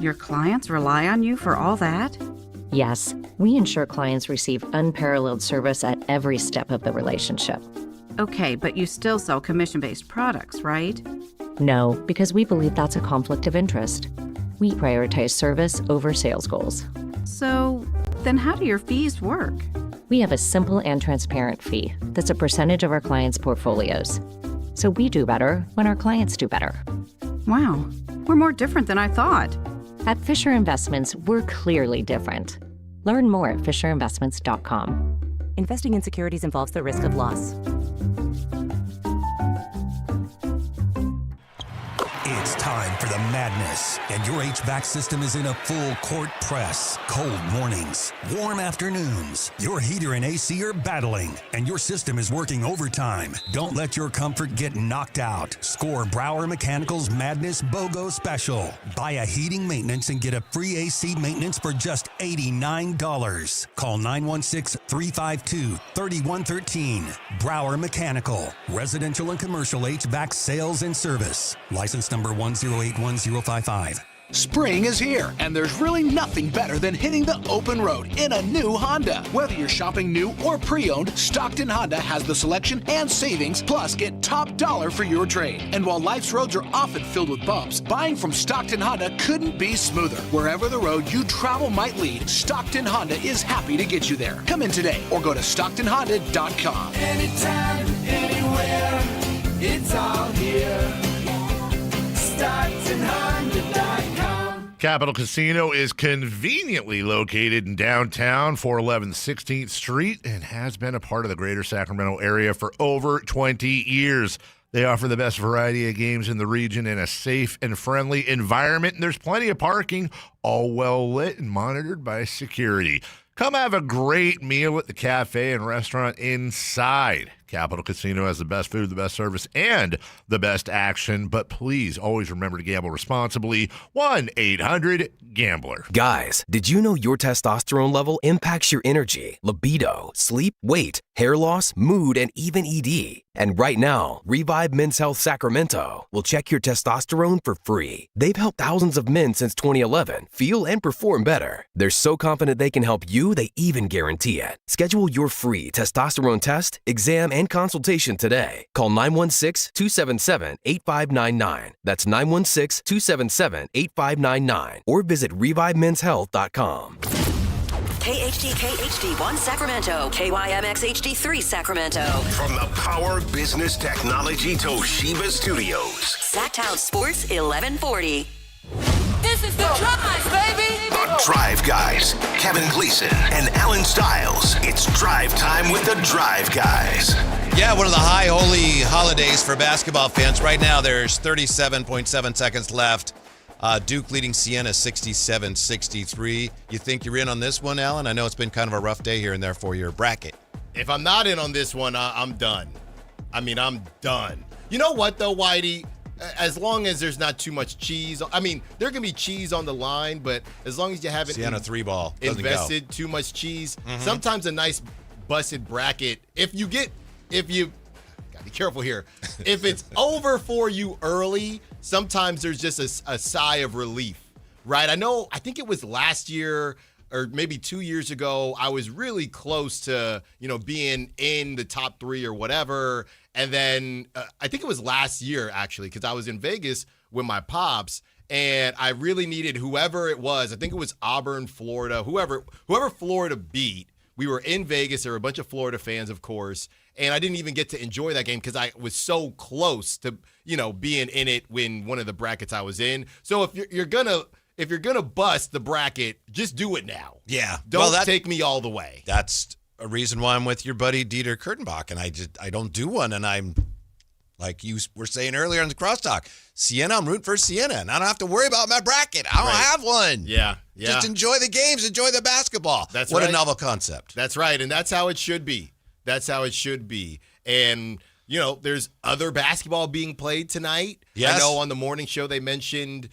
Your clients rely on you for all that? Yes, we ensure clients receive unparalleled service at every step of the relationship. Okay, but you still sell commission-based products, right? No, because we believe that's a conflict of interest. We prioritize service over sales goals. So, then how do your fees work? We have a simple and transparent fee that's a percentage of our clients' portfolios. So we do better when our clients do better. Wow, we're more different than I thought. At Fisher Investments, we're clearly different. Learn more at FisherInvestments.com. Investing in securities involves the risk of loss. It's time for the madness, and your HVAC system is in a full court press. Cold mornings, warm afternoons. Your heater and AC are battling, and your system is working overtime. Don't let your comfort get knocked out. Score Brower Mechanical's Madness BOGO Special. Buy a heating maintenance and get a free AC maintenance for just $89. Call 916-352-3113. Brower Mechanical. Residential and commercial HVAC sales and service. License number 1081055. Spring is here, and there's really nothing better than hitting the open road in a new Honda. Whether you're shopping new or pre-owned, Stockton Honda has the selection and savings, plus get top dollar for your trade. And while life's roads are often filled with bumps, buying from Stockton Honda couldn't be smoother. Wherever the road you travel might lead, Stockton Honda is happy to get you there. Come in today or go to StocktonHonda.com. Anytime, anywhere, it's all here. StocktonHonda.com. Capital Casino is conveniently located in downtown, 411 16th Street, and has been a part of the greater Sacramento area for over 20 years. They offer the best variety of games in the region in a safe and friendly environment, and there's plenty of parking, all well lit and monitored by security. Come have a great meal at the cafe and restaurant inside. Capital Casino has the best food, the best service, and the best action. But please always remember to gamble responsibly. 1-800-GAMBLER. Guys, did you know your testosterone level impacts your energy, libido, sleep, weight, hair loss, mood, and even ED? And right now, Revive Men's Health Sacramento will check your testosterone for free. They've helped thousands of men since 2011 feel and perform better. They're so confident they can help you, they even guarantee it. Schedule your free testosterone test, exam, and consultation today. Call 916-277-8599. That's 916-277-8599. Or visit ReviveMen'sHealth.com. KHD1 Sacramento, KYMX HD3 Sacramento. From the Power Business Technology Toshiba Studios. Sactown Sports 1140. This is the Drive, baby! The Drive Guys, Kevin Gleason and Alan Stiles. It's drive time with the Drive Guys. Yeah, one of the high holy holidays for basketball fans. Right now, there's 37.7 seconds left. Duke leading Siena 67-63. You think you're in on this one, Alan? I know it's been kind of a rough day here and there for your bracket. If I'm not in on this one, I'm done. I'm done. You know what, though, Whitey? As long as there's not too much cheese. I mean, there can be cheese on the line, but as long as you haven't Siena 3-ball invested too much cheese, sometimes a nice busted bracket, if you gotta be careful here. If it's over for you early, sometimes there's just a sigh of relief, right? I think it was last year or maybe 2 years ago, I was really close to, being in the top 3 or whatever. And then I think it was last year, actually, because I was in Vegas with my pops, and I really needed whoever it was. I think it was Auburn, Florida, whoever Florida beat. We were in Vegas. There were a bunch of Florida fans, of course, and I didn't even get to enjoy that game because I was so close to, being in it when one of the brackets I was in. So if you're gonna bust the bracket, just do it now. Yeah. Don't take me all the way. That's a reason why I'm with your buddy Dieter Kurtenbach, and I don't do one, and I'm like you were saying earlier on the crosstalk. Siena, I'm rooting for Siena, and I don't have to worry about my bracket. I don't have one. Yeah. Just enjoy the games, enjoy the basketball. That's what right. a novel concept. That's right, and that's how it should be. And there's other basketball being played tonight. Yes. I know on the morning show they mentioned,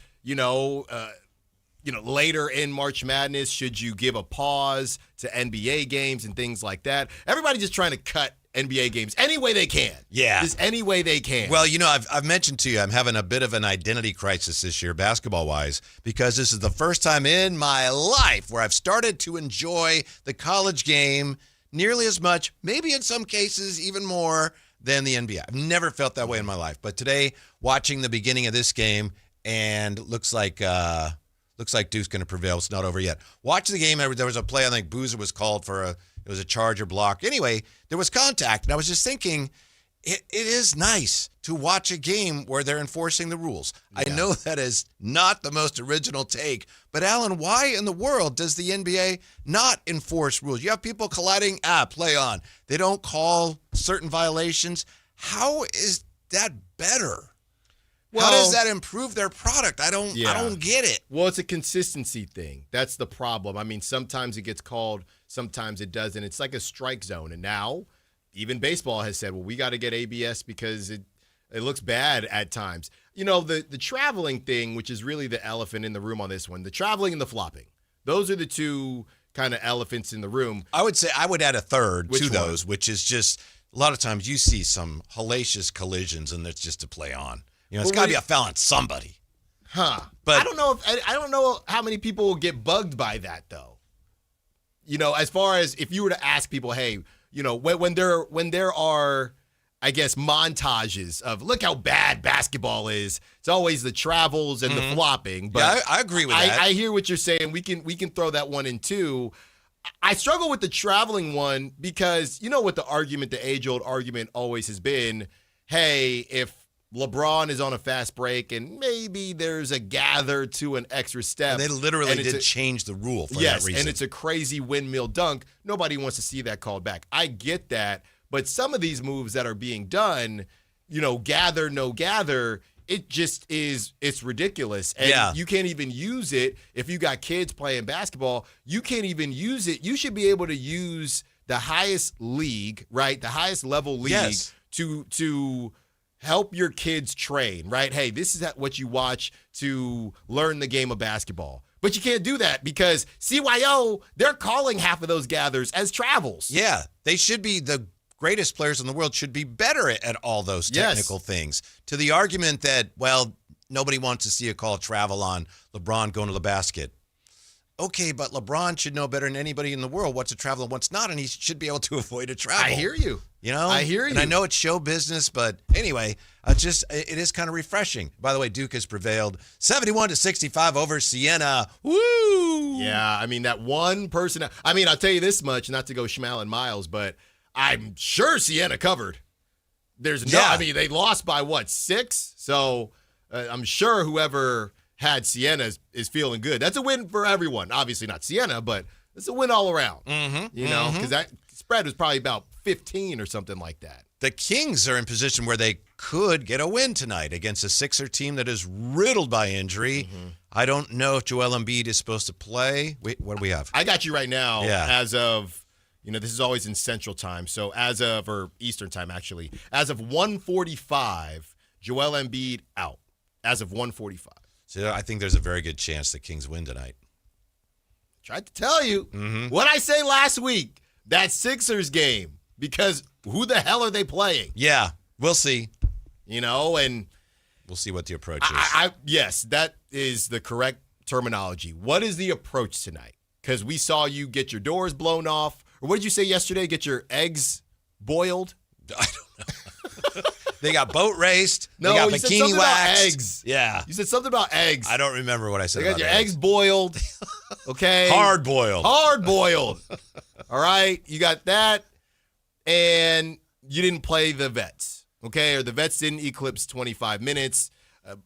later in March Madness, should you give a pause to NBA games and things like that? Everybody's just trying to cut NBA games any way they can. Yeah. Just any way they can. Well, I've mentioned to you, I'm having a bit of an identity crisis this year, basketball-wise, because this is the first time in my life where I've started to enjoy the college game nearly as much, maybe in some cases even more, than the NBA. I've never felt that way in my life. But today, watching the beginning of this game, and looks like Duke's going to prevail. It's not over yet. Watch the game. There was a play, I think Boozer was called for it was a charge or block. Anyway, there was contact, and I was just thinking, it is nice to watch a game where they're enforcing the rules. Yeah. I know that is not the most original take, but Alan, why in the world does the NBA not enforce rules? You have people colliding, play on. They don't call certain violations. How is that better? Well, how does that improve their product? I don't get it. Well, it's a consistency thing. That's the problem. I mean, sometimes it gets called, sometimes it doesn't. It's like a strike zone. And now even baseball has said, well, we got to get ABS because it looks bad at times. The traveling thing, which is really the elephant in the room on this one, the traveling and the flopping. Those are the two kind of elephants in the room. I would say I would add a third to those, which is just a lot of times you see some hellacious collisions and it's just to play on. It's got to be a foul on somebody. Huh. But I don't know how many people will get bugged by that, though. As far as if you were to ask people, hey, when there are, I guess, montages of look how bad basketball is, it's always the travels and the flopping. But yeah, I agree with that. I hear what you're saying. We can throw that one in too. I struggle with the traveling one because what the age-old argument always has been, hey, if LeBron is on a fast break and maybe there's a gather to an extra step. And they literally did change the rule for that reason. Yes, and it's a crazy windmill dunk. Nobody wants to see that called back. I get that, but some of these moves that are being done, gather, no gather, it just is, it's ridiculous. And you can't even use it. If you got kids playing basketball, you can't even use it. You should be able to use the highest league, right? The highest level league to help your kids train, right? Hey, this is what you watch to learn the game of basketball. But you can't do that because CYO, they're calling half of those gathers as travels. Yeah, they should be the greatest players in the world should be better at all those technical things. To the argument that, well, nobody wants to see a call travel on LeBron going to the basket. Okay, but LeBron should know better than anybody in the world what's a travel and what's not, and he should be able to avoid a travel. I hear you. I hear you. And I know it's show business, but anyway, it is kind of refreshing. By the way, Duke has prevailed 71-65 over Siena. Woo! Yeah, I mean, that one person. I mean, I'll tell you this much, not to go Schmal and Miles, but I'm sure Siena covered. I mean, they lost by 6? So I'm sure whoever had Siena is feeling good. That's a win for everyone. Obviously not Siena, but it's a win all around. Because that spread was probably about 15 or something like that. The Kings are in position where they could get a win tonight against a Sixer team that is riddled by injury. I don't know if Joel Embiid is supposed to play. Wait, what do we have? I got you right now. As of, this is always in Central Time. So or Eastern Time, actually. As of 1:45, Joel Embiid out. As of 1:45. So I think there's a very good chance the Kings win tonight. Tried to tell you. What I say last week, that Sixers game, because who the hell are they playing? Yeah, we'll see. And we'll see what the approach is. Yes, that is the correct terminology. What is the approach tonight? Because we saw you get your doors blown off. Or what did you say yesterday? Get your eggs boiled? I don't know. They got boat raced. No, they got you bikini said something waxed. about eggs. Yeah. You said something about eggs. I don't remember what I said They got about your eggs boiled. Okay. Hard boiled. Hard boiled. All right. You got that. And you didn't play the vets. Okay. Or the vets didn't eclipse 25 minutes.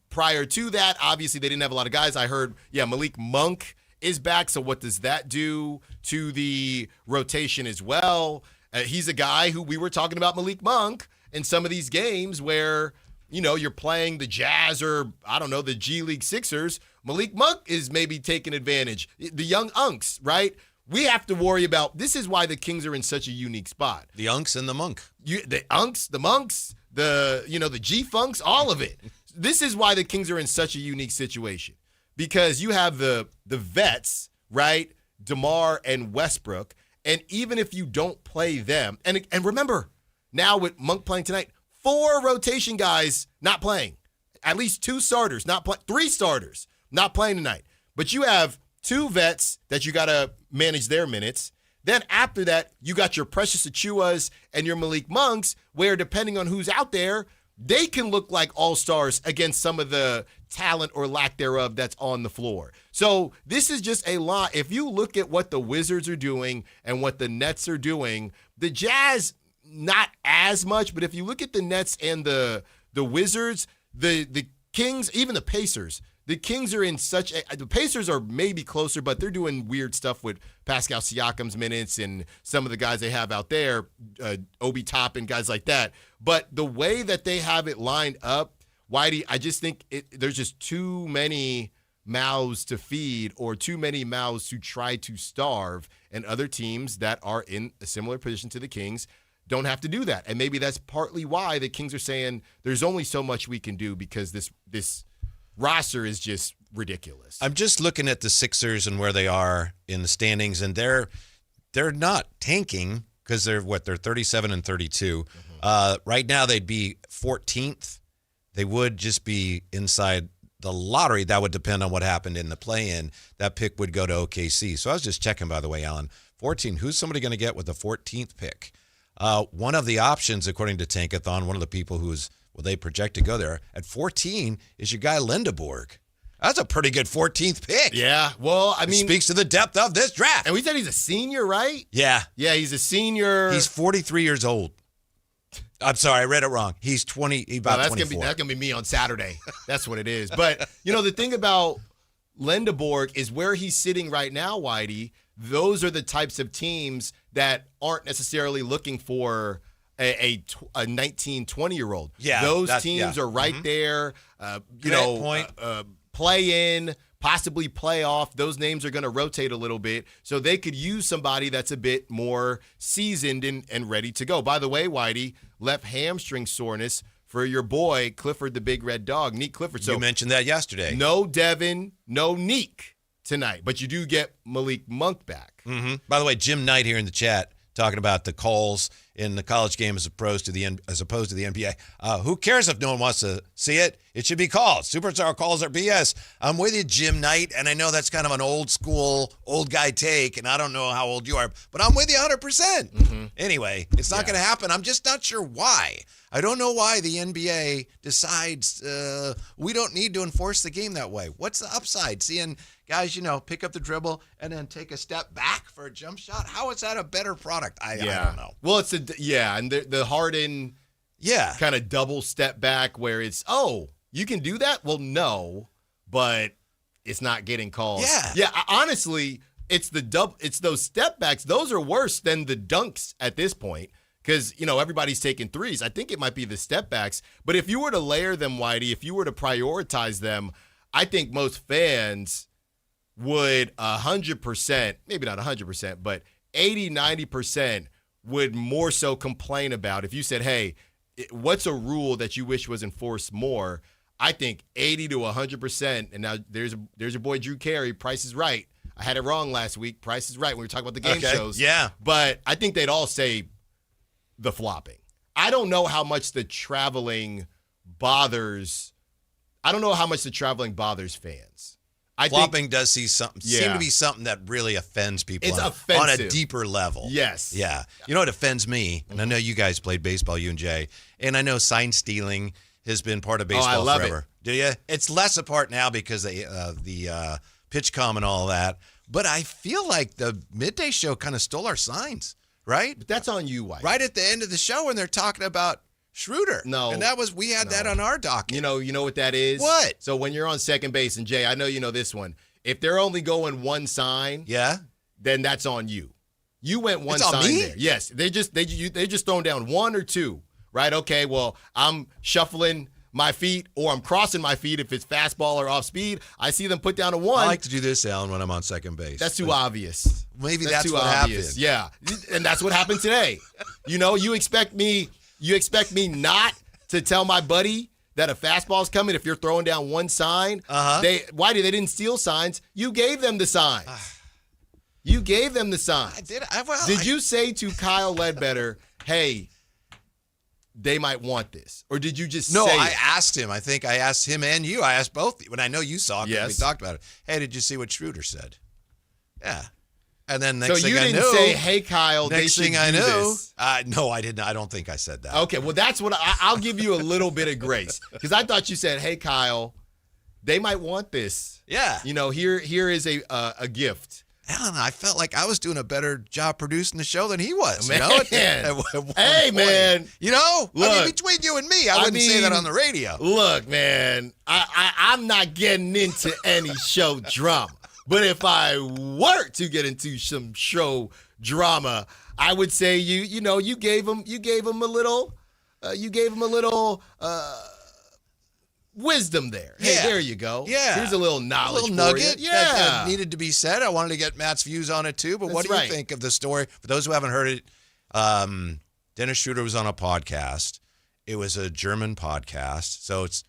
Prior to that, obviously, they didn't have a lot of guys. I heard, Malik Monk is back. So what does that do to the rotation as well? He's a guy who we were talking about, Malik Monk, in some of these games where, you're playing the Jazz or, I don't know, the G League Sixers. Malik Monk is maybe taking advantage. The young Unks, right? We have to worry about, this is why the Kings are in such a unique spot. The Unks and the Monk. The Unks, the Monks, the G-Funks, all of it. This is why the Kings are in such a unique situation. Because you have the vets, right? DeMar and Westbrook. And even if you don't play them, and remember, now with Monk playing tonight, 4 rotation guys not playing. At least 2 starters not playing. 3 starters not playing tonight. But you have 2 vets that you got to manage their minutes. Then after that, you got your Precious Achuas and your Malik Monks, where depending on who's out there, they can look like all-stars against some of the talent or lack thereof that's on the floor. So this is just a lot. If you look at what the Wizards are doing and what the Nets are doing, the Jazz, not as much, but if you look at the Nets and the Wizards, the Kings, even the Pacers, the Kings are in the Pacers are maybe closer, but they're doing weird stuff with Pascal Siakam's minutes and some of the guys they have out there, Obi Toppin, guys like that. But the way that they have it lined up, Whitey, I just think there's just too many mouths to feed or too many mouths to try to starve, and other teams that are in a similar position to the Kings don't have to do that. And maybe that's partly why the Kings are saying there's only so much we can do because this roster is just ridiculous. I'm just looking at the Sixers and where they are in the standings, and they're not tanking because they're 37 and 32. Right now they'd be 14th. They would just be inside the lottery. That would depend on what happened in the play-in. That pick would go to OKC. So I was just checking, by the way, Alan. 14. Who's somebody going to get with the 14th pick? One of the options, according to Tankathon, one of the people they project to go there at 14 is your guy Lindeborg. That's a pretty good 14th pick. Yeah. Well, I mean, it speaks to the depth of this draft. And we said he's a senior, right? Yeah. Yeah, he's a senior. He's 43 years old. I'm sorry, I read it wrong. He's 20. He's about 24. That's gonna be me on Saturday. That's what it is. But the thing about Lindeborg is where he's sitting right now, Whitey. Those are the types of teams that aren't necessarily looking for a 19, 20-year-old. Yeah, those teams are right there. Play in, possibly play off. Those names are going to rotate a little bit, so they could use somebody that's a bit more seasoned and ready to go. By the way, Whitey, left hamstring soreness for your boy Clifford, the Big Red Dog, Neek Clifford. So you mentioned that yesterday. No Devin, no Neek tonight, but you do get Malik Monk back. Mm-hmm. By the way, Jim Knight here in the chat talking about the calls in the college game as opposed to the NBA. Who cares if no one wants to see it? It should be called. Superstar calls are BS. I'm with you, Jim Knight, and I know that's kind of an old school, old guy take, and I don't know how old you are, but I'm with you 100%. Mm-hmm. Anyway, it's not going to happen. I'm just not sure why. I don't know why the NBA decides we don't need to enforce the game that way. What's the upside? Seeing guys, pick up the dribble and then take a step back for a jump shot? How is that a better product? I don't know. Well, it's and the Harden kind of double step back where it's, you can do that? Well, no, but it's not getting called. Yeah, honestly, it's those step backs. Those are worse than the dunks at this point. Because, everybody's taking threes. I think it might be the step backs. But if you were to layer them, Whitey, if you were to prioritize them, I think most fans would 100%, maybe not 100%, but 80, 90% would more so complain about. If you said, hey, what's a rule that you wish was enforced more? I think 80 to 100%. And now there's your boy Drew Carey. Price is Right. I had it wrong last week. Price is Right when we were talking about the game shows. Yeah. But I think they'd all say the flopping. I don't know how much the traveling bothers. I don't know how much the traveling bothers fans. Flopping does seem to be something that really offends people. It's on offensive. A deeper level. Yes. Yeah. You know what offends me? And I know you guys played baseball, you and Jay, and I know sign stealing has been part of baseball forever. It. Do you? It's less a part now because the pitch com and all that. But I feel like the midday show kind of stole our signs. Right? But that's on you, White. Right at the end of the show when they're talking about Schroeder. No. And we had that on our docket. You know what that is? What? So when you're on second base, and Jay, I know you know this one. If they're only going one sign, then that's on you. You went one it's sign on me? there. Yes. They just throwing down one or two. Right? Okay, well, I'm shuffling my feet or I'm crossing my feet if it's fastball or off speed. I see them put down a one. I like to do this, Alan, when I'm on second base. That's too obvious. Maybe that's too what obvious. happened. Yeah. And that's what happened today. You expect me not to tell my buddy that a fastball's coming if you're throwing down one sign? They didn't steal signs. You gave them the signs. I did. Did you say to Kyle Ledbetter, hey, they might want this? Or did you just No, say I it? asked him. I think I asked him and you. I asked both. When I know you saw it, 'cause Yes. we talked about it. Hey, did you see what Schroeder said? Yeah. And then So next thing you I didn't knew, say, hey, Kyle, they next should thing I do knew, this. no, I didn't. I don't think I said that. Okay, well, that's what I'll give you a little bit of grace. Because I thought you said, hey, Kyle, they might want this. Yeah. You know, here is a gift. Alan, I felt like I was doing a better job producing the show than he was. Man. You know? At one Hey, point. man. You know? Look, I mean, between you and me, I wouldn't say that on the radio. Look, man, I'm not getting into any show drama. But if I were to get into some show drama, I would say you gave him a little wisdom there. Hey, Yeah. there you go. Yeah. Here's a little knowledge. A little for nugget you. that needed to be said. I wanted to get Matt's views on it too. But what That's do you right. think of the story? For those who haven't heard it, Dennis Schroeder was on a podcast. It was a German podcast. So it's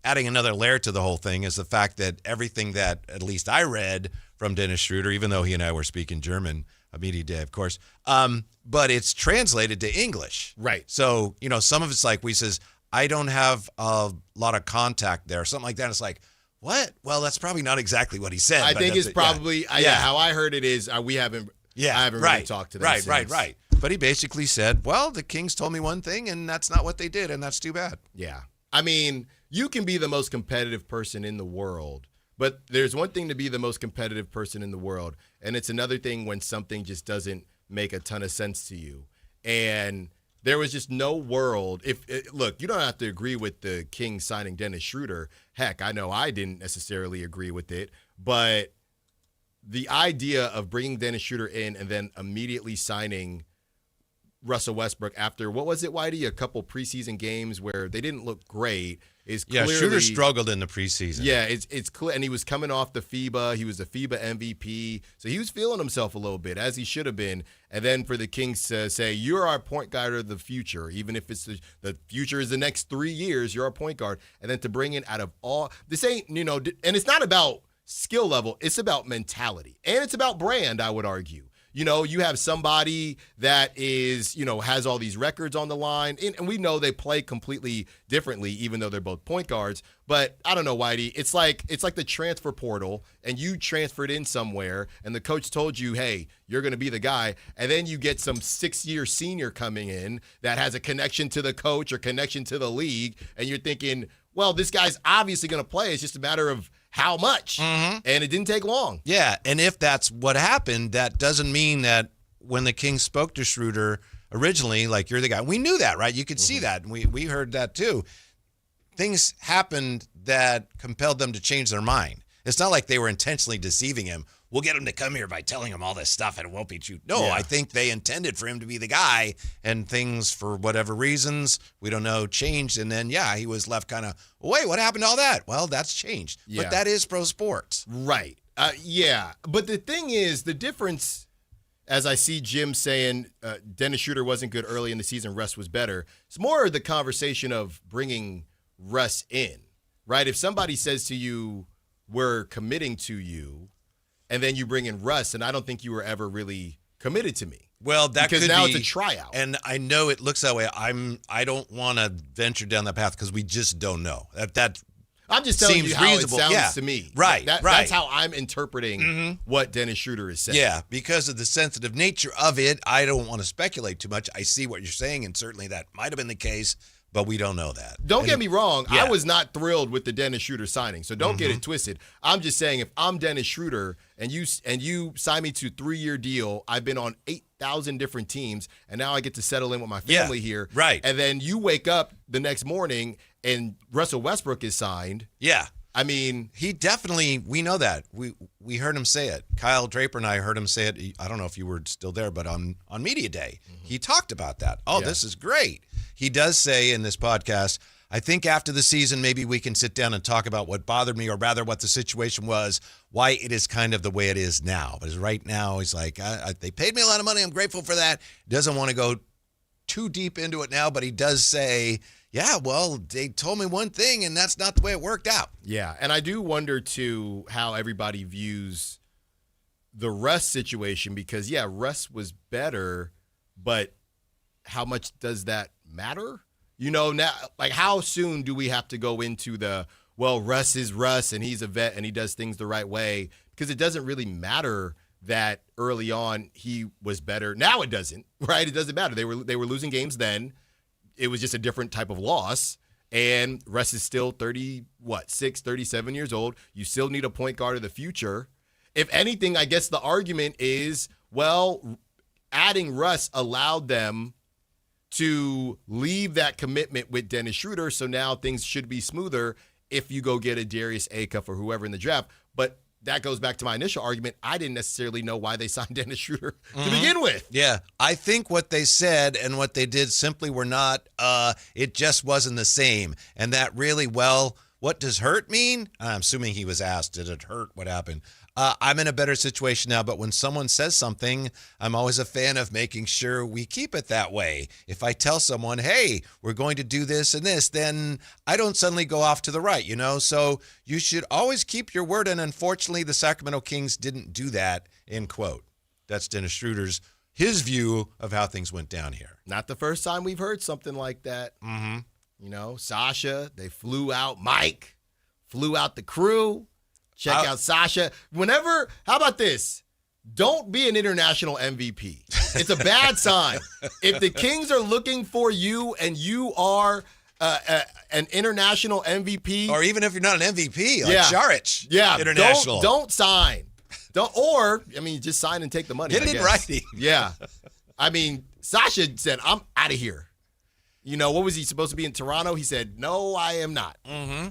adding another layer to the whole thing is the fact that everything that at least I read from Dennis Schroeder, even though he and I were speaking German, a media day, of course, but it's translated to English. Right. So, some of it's like we says, I don't have a lot of contact there, something like that. It's like, what? Well, that's probably not exactly what he said. I but think that's it's it. Yeah. probably Yeah. how I heard it is I haven't really talked to them since. Right. But he basically said, well, the Kings told me one thing, and that's not what they did, and that's too bad. Yeah. I mean, you can be the most competitive person in the world, but there's one thing to be the most competitive person in the world, and it's another thing when something just doesn't make a ton of sense to you. And there was just no world. Look, you don't have to agree with the Kings signing Dennis Schroeder. Heck, I know I didn't necessarily agree with it, but the idea of bringing Dennis Schroeder in and then immediately signing Russell Westbrook after, what was it, Whitey? A couple preseason games where they didn't look great is clearly. Yeah, Schroeder struggled in the preseason. Yeah, it's clear. And he was coming off the FIBA. He was the FIBA MVP. So he was feeling himself a little bit, as he should have been. And then for the Kings to say, you're our point guard of the future, even if it's the future is the next 3 years, you're our point guard. And then to bring in out of all, this ain't, and it's not about skill level. It's about mentality. And it's about brand, I would argue. You have somebody that is, has all these records on the line, and we know they play completely differently, even though they're both point guards. But I don't know, Whitey. It's like the transfer portal, and you transferred in somewhere, and the coach told you, hey, you're going to be the guy, and then you get some 6-year senior coming in that has a connection to the coach or connection to the league, and you're thinking, well, this guy's obviously going to play. It's just a matter of how much, and it didn't take long. Yeah, and if that's what happened, that doesn't mean that when the Kings spoke to Schroeder originally, like, you're the guy. We knew that, right? You could see that, and we heard that too. Things happened that compelled them to change their mind. It's not like they were intentionally deceiving him. We'll get him to come here by telling him all this stuff and it won't be true. No, Yeah. I think they intended for him to be the guy, and things, for whatever reasons, we don't know, changed. And then, he was left kind of, wait, what happened to all that? Well, that's changed. Yeah. But that is pro sports. Right. Yeah. But the thing is, the difference, as I see Jim saying Dennis Schroeder wasn't good early in the season, Russ was better, it's more the conversation of bringing Russ in, right? If somebody says to you, we're committing to you, and then you bring in Russ, and I don't think you were ever really committed to me. Well, that because could now be, it's a tryout. and I know it looks that way. I don't want to venture down that path because we just don't know. That I'm just telling seems you how reasonable. it sounds Yeah. to me. Right, That's how I'm interpreting what Dennis Schroeder is saying. Yeah, because of the sensitive nature of it, I don't want to speculate too much. I see what you're saying, and certainly that might have been the case, but we don't know that. Don't get me wrong. Yeah. I was not thrilled with the Dennis Schroeder signing, so don't get it twisted. I'm just saying, if I'm Dennis Schroeder and you sign me to a 3-year deal, I've been on 8,000 different teams, and now I get to settle in with my family here. Right. And then you wake up the next morning and Russell Westbrook is signed. Yeah. I mean, he definitely, we know that. We heard him say it. Kyle Draper and I heard him say it. I don't know if you were still there, but on Media Day, he talked about that. Oh, this is great. He does say in this podcast, I think after the season, maybe we can sit down and talk about what bothered me, or rather what the situation was, why it is kind of the way it is now. But right now, he's like, they paid me a lot of money. I'm grateful for that. He doesn't want to go too deep into it now, but he does say, yeah, well, they told me one thing, and that's not the way it worked out. Yeah, and I do wonder, too, how everybody views the Russ situation, because, Russ was better, but how much does that matter? Now, like, how soon do we have to go into Russ is Russ and he's a vet and he does things the right way? Because it doesn't really matter that early on he was better. Now it doesn't, right? It doesn't matter. They were losing games then. It was just a different type of loss. And Russ is still 37 years old. You still need a point guard of the future. If anything, I guess the argument is, adding Russ allowed them to leave that commitment with Dennis Schroeder, so now things should be smoother if you go get a Darius Acuff or whoever in the draft. But that goes back to my initial argument. I didn't necessarily know why they signed Dennis Schroeder to begin with. Yeah, I think what they said and what they did simply were not, it just wasn't the same. And that really, what does hurt mean? I'm assuming he was asked, did it hurt? What happened? I'm in a better situation now, but when someone says something, I'm always a fan of making sure we keep it that way. If I tell someone, hey, we're going to do this and this, then I don't suddenly go off to the right, So you should always keep your word, and unfortunately, the Sacramento Kings didn't do that, end quote. That's Dennis Schroeder's, his view of how things went down here. Not the first time we've heard something like that. Mm-hmm. Sasha, they flew out Mike, flew out the crew. Check out Sasha. How about this? Don't be an international MVP. It's a bad sign. If the Kings are looking for you and you are an international MVP. Or even if you're not an MVP, like Šarić. Yeah, international. Don't sign. Just sign and take the money. Get it in writing. Yeah. Sasha said, I'm out of here. What was he supposed to be in Toronto? He said, no, I am not. Mm-hmm.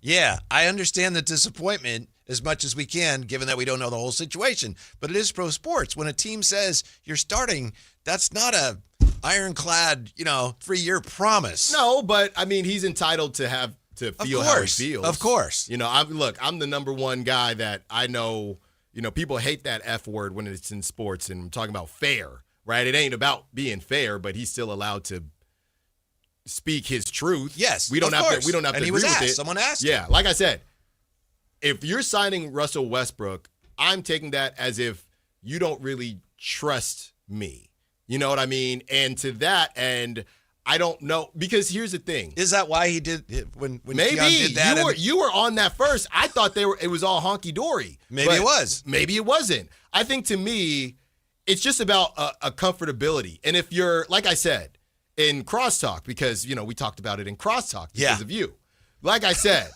Yeah, I understand the disappointment as much as we can, given that we don't know the whole situation. But it is pro sports. When a team says you're starting, that's not a ironclad, 3-year promise. No, but, he's entitled to feel how he feels. Of course. I'm the number one guy that I know, people hate that F word when it's in sports, and I'm talking about fair, right? It ain't about being fair, but he's still allowed to speak his truth. Yes, we don't have to and agree he was with asked. it. Someone asked. Yeah, like I said, if you're signing Russell Westbrook, I'm taking that as if you don't really trust me. You know what I mean? And to that end, I don't know, because here's the thing. Is that why he did when maybe Keon did that? You were on that first. I thought it was all honky dory. Maybe it was. Maybe it wasn't. I think to me, it's just about a comfortability. And if you're, like I said, in crosstalk, because, we talked about it in crosstalk because of you. Like I said,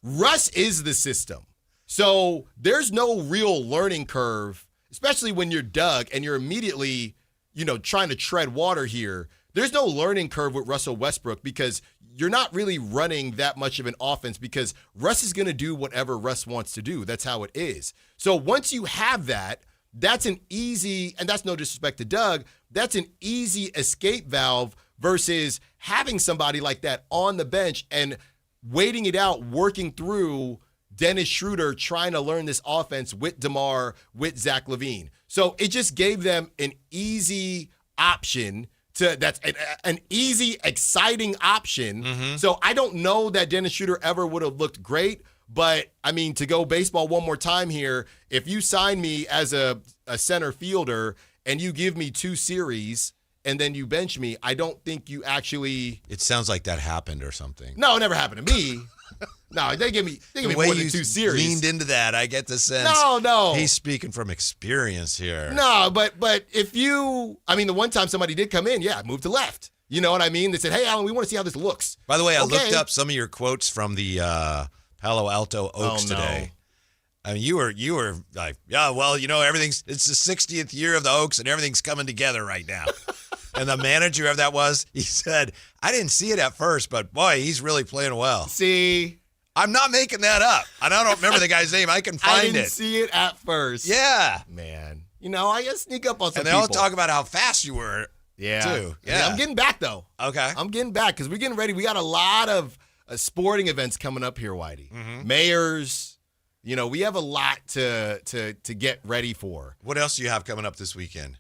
Russ is the system. So there's no real learning curve, especially when you're Doug and you're immediately, trying to tread water here. There's no learning curve with Russell Westbrook because you're not really running that much of an offense because Russ is going to do whatever Russ wants to do. That's how it is. So once you have that, that's an easy, and that's no disrespect to Doug, that's an easy escape valve versus having somebody like that on the bench and waiting it out, working through Dennis Schroeder trying to learn this offense with DeMar, with Zach LaVine. So it just gave them an easy option that's an easy, exciting option. Mm-hmm. So I don't know that Dennis Schroeder ever would have looked great. But, to go baseball one more time here, if you sign me as a center fielder and you give me 2 series and then you bench me, I don't think you actually... It sounds like that happened or something. No, it never happened to me. No, they give me more than 2 series. Leaned into that, I get the sense. No. He's speaking from experience here. No, but if you... the one time somebody did come in, I moved to left. You know what I mean? They said, hey, Alan, we want to see how this looks. By the way, I looked up some of your quotes from the... Palo Alto Oaks today. You were like, everything's, it's the 60th year of the Oaks and everything's coming together right now. And the manager of that he said, I didn't see it at first, but boy, he's really playing well. See? I'm not making that up. And I don't remember the guy's name. I can find it. I didn't see it at first. Yeah. Man. I gotta sneak up on some people. And they all talk about how fast you were, too. Yeah. I'm getting back, though. Okay. I'm getting back because we're getting ready. We got a lot of sporting events coming up here, Whitey. Mm-hmm. Mayors, we have a lot to get ready for. What else do you have coming up this weekend?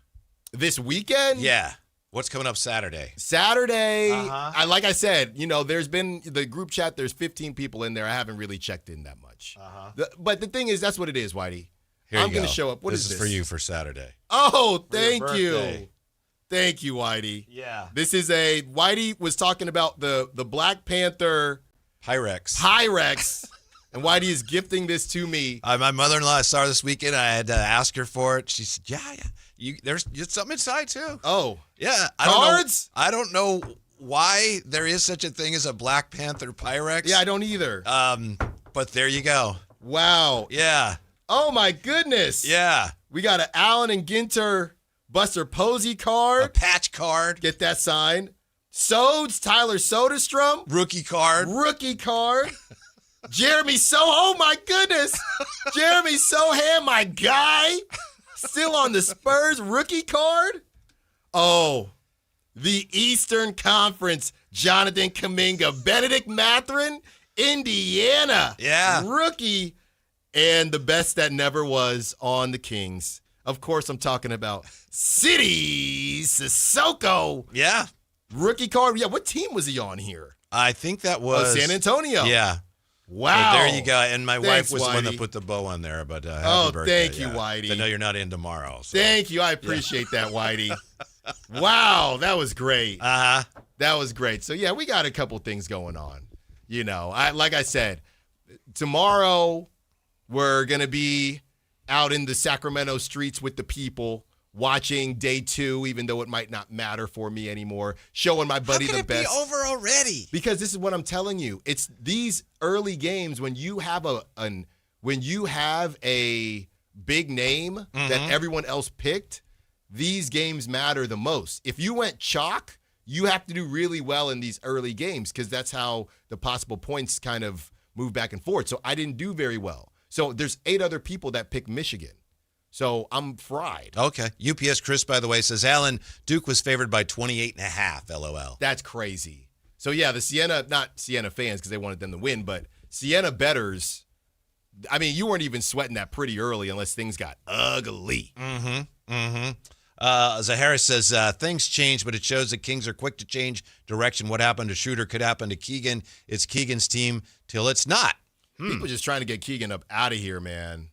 This weekend? Yeah. What's coming up Saturday? Like I said, there's been the group chat. There's 15 people in there. I haven't really checked in that much. But the thing is, that's what it is, Whitey. Here I'm going to show up. What is this? This is for you for Saturday. Oh, thank you. Thank you, Whitey. Yeah. Whitey was talking about the Black Panther Pyrex. And Whitey is gifting this to me. My mother-in-law saw her this weekend. I had to ask her for it. She said, yeah. There's something inside, too. Oh. Yeah. Cards? I don't know why there is such a thing as a Black Panther Pyrex. Yeah, I don't either. But there you go. Wow. Yeah. Oh, my goodness. Yeah. We got an Allen and Ginter Buster Posey card. A patch card. Get that signed. Sodes, Tyler Soderstrom. Rookie card. Jeremy oh my goodness. Jeremy Sohan, my guy. Still on the Spurs rookie card. Oh, the Eastern Conference. Jonathan Kuminga. Benedict Mathurin, Indiana. Yeah. Rookie. And the best that never was on the Kings. Of course, I'm talking about City Sissoko. Yeah. Rookie card. Yeah, what team was he on here? I think that was San Antonio. Yeah. Wow. So there you go. And my wife was the one Whitey. that put the bow on there. But happy birthday. Thank you, Whitey. I know you're not in tomorrow. So. Thank you. I appreciate that, Whitey. Wow, that was great. Uh-huh. That was great. So, yeah, we got a couple things going on. Like I said, tomorrow we're going to be out in the Sacramento streets with the people, watching day 2, even though it might not matter for me anymore, showing my buddy the best. How can it be over already? Because this is what I'm telling you. It's these early games when you have a big name that everyone else picked, these games matter the most. If you went chalk, you have to do really well in these early games because that's how the possible points kind of move back and forth. So I didn't do very well. So there's 8 other people that picked Michigan. So I'm fried. Okay. UPS Chris, by the way, says, Alan, Duke was favored by 28.5, LOL. That's crazy. So, yeah, the Siena, not Siena fans because they wanted them to win, but Siena bettors, I mean, you weren't even sweating that pretty early unless things got ugly. Zahara says, things change, but it shows the Kings are quick to change direction. What happened to Shooter could happen to Keegan. It's Keegan's team till it's not. People just trying to get Keegan up out of here, man.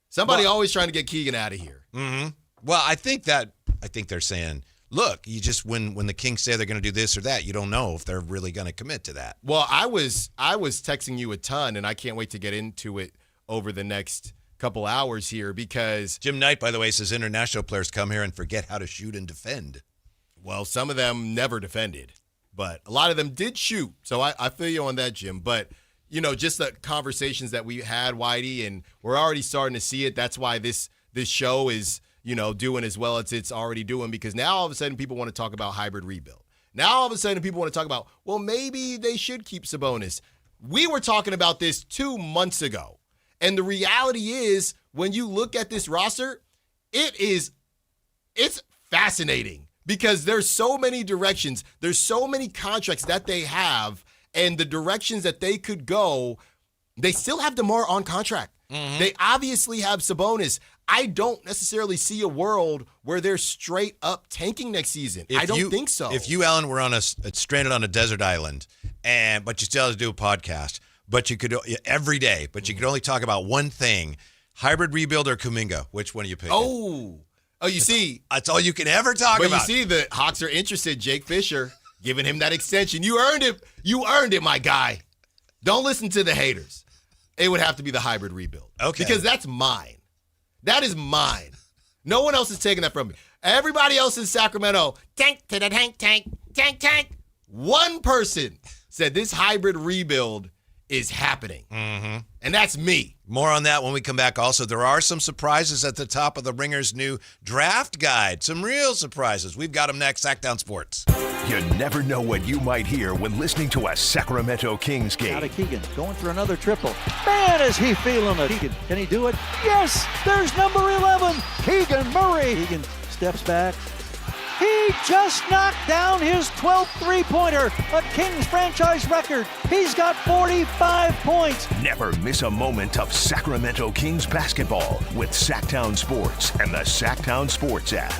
Somebody always trying to get Keegan out of here. Well, I think they're saying, look, you just when the Kings say they're going to do this or that, you don't know if they're really going to commit to that. Well, I was texting you a ton, and I can't wait to get into it over the next couple hours here because Jim Knight, by the way, says international players come here and forget how to shoot and defend. Well, some of them never defended, but a lot of them did shoot. So I feel you on that, Jim. But just the conversations that we had, Whitey, and we're already starting to see it. That's why this show is, doing as well as it's already doing, because now all of a sudden people want to talk about hybrid rebuild. Now all of a sudden people want to talk about, well, maybe they should keep Sabonis. We were talking about this 2 months ago. And the reality is, when you look at this roster, it's fascinating because there's so many directions. There's so many contracts that they have. And the directions that they could go, they still have DeMar on contract. They obviously have Sabonis. I don't necessarily see a world where they're straight up tanking next season. I don't think so. If you, Alan, were stranded on a desert island, but you still have to do a podcast, but you could every day, but you could only talk about one thing: hybrid rebuild or Kuminga. Which one are you picking? That's all you can ever talk about. But you see, the Hawks are interested. Jake Fisher. Giving him that extension. You earned it. You earned it, my guy. Don't listen to the haters. It would have to be the hybrid rebuild. Okay. Because that's mine. That is mine. No one else is taking that from me. Everybody else in Sacramento, tank to the tank, tank, tank, tank. One person said this hybrid rebuild is happening. And that's me. More on that when we come back. Also, there are some surprises at the top of the Ringer's new draft guide. Some real surprises. We've got them next. Sactown Sports. You never know what you might hear when listening to a Sacramento Kings game. Out of Keegan, going for another triple. Man, is he feeling it. Keegan, can he do it? Yes, there's number 11, Keegan Murray. Keegan steps back. He just knocked down his 12th three-pointer, a Kings franchise record. He's got 45 points. Never miss a moment of Sacramento Kings basketball with Sactown Sports and the Sactown Sports app.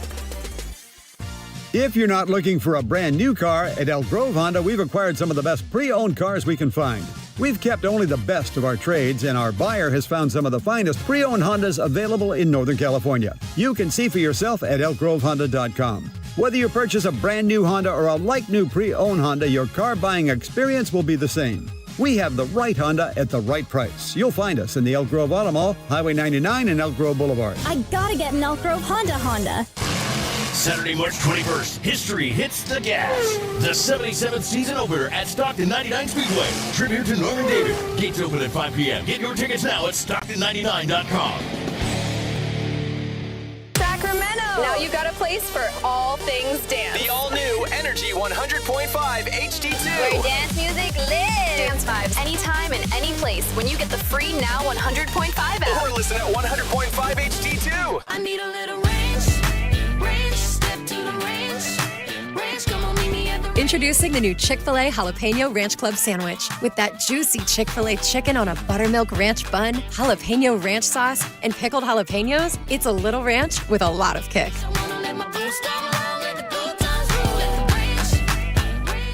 If you're not looking for a brand new car, at Elk Grove Honda, we've acquired some of the best pre-owned cars we can find. We've kept only the best of our trades, and our buyer has found some of the finest pre-owned Hondas available in Northern California. You can see for yourself at elkgrovehonda.com. Whether you purchase a brand new Honda or a like-new pre-owned Honda, your car buying experience will be the same. We have the right Honda at the right price. You'll find us in the Elk Grove Auto Mall, Highway 99 and Elk Grove Boulevard. I gotta get an Elk Grove Honda. Saturday, March 21st, history hits the gas. The 77th season opener at Stockton 99 Speedway. Tribute to Norman David. Gates open at 5 p.m. Get your tickets now at Stockton99.com. Sacramento! Now you got a place for all things dance. The all-new Energy 100.5 HD2. Where dance music lives. Dance vibes anytime and any place when you get the free Now 100.5 app. Or listen at 100.5 HD2. I need a little range, step to the range, come on, meet me at the Introducing the new Chick-fil-A Jalapeno Ranch Club Sandwich. With that juicy Chick-fil-A chicken on a buttermilk ranch bun, jalapeno ranch sauce, and pickled jalapenos, it's a little ranch with a lot of kick.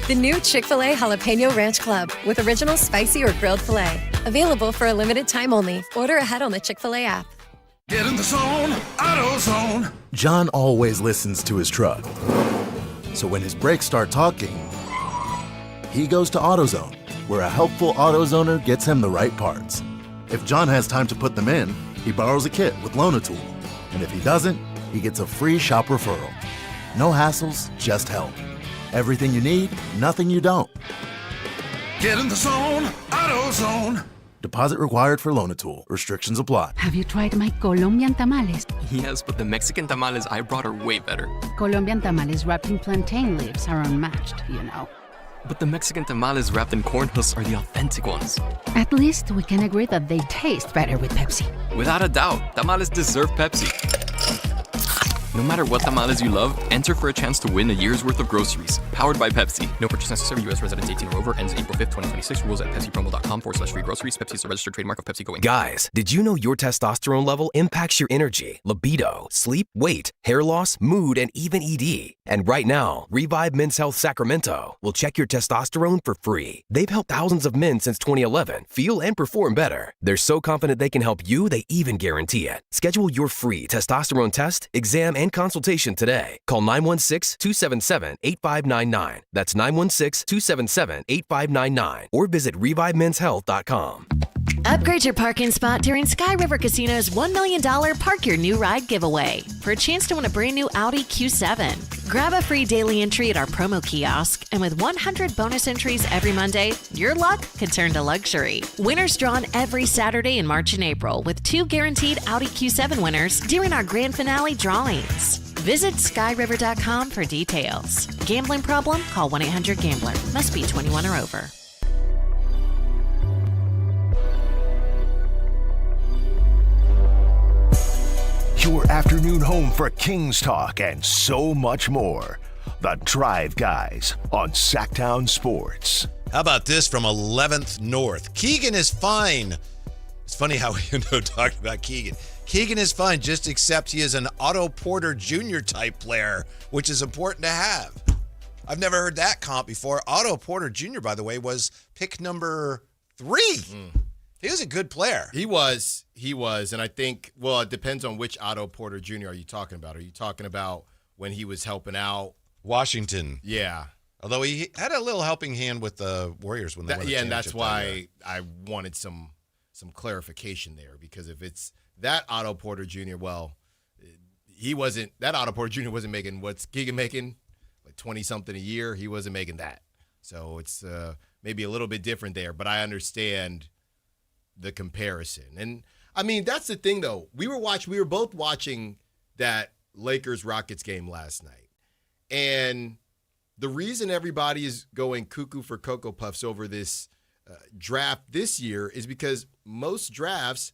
The new Chick-fil-A Jalapeno Ranch Club with original spicy or grilled filet. Available for a limited time only. Order ahead on the Chick-fil-A app. Get in the zone, AutoZone. John always listens to his truck. So when his brakes start talking, he goes to AutoZone, where a helpful AutoZoner gets him the right parts. If John has time to put them in, he borrows a kit with Loan-A-Tool. And if he doesn't, he gets a free shop referral. No hassles, just help. Everything you need, nothing you don't. Get in the zone, AutoZone. Deposit required for Loan-A-Tool. Restrictions apply. Have you tried my Colombian tamales? Yes, but the Mexican tamales I brought are way better. Colombian tamales wrapped in plantain leaves are unmatched, you know. But the Mexican tamales wrapped in corn husks are the authentic ones. At least we can agree that they taste better with Pepsi. Without a doubt, tamales deserve Pepsi. No matter what tamales you love, enter for a chance to win a year's worth of groceries. Powered by Pepsi. No purchase necessary. U.S. residents 18 or over. Ends April 5th, 2026. Rules at PepsiPromo.com/free groceries. Pepsi is a registered trademark of Pepsi Go Inc. Guys, did you know your testosterone level impacts your energy, libido, sleep, weight, hair loss, mood, and even ED? And right now, Revive Men's Health Sacramento will check your testosterone for free. They've helped thousands of men since 2011 feel and perform better. They're so confident they can help you, they even guarantee it. Schedule your free testosterone test, exam, and consultation today. Call 916-277-8599. That's 916-277-8599. Or visit ReviveMen'sHealth.com. Upgrade your parking spot during Sky River Casino's $1 million Park Your New Ride giveaway for a chance to win a brand new Audi Q7. Grab a free daily entry at our promo kiosk, and with 100 bonus entries every Monday, your luck could turn to luxury. Winners drawn every Saturday in March and April, with 2 guaranteed Audi Q7 winners during our grand finale drawings. Visit skyriver.com for details. Gambling problem? Call 1-800-GAMBLER. Must be 21 or over. Your afternoon home for Kings talk and so much more. The Drive Guys on Sactown Sports. How about this from 11th North? Keegan is fine. It's funny how we talking about Keegan. Keegan is fine, just except he is an Otto Porter Jr. type player, which is important to have. I've never heard that comp before. Otto Porter Jr., by the way, was pick number 3. He was a good player. He was. And I think, well, it depends on which Otto Porter Jr. are you talking about. Are you talking about when he was helping out Washington? Yeah. Although he had a little helping hand with the Warriors when they won the championship. And that's why I wanted some clarification there, because if it's that Otto Porter Jr., well, that Otto Porter Jr. wasn't making what's Keegan making, like 20-something a year. He wasn't making that. So it's maybe a little bit different there, but I understand the comparison. And I mean, that's the thing though. We were both watching that Lakers-Rockets game last night. And the reason everybody is going cuckoo for Cocoa Puffs over this draft this year is because most drafts,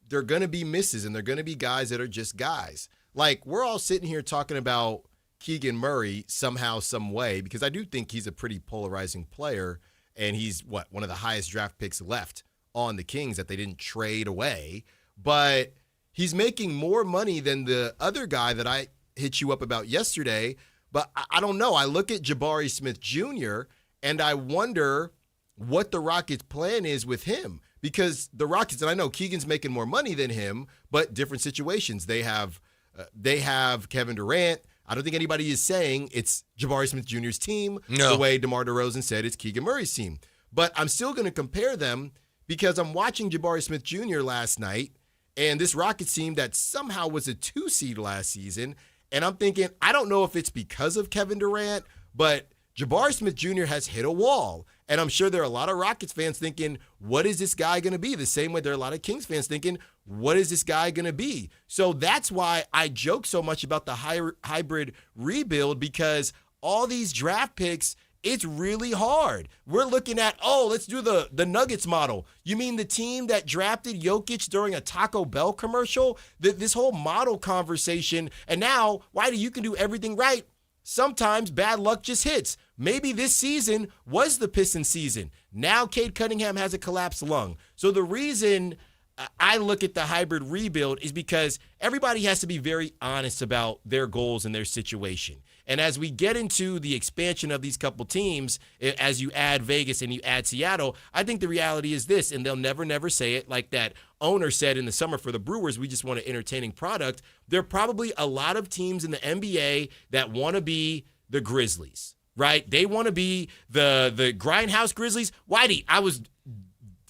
they're going to be misses, and they're going to be guys that are just guys. Like, we're all sitting here talking about Keegan Murray somehow, some way, because I do think he's a pretty polarizing player, and he's, one of the highest draft picks left on the Kings that they didn't trade away. But he's making more money than the other guy that I hit you up about yesterday. But I don't know. I look at Jabari Smith Jr., and I wonder what the Rockets' plan is with him. Because the Rockets, and I know Keegan's making more money than him, but different situations. They have Kevin Durant. I don't think anybody is saying it's Jabari Smith Jr.'s team No. the way DeMar DeRozan said it's Keegan Murray's team. But I'm still going to compare them because I'm watching Jabari Smith Jr. last night, and this Rockets team that somehow was a 2 seed last season, and I'm thinking, I don't know if it's because of Kevin Durant, but Jabari Smith Jr. has hit a wall. And I'm sure there are a lot of Rockets fans thinking, what is this guy going to be? The same way there are a lot of Kings fans thinking, what is this guy going to be? So that's why I joke so much about the hybrid rebuild, because all these draft picks, it's really hard. We're looking at, let's do the Nuggets model. You mean the team that drafted Jokic during a Taco Bell commercial? This whole model conversation. And now, Whitey, you can do everything right. Sometimes bad luck just hits. Maybe this season was the Pistons season. Now Cade Cunningham has a collapsed lung. So the reason I look at the hybrid rebuild is because everybody has to be very honest about their goals and their situation. And as we get into the expansion of these couple teams, as you add Vegas and you add Seattle, I think the reality is this, and they'll never say it, like that owner said in the summer for the Brewers, we just want an entertaining product. There are probably a lot of teams in the NBA that want to be the Grizzlies, right? They want to be the Grindhouse Grizzlies. Whitey, I was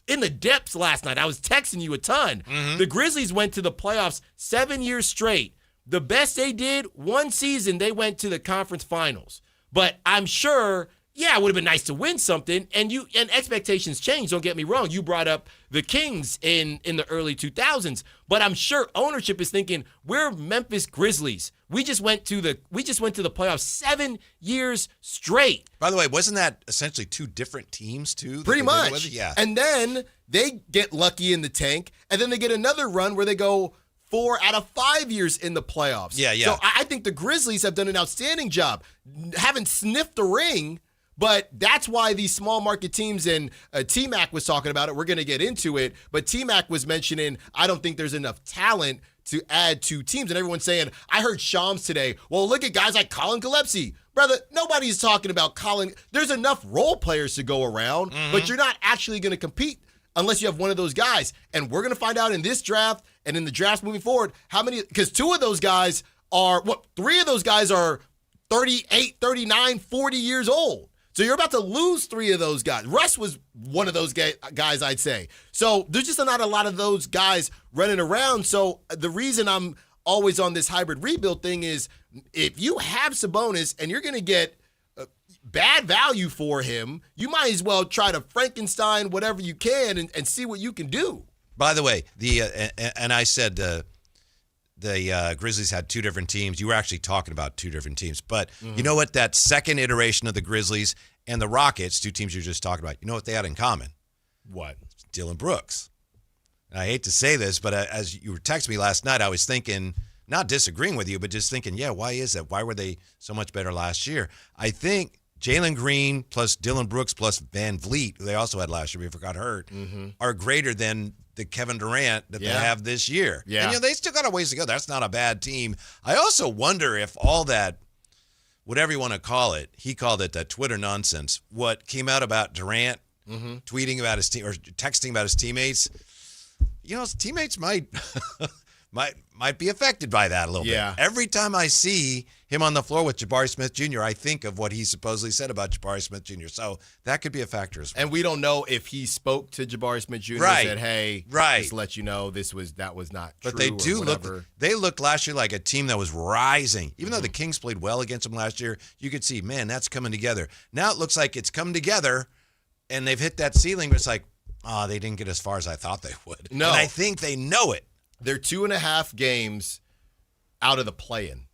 in the depths last night. I was texting you a ton. The Grizzlies went to the playoffs 7 years straight. The best they did, one season, they went to the conference finals. But I'm sure, it would have been nice to win something. And expectations change. Don't get me wrong. You brought up the Kings in the early 2000s. But I'm sure ownership is thinking, we're Memphis Grizzlies. We just went to the playoffs 7 years straight. By the way, wasn't that essentially 2 different teams too? Pretty much. Yeah. And then they get lucky in the tank, and then they get another run where they go 4 out of 5 years in the playoffs. Yeah. So I think the Grizzlies have done an outstanding job. Haven't sniffed the ring, but that's why these small market teams, and T-Mac was talking about it, we're going to get into it, but T-Mac was mentioning, I don't think there's enough talent to add 2 teams. And everyone's saying, I heard Shams today, well, look at guys like Colin Gillespie. Brother, nobody's talking about Colin. There's enough role players to go around, but you're not actually going to compete unless you have one of those guys. And we're going to find out in this draft and in the drafts moving forward how many, because 2 of those guys are, 3 of those guys are 38, 39, 40 years old. So you're about to lose 3 of those guys. Russ was one of those guys, I'd say. So there's just not a lot of those guys running around. So the reason I'm always on this hybrid rebuild thing is if you have Sabonis and you're going to get bad value for him, you might as well try to Frankenstein whatever you can and see what you can do. By the way, and I said the Grizzlies had 2 different teams. You were actually talking about 2 different teams. But you know what? That second iteration of the Grizzlies and the Rockets, 2 teams you were just talking about, you know what they had in common? What? Dylan Brooks. And I hate to say this, but as you were texting me last night, I was thinking, not disagreeing with you, but just thinking, why is that? Why were they so much better last year? I think Jalen Green plus Dylan Brooks plus Van Vliet, who they also had last year before got hurt, are greater than the Kevin Durant that they have this year. Yeah. And they still got a ways to go. That's not a bad team. I also wonder if all that, whatever you want to call it, he called it that Twitter nonsense, what came out about Durant tweeting about his team or texting about his teammates, his teammates might be affected by that a little bit. Every time I see him on the floor with Jabari Smith Jr., I think of what he supposedly said about Jabari Smith Jr. So that could be a factor as well. And we don't know if he spoke to Jabari Smith Jr. and said, hey, just to let you know that was not true. But they do they looked last year like a team that was rising. Even though the Kings played well against them last year, you could see, man, that's coming together. Now it looks like it's come together and they've hit that ceiling, but it's like, they didn't get as far as I thought they would. No. And I think they know it. They're 2.5 games out of the play-in.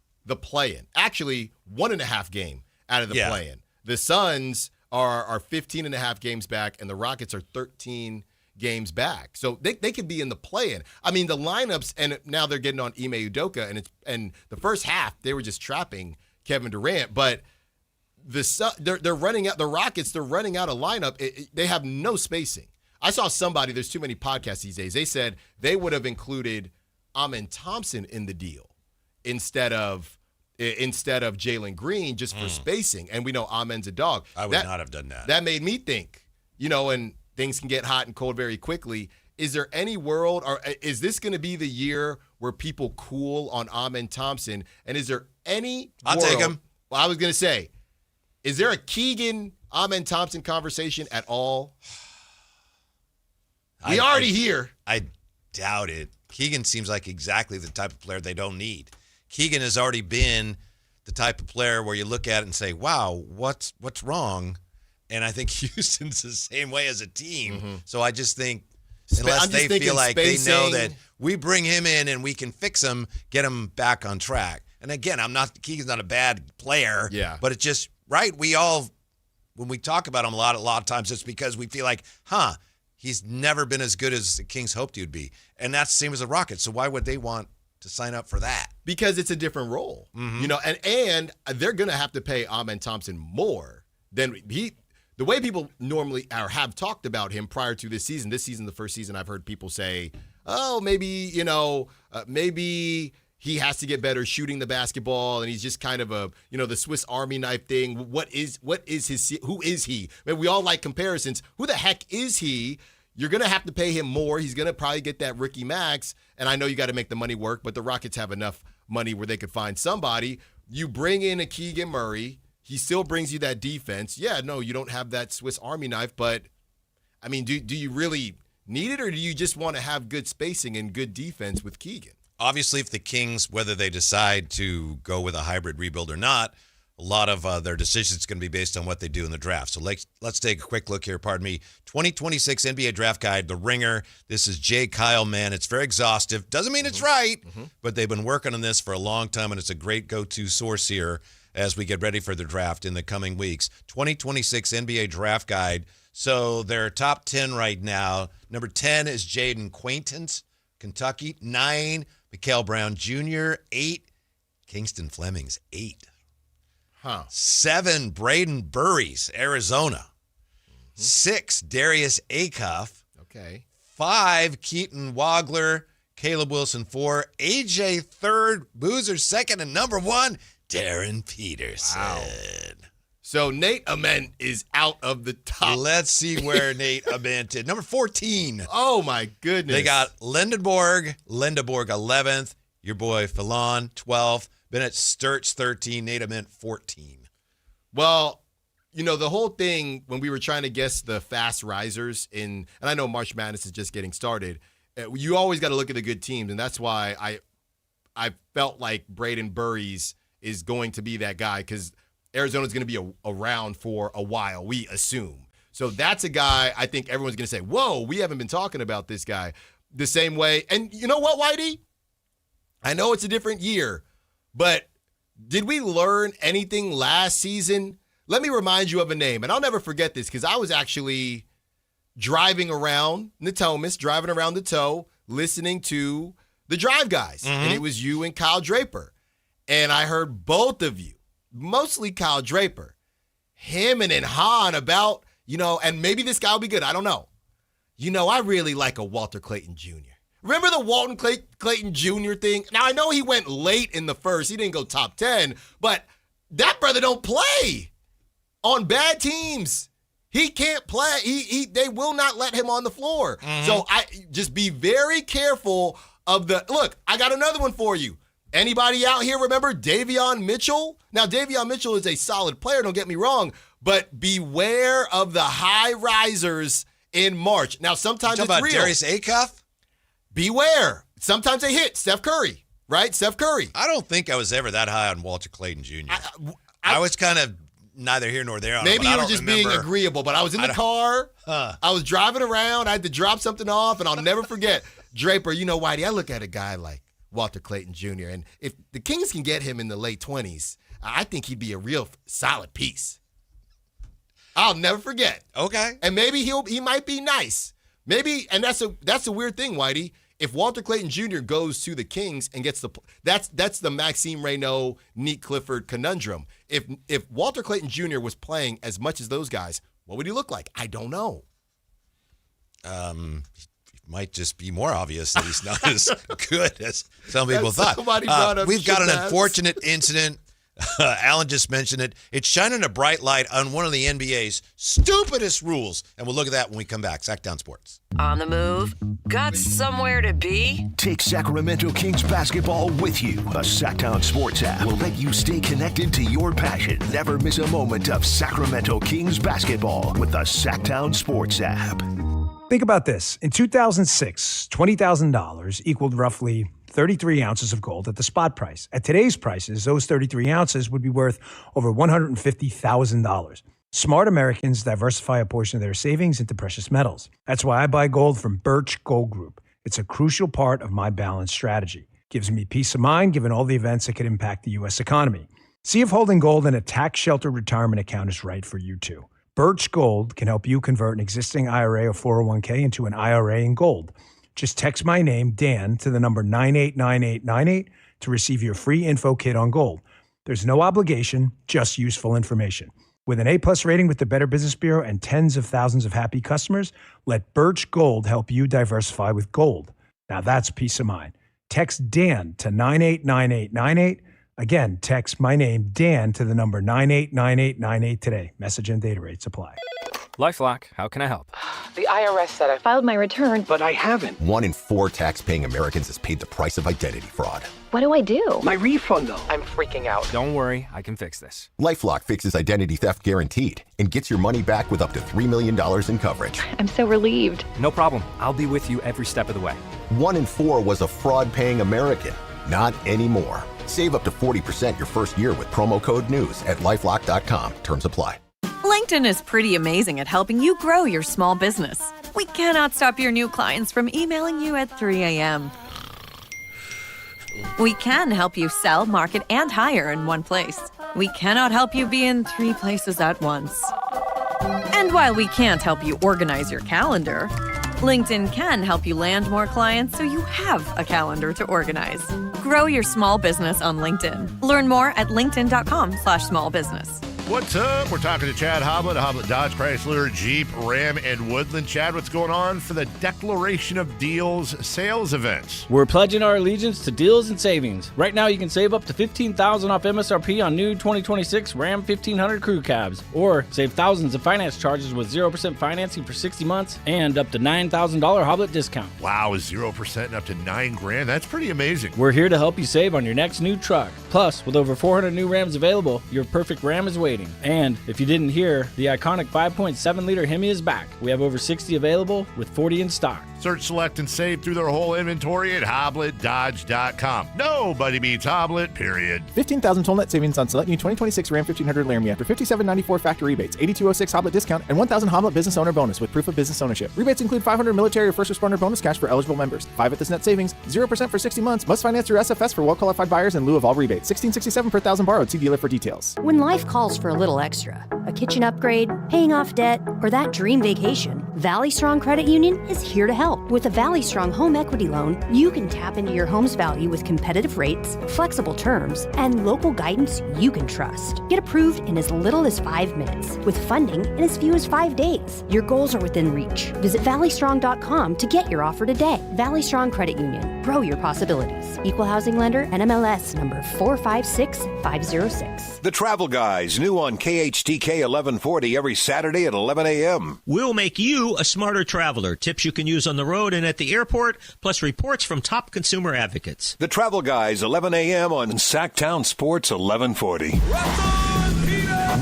Actually, 1.5 game out of the play-in. The Suns are 15.5 games back, and the Rockets are 13 games back. So they could be in the play-in. I mean, the lineups, and now they're getting on Ime Udoka, and the first half, they were just trapping Kevin Durant. But they're running out, the Rockets, they're running out of lineup. They have no spacing. I saw somebody, there's too many podcasts these days, they said they would have included Amen Thompson in the deal instead of Jalen Green just for spacing. And we know Amen's a dog. I would not have done that. That made me think, and things can get hot and cold very quickly. Is there any world, or is this going to be the year where people cool on Amen Thompson? And is there any I'll world, take him. Well, I was going to say, is there a Keegan Amen Thompson conversation at all? We already here. I doubt it. Keegan seems like exactly the type of player they don't need. Keegan has already been the type of player where you look at it and say, wow, what's wrong? And I think Houston's the same way as a team. Mm-hmm. So I just think unless they feel like they know that we bring him in and we can fix him, get him back on track. And again, Keegan's not a bad player. Yeah. But it's just, right, when we talk about him a lot of times, it's because we feel like, he's never been as good as the Kings hoped he would be. And that's the same as the Rockets. So why would they want to sign up for that? Because it's a different role. Mm-hmm. And they're going to have to pay Amen Thompson more than the way people normally have talked about him prior to this season. This season, the first season, I've heard people say, oh, maybe he has to get better shooting the basketball, and he's just kind of the Swiss Army knife thing. Who is he? I mean, we all like comparisons. Who the heck is he? You're going to have to pay him more. He's going to probably get that rookie max, and I know you got to make the money work, but the Rockets have enough money where they could find somebody. You bring in a Keegan Murray. He still brings you that defense. Yeah, no, you don't have that Swiss Army knife, but, I mean, do you really need it, or do you just want to have good spacing and good defense with Keegan? Obviously, if the Kings, whether they decide to go with a hybrid rebuild or not, a lot of their decisions is going to be based on what they do in the draft. So let's take a quick look here. 2026 NBA Draft Guide, The Ringer. This is Jay Kyle, man. It's very exhaustive. Doesn't mean it's right, but they've been working on this for a long time, and it's a great go-to source here as we get ready for the draft in the coming weeks. 2026 NBA Draft Guide. So their top 10 right now. Number 10 is Jaden Quaintance, Kentucky. 9, Mikal Brown Jr. 8, Kingston Flemings. 8. 7, Braden Burries, Arizona. 6, Darius Acuff. Okay. 5, Keaton Wagler. Caleb Wilson 4. AJ 3rd. Boozer 2nd. And number 1, Darren Peterson. Wow. So Nate Ament is out of the top. Let's see where Nate Ament did. Number 14. Oh, my goodness. They got Lindenborg 11th. Your boy Fallon 12th. Bennett Sturts 13. Nate Ament 14. Well, the whole thing when we were trying to guess the fast risers and I know March Madness is just getting started, you always got to look at the good teams, and that's why I felt like Braden Burries is going to be that guy because Arizona's going to be around for a while, we assume. So that's a guy I think everyone's going to say, whoa, we haven't been talking about this guy the same way. And you know what, Whitey? I know it's a different year, but did we learn anything last season? Let me remind you of a name, and I'll never forget this because I was actually driving around the Toe, listening to the Drive Guys, and it was you and Kyle Draper. And I heard both of you, mostly Kyle Draper, him and Han about, and maybe this guy will be good. I don't know. I really like a Walter Clayton Jr. Remember the Walton Clayton Jr. thing? Now, I know he went late in the first. He didn't go top 10, but that brother don't play on bad teams. He can't play. They will not let him on the floor. So I just be very careful of look, I got another one for you. Anybody out here remember Davion Mitchell? Now, Davion Mitchell is a solid player, don't get me wrong, but beware of the high risers in March. Now, sometimes it's real. About Darius Acuff? Beware. Sometimes they hit. Steph Curry, right? Steph Curry. I don't think I was ever that high on Walter Clayton Jr. I was kind of neither here nor there. Maybe you were just being agreeable, but I was in the car. I was driving around. I had to drop something off, and I'll never forget. Draper, Whitey, I look at a guy like Walter Clayton Jr., and if the Kings can get him in the late 20s, I think he'd be a real solid piece. I'll never forget. Okay. And maybe he might be nice. Maybe, and that's a weird thing, Whitey. If Walter Clayton Jr. goes to the Kings and gets that's the Maxime Reynaud, Neat Clifford conundrum. If Walter Clayton Jr. was playing as much as those guys, what would he look like? I don't know. It might just be more obvious that he's not as good as some people thought. Somebody brought up we've got an Shabazz. unfortunate incident Alan just mentioned it. It's shining a bright light on one of the NBA's stupidest rules. And we'll look at that when we come back. Sactown Sports. On the move? Got somewhere to be? Take Sacramento Kings basketball with you. The Sactown Sports app will let you stay connected to your passion. Never miss a moment of Sacramento Kings basketball with the Sactown Sports app. Think about this. In 2006, $20,000 equaled roughly 33 ounces of gold at the spot price. At today's prices, those 33 ounces would be worth over $150,000. Smart Americans diversify a portion of their savings into precious metals. That's why I buy gold from Birch Gold Group. It's a crucial part of my balanced strategy. Gives me peace of mind given all the events that could impact the U.S. economy. See if holding gold in a tax-sheltered retirement account is right for you too. Birch Gold can help you convert an existing IRA or 401k into an IRA in gold. Just text my name, Dan, to the number 989898 to receive your free info kit on gold. There's no obligation, just useful information. With an A-plus rating with the Better Business Bureau and tens of thousands of happy customers, let Birch Gold help you diversify with gold. Now that's peace of mind. Text Dan to 989898. Again, text my name, Dan, to the number 989898 today. Message and data rates apply. LifeLock, how can I help? The IRS said I filed my return, but I haven't. 1 in 4 tax-paying Americans has paid the price of identity fraud. What do I do? My refund, though. I'm freaking out. Don't worry, I can fix this. LifeLock fixes identity theft guaranteed and gets your money back with up to $3 million in coverage. I'm so relieved. No problem. I'll be with you every step of the way. 1 in 4 was a fraud-paying American. Not anymore. Save up to 40% your first year with promo code NEWS at LifeLock.com. Terms apply. LinkedIn is pretty amazing at helping you grow your small business. We cannot stop your new clients from emailing you at 3 a.m. We can help you sell, market, and hire in one place. We cannot help you be in 3 places at once. And while we can't help you organize your calendar, LinkedIn can help you land more clients so you have a calendar to organize. Grow your small business on LinkedIn. Learn more at linkedin.com/smallbusiness. What's up? We're talking to Chad Hoblet, Hoblet Dodge, Chrysler, Jeep, Ram, and Woodland. Chad, what's going on for the Declaration of Deals sales events? We're pledging our allegiance to deals and savings. Right now, you can save up to $15,000 off MSRP on new 2026 Ram 1500 crew cabs, or save thousands of finance charges with 0% financing for 60 months and up to $9,000 Hoblet discount. Wow, is 0% and up to $9,000? That's pretty amazing. We're here to help you save on your next new truck. Plus, with over 400 new Rams available, your perfect Ram is waiting. And if you didn't hear, the iconic 5.7-liter Hemi is back. We have over 60 available with 40 in stock. Search, select, and save through their whole inventory at HobletDodge.com. Nobody beats Hoblet, period. 15,000 total net savings on select new 2026 Ram 1500 Laramie after $57.94 factory rebates, $82.06 Hoblet discount, and $1,000 Hoblet business owner bonus with proof of business ownership. Rebates include $500 military or first responder bonus cash for eligible members. 5 at this net savings, 0% for 60 months, must finance through SFS for well-qualified buyers in lieu of all rebates. $16.67 per thousand borrowed. See dealer for details. When life calls for a little extra, a kitchen upgrade, paying off debt, or that dream vacation, Valley Strong Credit Union is here to help. With a Valley Strong home equity loan, you can tap into your home's value with competitive rates, flexible terms, and local guidance you can trust. Get approved in as little as 5 minutes, with funding in as few as 5 days. Your goals are within reach. Visit valleystrong.com to get your offer today. Valley Strong Credit Union. Grow your possibilities. Equal housing lender, NMLS number 456506. The Travel Guys, new on KHTK 1140 every Saturday at 11 a.m. We'll make you a smarter traveler. Tips you can use on the road and at the airport, plus reports from top consumer advocates. The Travel Guys, 11 a.m. on Sactown Sports 1140.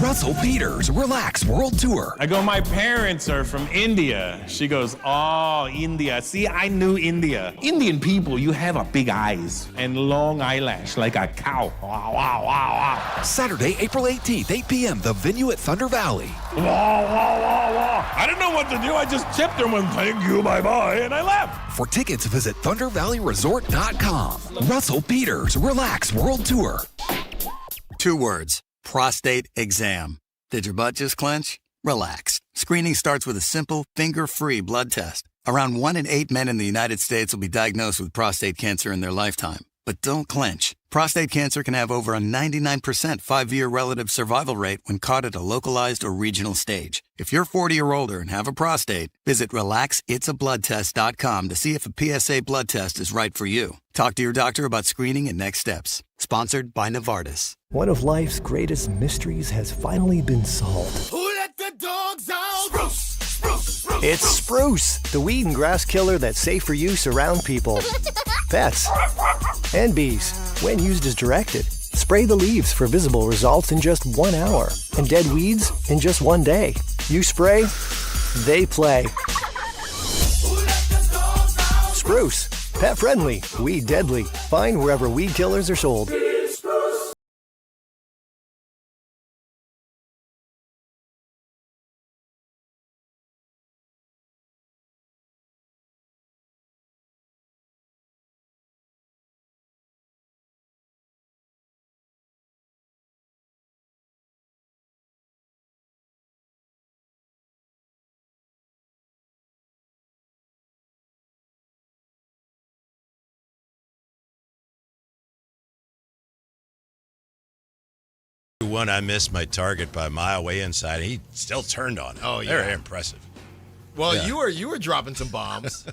Russell Peters, Relax World Tour. I go, my parents are from India. She goes, oh, India. See, I knew India. Indian people, you have a big eyes and long eyelash like a cow. Wow, wow, wow, wow. Saturday, April 18th, 8 p.m., the venue at Thunder Valley. Wow, wow, wow, wow. I didn't know what to do. I just tipped her and thank you, bye-bye, and I left. For tickets, visit ThunderValleyResort.com. Russell Peters, Relax World Tour. 2 words. Prostate exam. Did your butt just clench? Relax. Screening starts with a simple, finger-free blood test. Around 1 in 8 men in the United States will be diagnosed with prostate cancer in their lifetime. But don't clench. Prostate cancer can have over a 99% 5-year relative survival rate when caught at a localized or regional stage. If you're 40 or older and have a prostate, visit RelaxIt'sABloodTest.com to see if a PSA blood test is right for you. Talk to your doctor about screening and next steps. Sponsored by Novartis. One of life's greatest mysteries has finally been solved. Who let the dogs out? Spruce, spruce, spruce. It's Spruce, the weed and grass killer that's safe for use around people, pets, and bees. When used as directed, spray the leaves for visible results in just 1 hour and dead weeds in just 1 day. You spray, they play. Spruce, pet friendly, weed deadly. Find wherever weed killers are sold. One, I missed my target by a mile way inside. He still turned on it. Oh, yeah. Very impressive. Well, Yeah. you were dropping some bombs,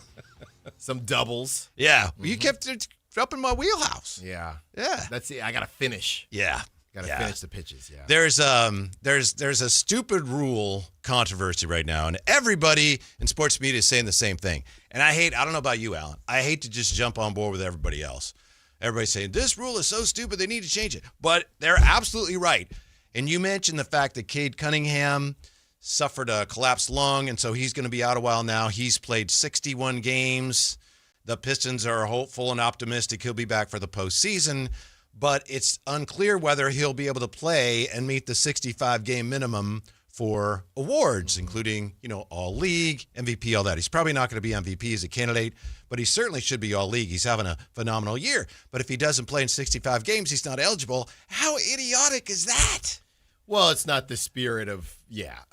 some doubles. Yeah, you kept it up in my wheelhouse. Yeah, yeah. That's it. I got to finish. Yeah, got to finish the pitches. Yeah. There's a stupid rule controversy right now, and everybody in sports media is saying the same thing. And I don't know about you, Alan. I hate to just jump on board with everybody else. Everybody's saying, this rule is so stupid, they need to change it. But they're absolutely right. And you mentioned the fact that Cade Cunningham suffered a collapsed lung, and so he's going to be out a while now. He's played 61 games. The Pistons are hopeful and optimistic he'll be back for the postseason, but it's unclear whether he'll be able to play and meet the 65-game minimum for awards, including, All-League, MVP, all that. He's probably not going to be MVP as a candidate, but he certainly should be All-League. He's having a phenomenal year. But if he doesn't play in 65 games, he's not eligible. How idiotic is that? Well, it's not the spirit of,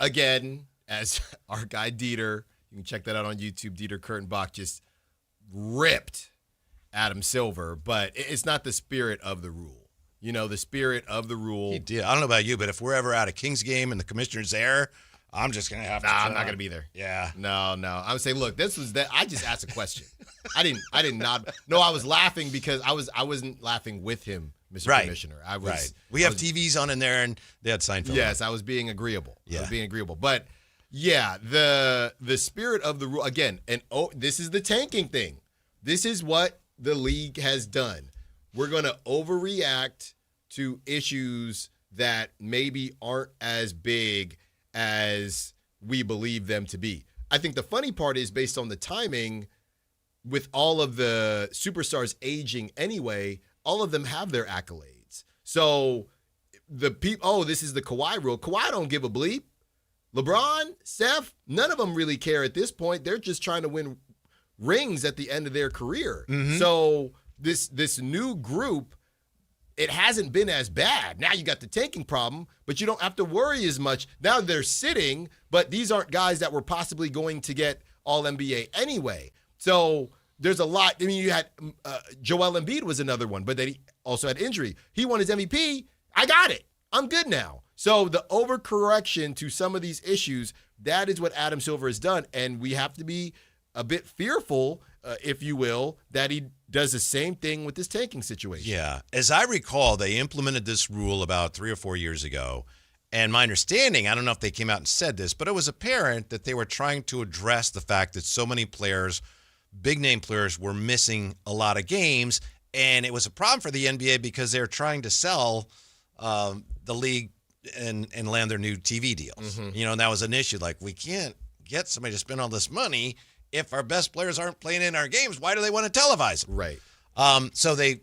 Again, as our guy Dieter, you can check that out on YouTube, Dieter Kurtenbach just ripped Adam Silver, but it's not the spirit of the rule. The spirit of the rule. He did. I don't know about you, but if we're ever at a Kings game and the commissioner's there, I'm just going to have to. I'm not going to be there. Yeah. No. I would say, look, this was that. I just asked a question. I did not. No, I was laughing because I wasn't laughing with him, Mr. Commissioner. I was. Right. We have TVs on in there, and they had Seinfeld. Yes, I was being agreeable. Yeah. I was being agreeable. But, the spirit of the rule, again, and this is the tanking thing. This is what the league has done. We're going to overreact to issues that maybe aren't as big as we believe them to be. I think the funny part is based on the timing, with all of the superstars aging anyway, all of them have their accolades. So the people, this is the Kawhi rule. Kawhi don't give a bleep. LeBron, Steph, none of them really care at this point. They're just trying to win rings at the end of their career. Mm-hmm. So this new group, it hasn't been as bad. Now you got the tanking problem, but you don't have to worry as much. Now they're sitting, but these aren't guys that were possibly going to get All-NBA anyway. So there's a lot. I mean, you had Joel Embiid was another one, but then he also had injury. He won his MVP. I got it. I'm good now. So the overcorrection to some of these issues, that is what Adam Silver has done, and we have to be a bit fearful, if you will, that he does the same thing with this tanking situation. Yeah. As I recall, they implemented this rule about 3 or 4 years ago. And my understanding, I don't know if they came out and said this, but it was apparent that they were trying to address the fact that so many players, big name players, were missing a lot of games. And it was a problem for the NBA because they were trying to sell the league and land their new TV deals. Mm-hmm. And that was an issue. Like, we can't get somebody to spend all this money if our best players aren't playing in our games. Why do they want to televise them? Right. So they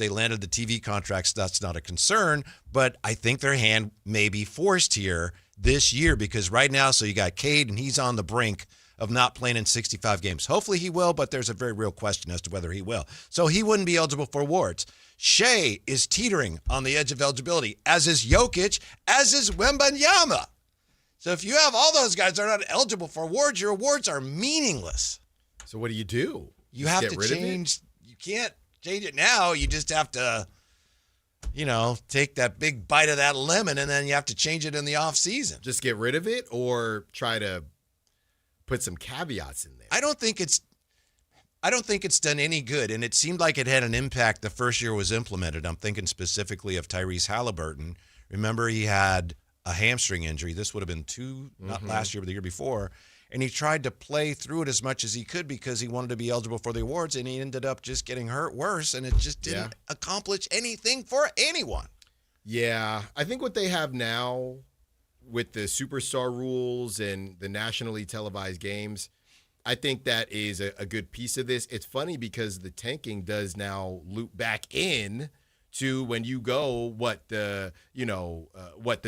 landed the TV contracts. That's not a concern, but I think their hand may be forced here this year because right now, so you got Cade and he's on the brink of not playing in 65 games. Hopefully he will, but there's a very real question as to whether he will. So he wouldn't be eligible for awards. Shea is teetering on the edge of eligibility, as is Jokic, as is Wembanyama. So if you have all those guys that are not eligible for awards, your awards are meaningless. So what do? You have to change. You can't change it now. You just have to take that big bite of that lemon, and then you have to change it in the offseason. Just get rid of it or try to put some caveats in there. I don't think it's done any good, and it seemed like it had an impact the first year it was implemented. I'm thinking specifically of Tyrese Halliburton. Remember, he had a hamstring injury. This would have been not last year, but the year before. And he tried to play through it as much as he could because he wanted to be eligible for the awards, and he ended up just getting hurt worse, and it just didn't accomplish anything for anyone. Yeah, I think what they have now with the superstar rules and the nationally televised games, I think that is a good piece of this. It's funny because the tanking does now loop back in to when you go what the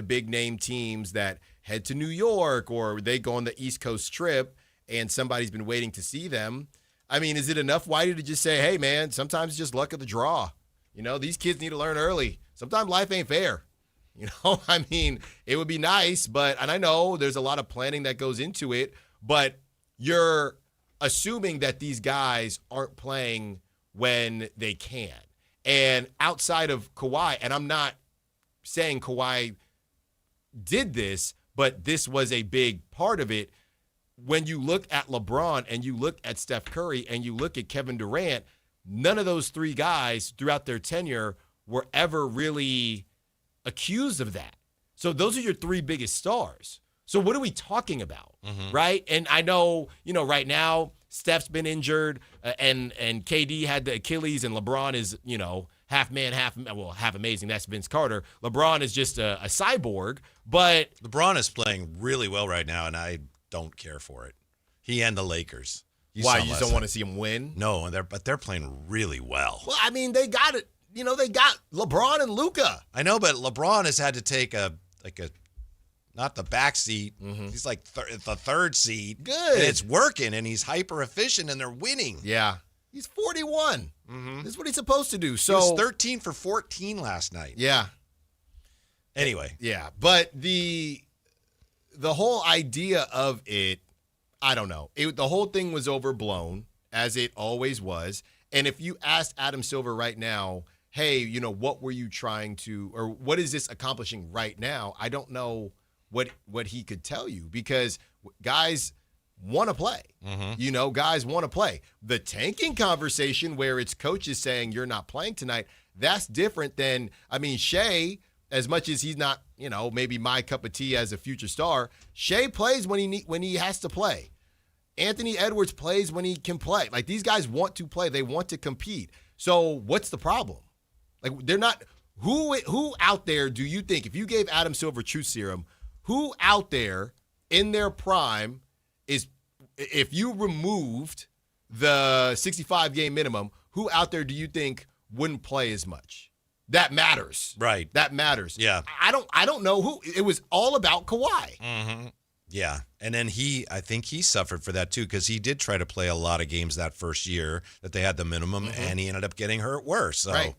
big name teams that head to New York or they go on the East Coast trip and somebody's been waiting to see them. I mean, is it enough, Whitey, to just say, hey, man, sometimes it's just luck of the draw. These kids need to learn early. Sometimes life ain't fair. I mean, it would be nice, and I know there's a lot of planning that goes into it, but you're assuming that these guys aren't playing when they can. And outside of Kawhi, and I'm not saying Kawhi did this, but this was a big part of it. When you look at LeBron and you look at Steph Curry and you look at Kevin Durant, none of those three guys throughout their tenure were ever really accused of that. So those are your three biggest stars. So what are we talking about, right? And I know, right now Steph's been injured and KD had the Achilles and LeBron is, half man, half amazing. That's Vince Carter. LeBron is just a cyborg, but LeBron is playing really well right now, and I don't care for it. He and the Lakers. Why, you just don't want to see him win? No, but they're playing really well. Well, I mean, they got it. They got LeBron and Luka. I know, but LeBron has had to take not the back seat. He's like the third seat. Good. And it's working, and he's hyper efficient, and they're winning. Yeah. He's 41. This is what he's supposed to do. So he was 13 for 14 last night. Yeah. Anyway. Yeah, but the whole idea of it, I don't know. The whole thing was overblown, as it always was. And if you asked Adam Silver right now, hey, what were you trying to, or what is this accomplishing right now? I don't know what he could tell you because guys want to play. Guys want to play. The tanking conversation where it's coaches saying you're not playing tonight, that's different than, Shea, as much as he's not, maybe my cup of tea as a future star, Shea plays when he has to play. Anthony Edwards plays when he can play. Like, these guys want to play. They want to compete. So what's the problem? Like, they're not – who out there do you think, if you gave Adam Silver truth serum, who out there in their prime is – if you removed the 65-game minimum, who out there do you think wouldn't play as much? That matters. Right. That matters. Yeah. I don't know who. It was all about Kawhi. Yeah. And then I think he suffered for that too, because he did try to play a lot of games that first year that they had the minimum, and he ended up getting hurt worse. So, right.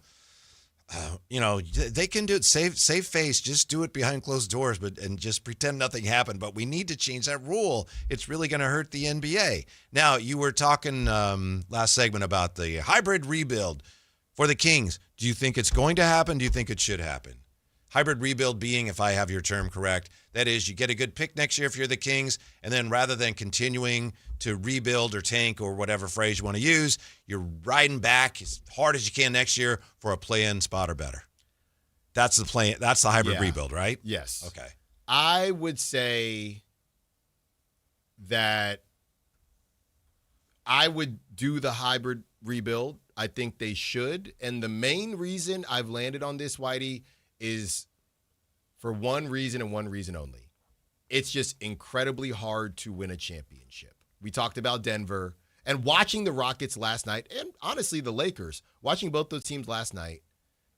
They can do it. Save face. Just do it behind closed doors, and just pretend nothing happened. But we need to change that rule. It's really going to hurt the NBA. Now, you were talking last segment about the hybrid rebuild for the Kings. Do you think it's going to happen? Do you think it should happen? Hybrid rebuild being, if I have your term correct, that is, you get a good pick next year if you're the Kings, and then rather than continuing to rebuild or tank or whatever phrase you want to use, you're riding back as hard as you can next year for a play-in spot or better. That's the play. That's the hybrid rebuild, right? Yes. Okay. I would say that I would do the hybrid rebuild. I think they should. And the main reason I've landed on this, Whitey, is for one reason and one reason only. It's just incredibly hard to win a championship. We talked about Denver, and watching the Rockets last night, and honestly the Lakers, watching both those teams last night,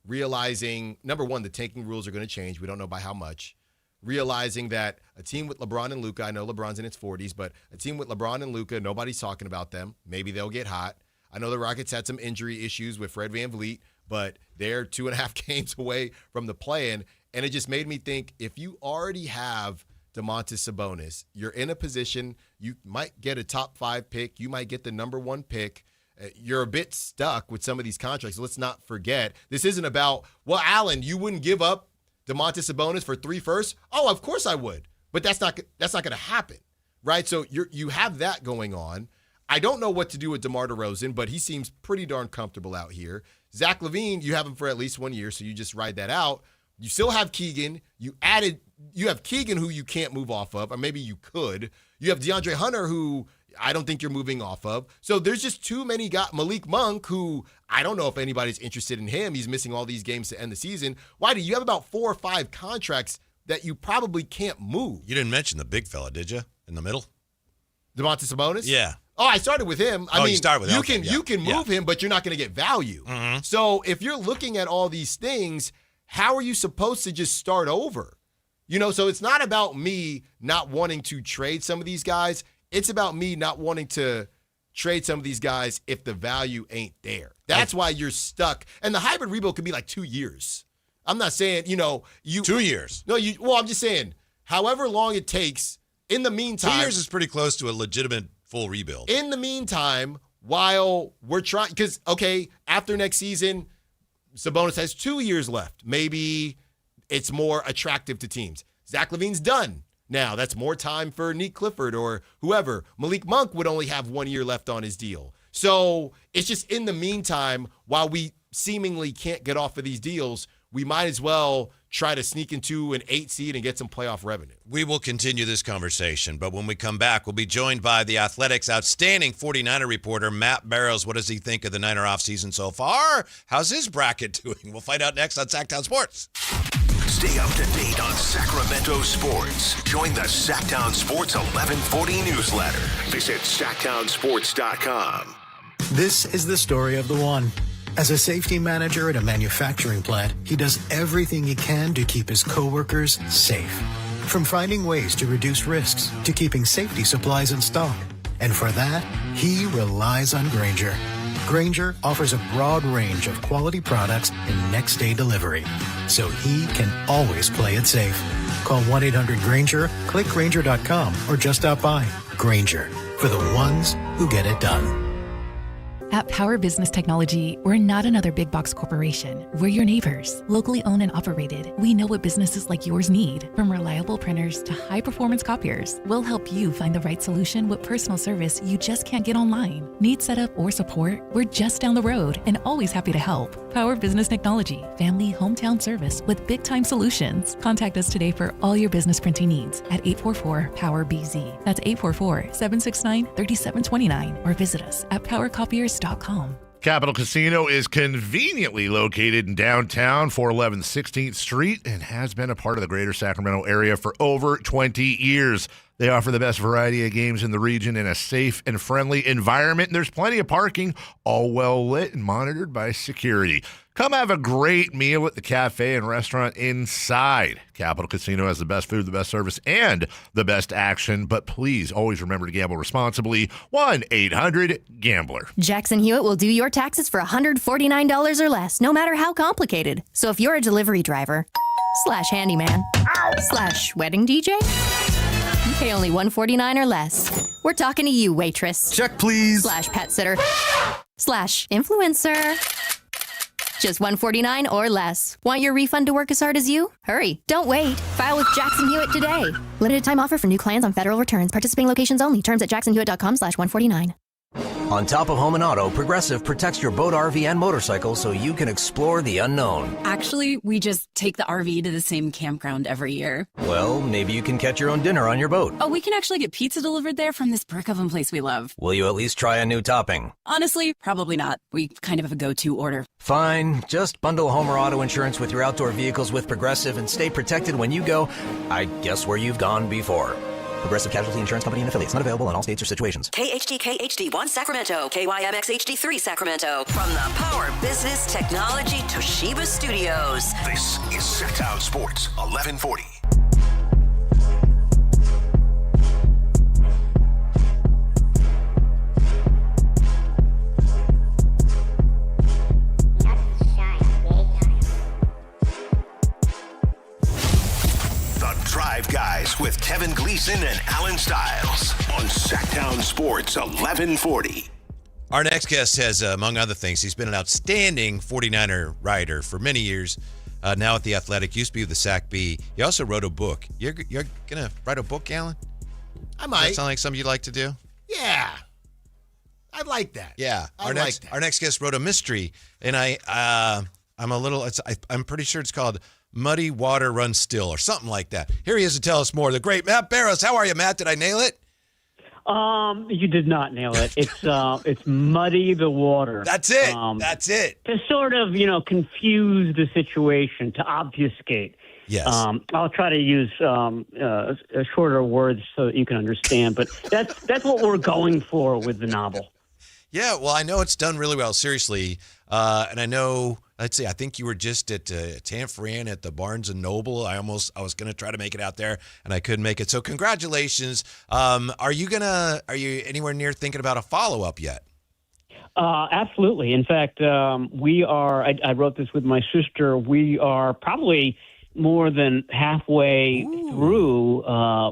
realizing, number one, the tanking rules are going to change. We don't know by how much. Realizing that a team with LeBron and Luka, I know LeBron's in his 40s, but a team with LeBron and Luka, nobody's talking about them. Maybe they'll get hot. I know the Rockets had some injury issues with Fred VanVleet, but they're 2.5 games away from the play-in. And it just made me think, if you already have Domantas Sabonis, you're in a position, you might get a top 5 pick, you might get the number 1 pick, you're a bit stuck with some of these contracts. Let's not forget, this isn't about, well, Allen, you wouldn't give up Domantas Sabonis for 3 firsts? Oh, of course I would. But that's not going to happen, right? So you have that going on. I don't know what to do with DeMar DeRozan, but he seems pretty darn comfortable out here. Zach LaVine, you have him for at least 1 year, so you just ride that out. You still have Keegan. You have Keegan, who you can't move off of, or maybe you could. You have DeAndre Hunter, who I don't think you're moving off of. So there's just too many guys. Malik Monk, who I don't know if anybody's interested in him. He's missing all these games to end the season. Why do you have about 4 or 5 contracts that you probably can't move? You didn't mention the big fella, did you? In the middle? Domantas Sabonis? Yeah. Oh, I started with him. I mean, you started with him. You can move him, but you're not going to get value. Mm-hmm. So if you're looking at all these things, how are you supposed to just start over? So it's not about me not wanting to trade some of these guys. It's about me not wanting to trade some of these guys if the value ain't there. That's why you're stuck. And the hybrid rebuild could be like 2 years. I'm not saying, you 2 years. No, I'm just saying, however long it takes, in the meantime. 2 years is pretty close to a legitimate full rebuild. In the meantime, while we're trying, because, okay, after next season, Sabonis has 2 years left. Maybe it's more attractive to teams. Zach LaVine's done. Now, that's more time for Nick Clifford or whoever. Malik Monk would only have 1 year left on his deal. So it's just in the meantime, while we seemingly can't get off of these deals, we might as well try to sneak into an 8 seed and get some playoff revenue. We will continue this conversation, but when we come back, we'll be joined by the Athletics' outstanding 49er reporter, Matt Barrows. What does he think of the Niner offseason so far? How's his bracket doing? We'll find out next on Sactown Sports. Stay up to date on Sacramento sports. Join the Sactown Sports 1140 newsletter. Visit SactownSports.com. This is the story of the one. As a safety manager at a manufacturing plant, he does everything he can to keep his coworkers safe. From finding ways to reduce risks to keeping safety supplies in stock. And for that, he relies on Grainger. Grainger offers a broad range of quality products and next-day delivery, so he can always play it safe. Call 1-800-GRAINGER, click Grainger.com, or just stop by. Grainger, for the ones who get it done. At Power Business Technology, we're not another big box corporation. We're your neighbors, locally owned and operated. We know what businesses like yours need, from reliable printers to high-performance copiers. We'll help you find the right solution with personal service you just can't get online. Need setup or support? We're just down the road and always happy to help. Power Business Technology, family hometown service with big-time solutions. Contact us today for all your business printing needs at 844-POWER-BZ. That's 844-769-3729, or visit us at powercopiers.com. Capital Casino is conveniently located in downtown, 411 16th Street, and has been a part of the greater Sacramento area for over 20 years. They offer the best variety of games in the region in a safe and friendly environment, and there's plenty of parking, all well lit and monitored by security. Come have a great meal at the cafe and restaurant inside. Capital Casino has the best food, the best service, and the best action. But please always remember to gamble responsibly. 1-800-GAMBLER. Jackson Hewitt will do your taxes for $149 or less, no matter how complicated. So if you're a delivery driver, /handyman, /wedding DJ, you pay only $149 or less. We're talking to you, waitress. Check, please. /pet sitter, /influencer. Just $149 or less. Want your refund to work as hard as you? Hurry. Don't wait. File with Jackson Hewitt today. Limited time offer for new clients on federal returns. Participating locations only. Terms at jacksonhewitt.com/149. On top of home and auto, Progressive protects your boat, RV, and motorcycle so you can explore the unknown. Actually, we just take the RV to the same campground every year. Well, maybe you can catch your own dinner on your boat. Oh, we can actually get pizza delivered there from this brick oven place we love. Will you at least try a new topping? Honestly, probably not. We kind of have a go-to order. Fine. Just bundle home or auto insurance with your outdoor vehicles with Progressive and stay protected when you go, I guess, where you've gone before. Progressive Casualty Insurance Company and affiliates. Not available in all states or situations. KHTK HD1 Sacramento, KYMX HD3 Sacramento. From the Power Business Technology Toshiba Studios. This is Sactown Sports 1140. Drive Guys with Kevin Gleason and Alan Stiles on Sactown Sports 1140. Our next guest has, among other things, he's been an outstanding 49er writer for many years. Now at The Athletic, used to be with the Sac Bee. He also wrote a book. You're going to write a book, Alan? I might. Does that sound like something you'd like to do? Yeah. I like that. Yeah. Our next guest wrote a mystery, and I'm pretty sure it's called Muddy Water Runs Still or something like that. Here he is to tell us more. The great Matt Barrows. How are you, Matt? Did I nail it? You did not nail it. It's muddy the water. That's it. That's it. To sort of, confuse the situation, to obfuscate. Yes. I'll try to use shorter words so that you can understand, but that's what we're going for with the novel. Yeah, well, I know it's done really well, seriously. And I know, let's see, I think you were just at Tanforan at the Barnes & Noble. I was going to try to make it out there, and I couldn't make it. So congratulations. Are you anywhere near thinking about a follow-up yet? Absolutely. In fact, we are, I wrote this with my sister, we are probably more than halfway through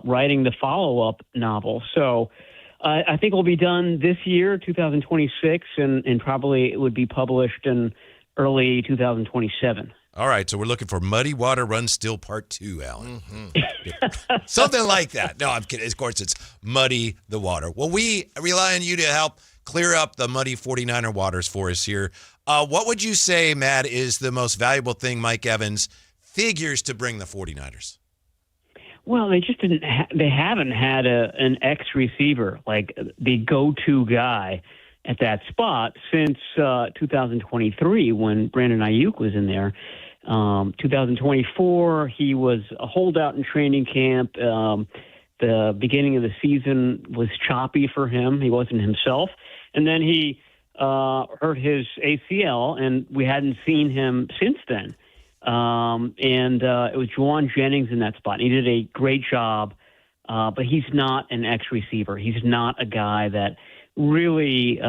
writing the follow-up novel. So I think we'll be done this year, 2026, and probably it would be published in early 2027. All right, so we're looking for Muddy Water Runs Still Part 2, Alan. Mm-hmm. Something like that. No, I'm kidding. Of course, it's Muddy the Water. Well, we rely on you to help clear up the muddy 49er waters for us here. What would you say, Matt, is the most valuable thing Mike Evans figures to bring the 49ers? Well, they just didn't. They haven't had an ex-receiver, like the go-to guy at that spot since 2023 when Brandon Ayuk was in there. 2024, he was a holdout in training camp. The beginning of the season was choppy for him. He wasn't himself. And then he hurt his ACL, and we hadn't seen him since then. It was Juwan Jennings in that spot. He did a great job, but he's not an ex-receiver. He's not a guy that really,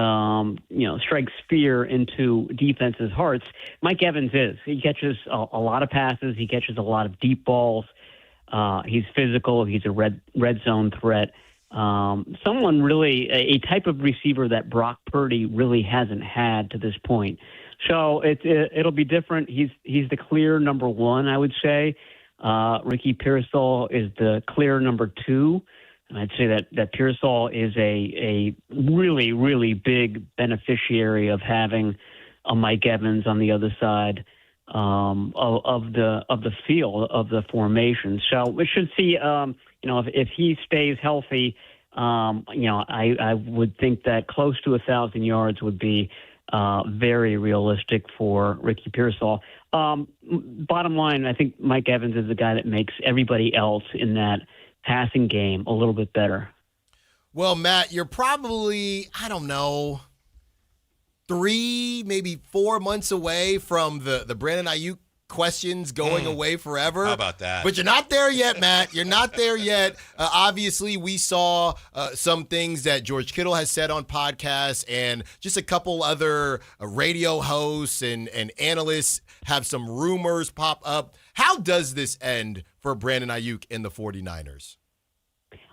strikes fear into defenses' hearts. Mike Evans is. He catches a lot of passes. He catches a lot of deep balls. He's physical. He's a red zone threat. Someone really, a type of receiver that Brock Purdy really hasn't had to this point. So it'll be different. He's the clear number one, I would say. Ricky Pearsall is the clear number two. And I'd say that Pearsall is a really, really big beneficiary of having a Mike Evans on the other side of the field, of the formation. So we should see, if he stays healthy, I would think that close to 1,000 yards would be very realistic for Ricky Pearsall. Bottom line, I think Mike Evans is the guy that makes everybody else in that passing game a little bit better. Well, Matt, you're probably, 3, maybe 4 months away from the Brandon Ayuk questions going away forever. How about that? But you're not there yet, Matt. You're not there yet. Obviously, we saw some things that George Kittle has said on podcasts, and just a couple other radio hosts and analysts have some rumors pop up. How does this end for Brandon Ayuk and the 49ers?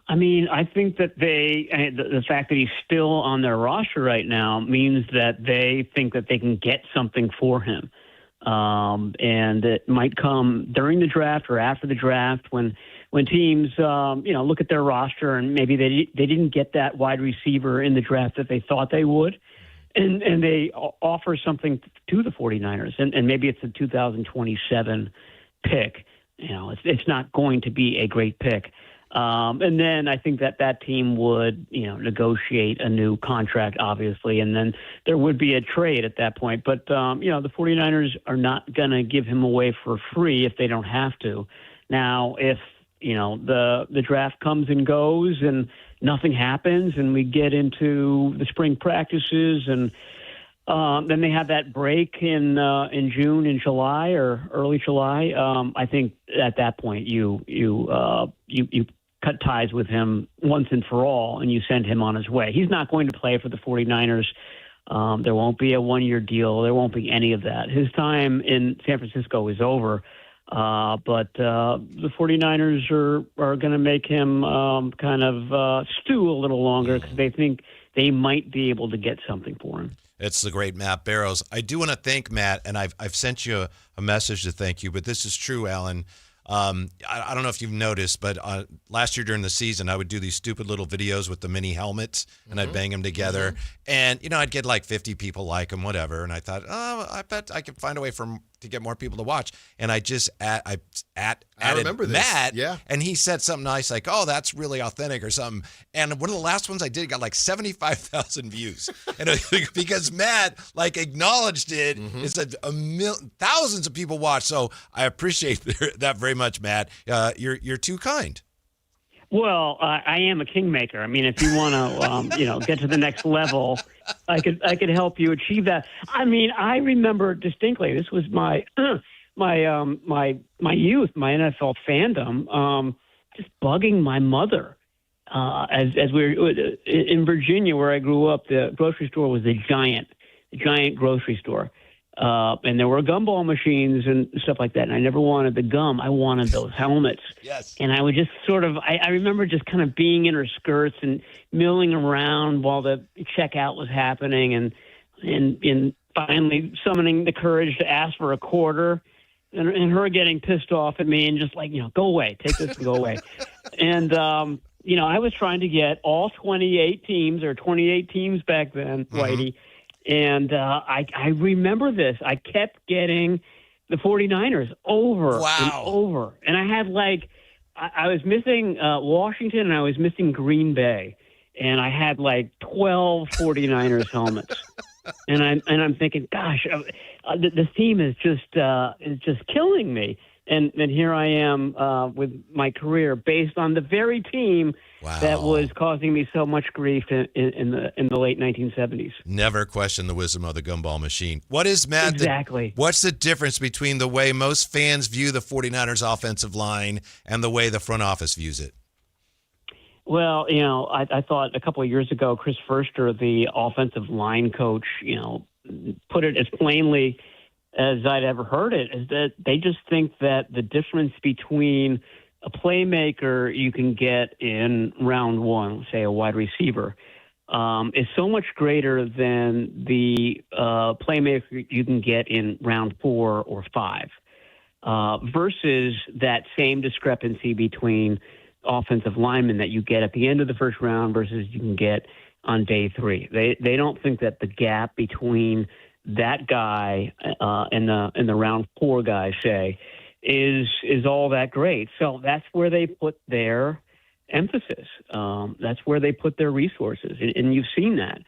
I mean, I think that the fact that he's still on their roster right now means that they think that they can get something for him. And it might come during the draft or after the draft when teams, look at their roster and maybe they didn't get that wide receiver in the draft that they thought they would. And they offer something to the 49ers. And maybe it's a 2027 pick. It's not going to be a great pick. And then I think that team would, negotiate a new contract, obviously, and then there would be a trade at that point. But, the 49ers are not going to give him away for free if they don't have to. Now, if, the draft comes and goes and nothing happens and we get into the spring practices and then they have that break in June and July or early July, I think at that point you cut ties with him once and for all, and you send him on his way. He's not going to play for the 49ers. There won't be a one-year deal. There won't be any of that. His time in San Francisco is over, but the 49ers are going to make him kind of stew a little longer because they think they might be able to get something for him. It's the great Matt Barrows. I do want to thank Matt, and I've sent you a message to thank you, but this is true, Alan. I don't know if you've noticed, but last year during the season, I would do these stupid little videos with the mini helmets, and I'd bang them together. And, I'd get like 50 people like them, whatever. And I thought, I bet I could find a way to get more people to watch. And I just added remember this. Matt, yeah. And he said something nice like, oh, that's really authentic or something. And one of the last ones I did got like 75,000 views. And because Matt acknowledged it, it said thousands of people watched. So I appreciate that very much, Matt. You're too kind. Well, I am a kingmaker. I mean, if you want to, get to the next level, I could help you achieve that. I mean, I remember distinctly. This was my my youth, my NFL fandom, just bugging my mother. As we were in Virginia, where I grew up, the grocery store was a giant grocery store. And there were gumball machines and stuff like that. And I never wanted the gum. I wanted those helmets. Yes. And I would just I remember just kind of being in her skirts and milling around while the checkout was happening and finally summoning the courage to ask for a quarter and her getting pissed off at me and just go away, take this and go away. And, I was trying to get all 28 teams back then, Whitey. And I remember this. I kept getting the 49ers over and over. And I had I was missing Washington and I was missing Green Bay. And I had 12 49ers helmets. And I'm thinking, gosh, this team is just killing me. And here I am with my career based on the very team that was causing me so much grief in the late 1970s. Never question the wisdom of the gumball machine. What is, Matt? Exactly. What's the difference between the way most fans view the 49ers offensive line and the way the front office views it? Well, I thought a couple of years ago, Chris Furster, the offensive line coach, put it as plainly as I'd ever heard it, is that they just think that the difference between a playmaker you can get in round one, say a wide receiver, is so much greater than the playmaker you can get in round 4 or 5, versus that same discrepancy between offensive linemen that you get at the end of the first round versus you can get on day 3. They don't think that the gap between that guy and the round 4 guy, say, is all that great. So that's where they put their emphasis. That's where they put their resources, and you've seen that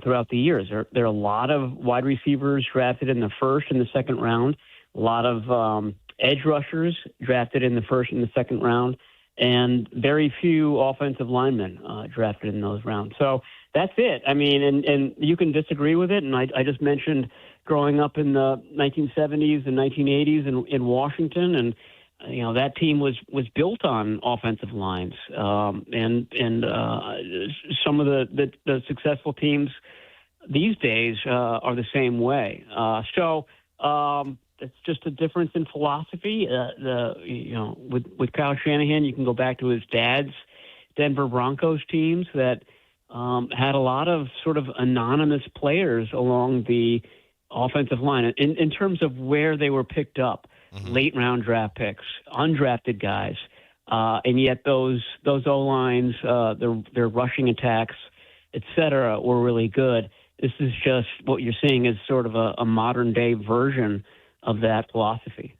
throughout the years. There are a lot of wide receivers drafted in the first and the second round, a lot of edge rushers drafted in the first and the second round, and very few offensive linemen drafted in those rounds. So that's it. I mean, and you can disagree with it. And I just mentioned growing up in the 1970s and 1980s in Washington, and that team was built on offensive lines. And some of the successful teams these days are the same way. So it's just a difference in philosophy. With Kyle Shanahan, you can go back to his dad's Denver Broncos teams that had a lot of sort of anonymous players along the offensive line in terms of where they were picked up, late round draft picks, undrafted guys, and yet those O-lines, their rushing attacks, et cetera, were really good. This is just what you're seeing is sort of a modern day version of that philosophy.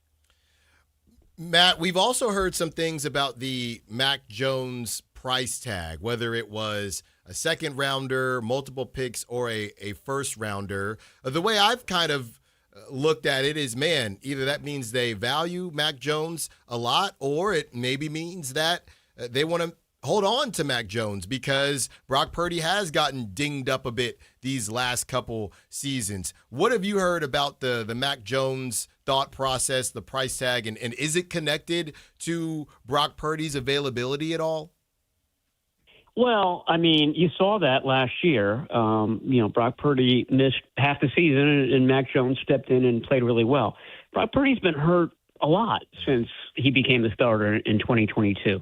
Matt, we've also heard some things about the Mac Jones price tag, whether it was a second rounder, multiple picks, or a first rounder. The way I've kind of looked at it is, man, either that means they value Mac Jones a lot, or it maybe means that they want to hold on to Mac Jones because Brock Purdy has gotten dinged up a bit these last couple seasons. What have you heard about the Mac Jones thought process, the price tag, and is it connected to Brock Purdy's availability at all? Well, I mean, you saw that last year. Brock Purdy missed half the season, and Mac Jones stepped in and played really well. Brock Purdy's been hurt a lot since he became the starter in 2022.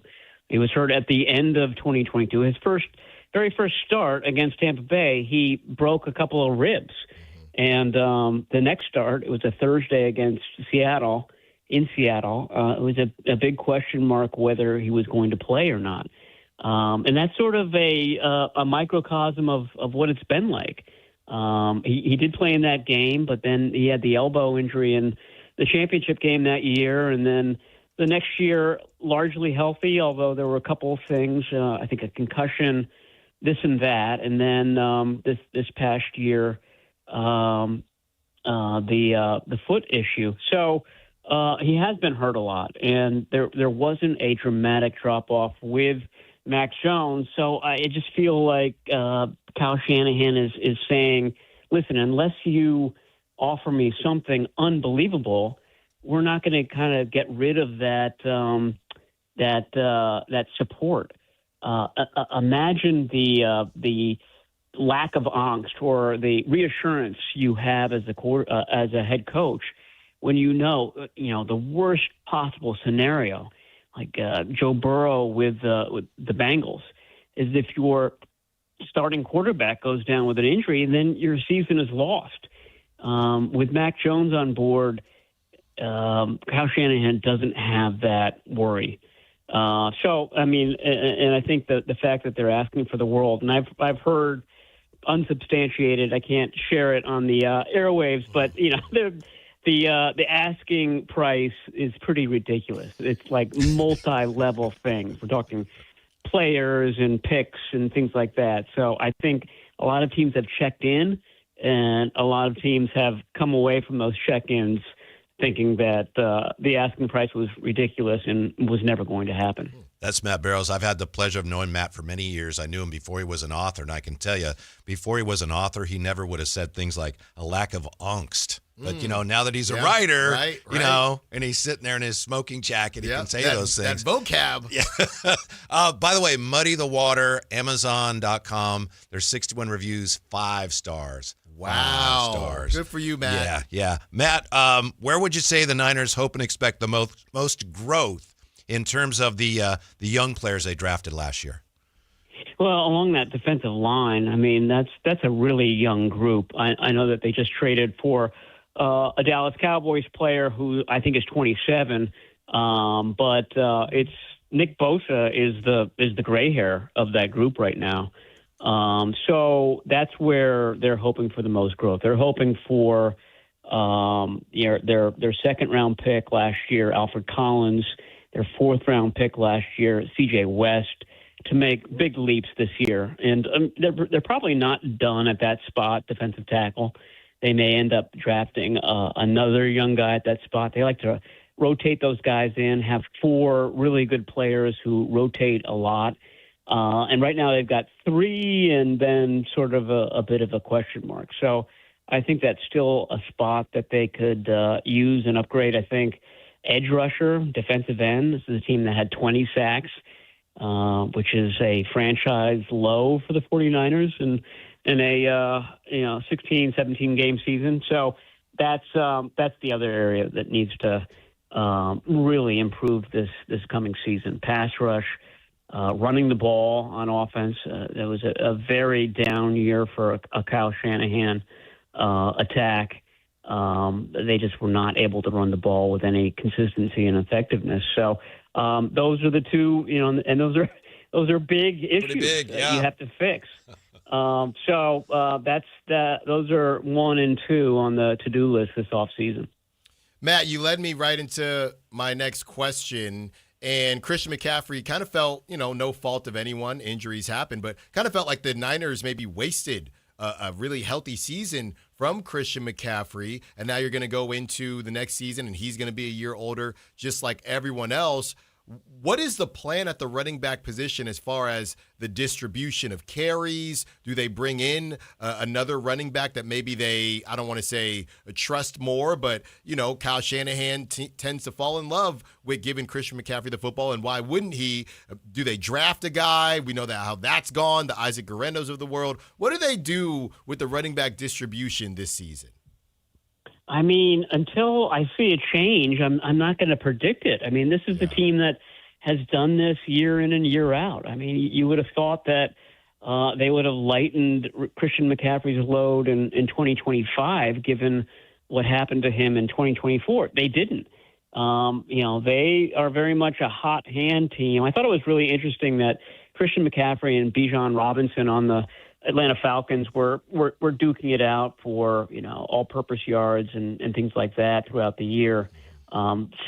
He was hurt at the end of 2022. His first very first start against Tampa Bay, he broke a couple of ribs. And the next start, it was a Thursday against Seattle, in Seattle. It was a big question mark whether he was going to play or not. And that's sort of a microcosm of what it's been like. He did play in that game, but then he had the elbow injury in the championship game that year, and then the next year largely healthy, although there were a couple of things, I think a concussion, this and that, and then this past year, the foot issue. So he has been hurt a lot, and there wasn't a dramatic drop-off with Mac Jones. So I just feel like Kyle Shanahan is saying, listen, unless you offer me something unbelievable, we're not going to kind of get rid of that support. Imagine the lack of angst or the reassurance you have as a head coach when you know the worst possible scenario, like Joe Burrow with the Bengals, is if your starting quarterback goes down with an injury, then your season is lost. With Mac Jones on board, Kyle Shanahan doesn't have that worry. So, I mean, and I think that the fact that they're asking for the world, and I've heard unsubstantiated, I can't share it on the airwaves, but the asking price is pretty ridiculous. It's like multi-level things. We're talking players and picks and things like that. So I think a lot of teams have checked in, and a lot of teams have come away from those check-ins thinking that the asking price was ridiculous and was never going to happen. That's Matt Barrows. I've had the pleasure of knowing Matt for many years. I knew him before he was an author, and I can tell you, before he was an author, he never would have said things like a lack of angst. But, now that he's a writer, and he's sitting there in his smoking jacket, he can say those things. That vocab. Yeah. By the way, Muddy the Water, Amazon.com. There's 61 reviews, 5 stars. Wow. 5 stars. Good for you, Matt. Yeah. Matt, where would you say the Niners hope and expect the most growth in terms of the young players they drafted last year? Well, along that defensive line, I mean, that's a really young group. I know that they just traded for a Dallas Cowboys player who I think is 27, but it's Nick Bosa is the gray hair of that group right now. So that's where they're hoping for the most growth. They're hoping for their second round pick last year, Alfred Collins, their fourth round pick last year, C.J. West, to make big leaps this year. And they're probably not done at that spot, defensive tackle. They may end up drafting another young guy at that spot. They like to rotate those guys in, have 4 really good players who rotate a lot. And right now they've got 3 and then sort of a bit of a question mark. So I think that's still a spot that they could use and upgrade. I think edge rusher, defensive end. This is a team that had 20 sacks, which is a franchise low for the 49ers and in a 16, 17 game season. So that's the other area that needs to really improve this coming season. Pass rush. Running the ball on offense. It was a very down year for a Kyle Shanahan attack. They just were not able to run the ball with any consistency and effectivenose. So those are the two, and those are big issues that you have to fix. So those are 1 and 2 on the to-do list this offseason. Matt, you led me right into my next question. And Christian McCaffrey kind of felt, no fault of anyone, injuries happen, but kind of felt like the Niners maybe wasted a really healthy season from Christian McCaffrey. And now you're going to go into the next season and he's going to be a year older, just like everyone else. What is the plan at the running back position as far as the distribution of carries? Do they bring in another running back that maybe they, I don't want to say trust more, but, Kyle Shanahan tends to fall in love with giving Christian McCaffrey the football, and why wouldn't he? Do they draft a guy? We know how that's gone, the Isaac Guerendos of the world. What do they do with the running back distribution this season? I mean, until I see a change, I'm not going to predict it. I mean, this is the team that has done this year in and year out. I mean, you would have thought that they would have lightened Christian McCaffrey's load in 2025, given what happened to him in 2024. They didn't. They are very much a hot hand team. I thought it was really interesting that Christian McCaffrey and Bijan Robinson on the Atlanta Falcons were duking it out for, all-purpose yards and things like that throughout the year.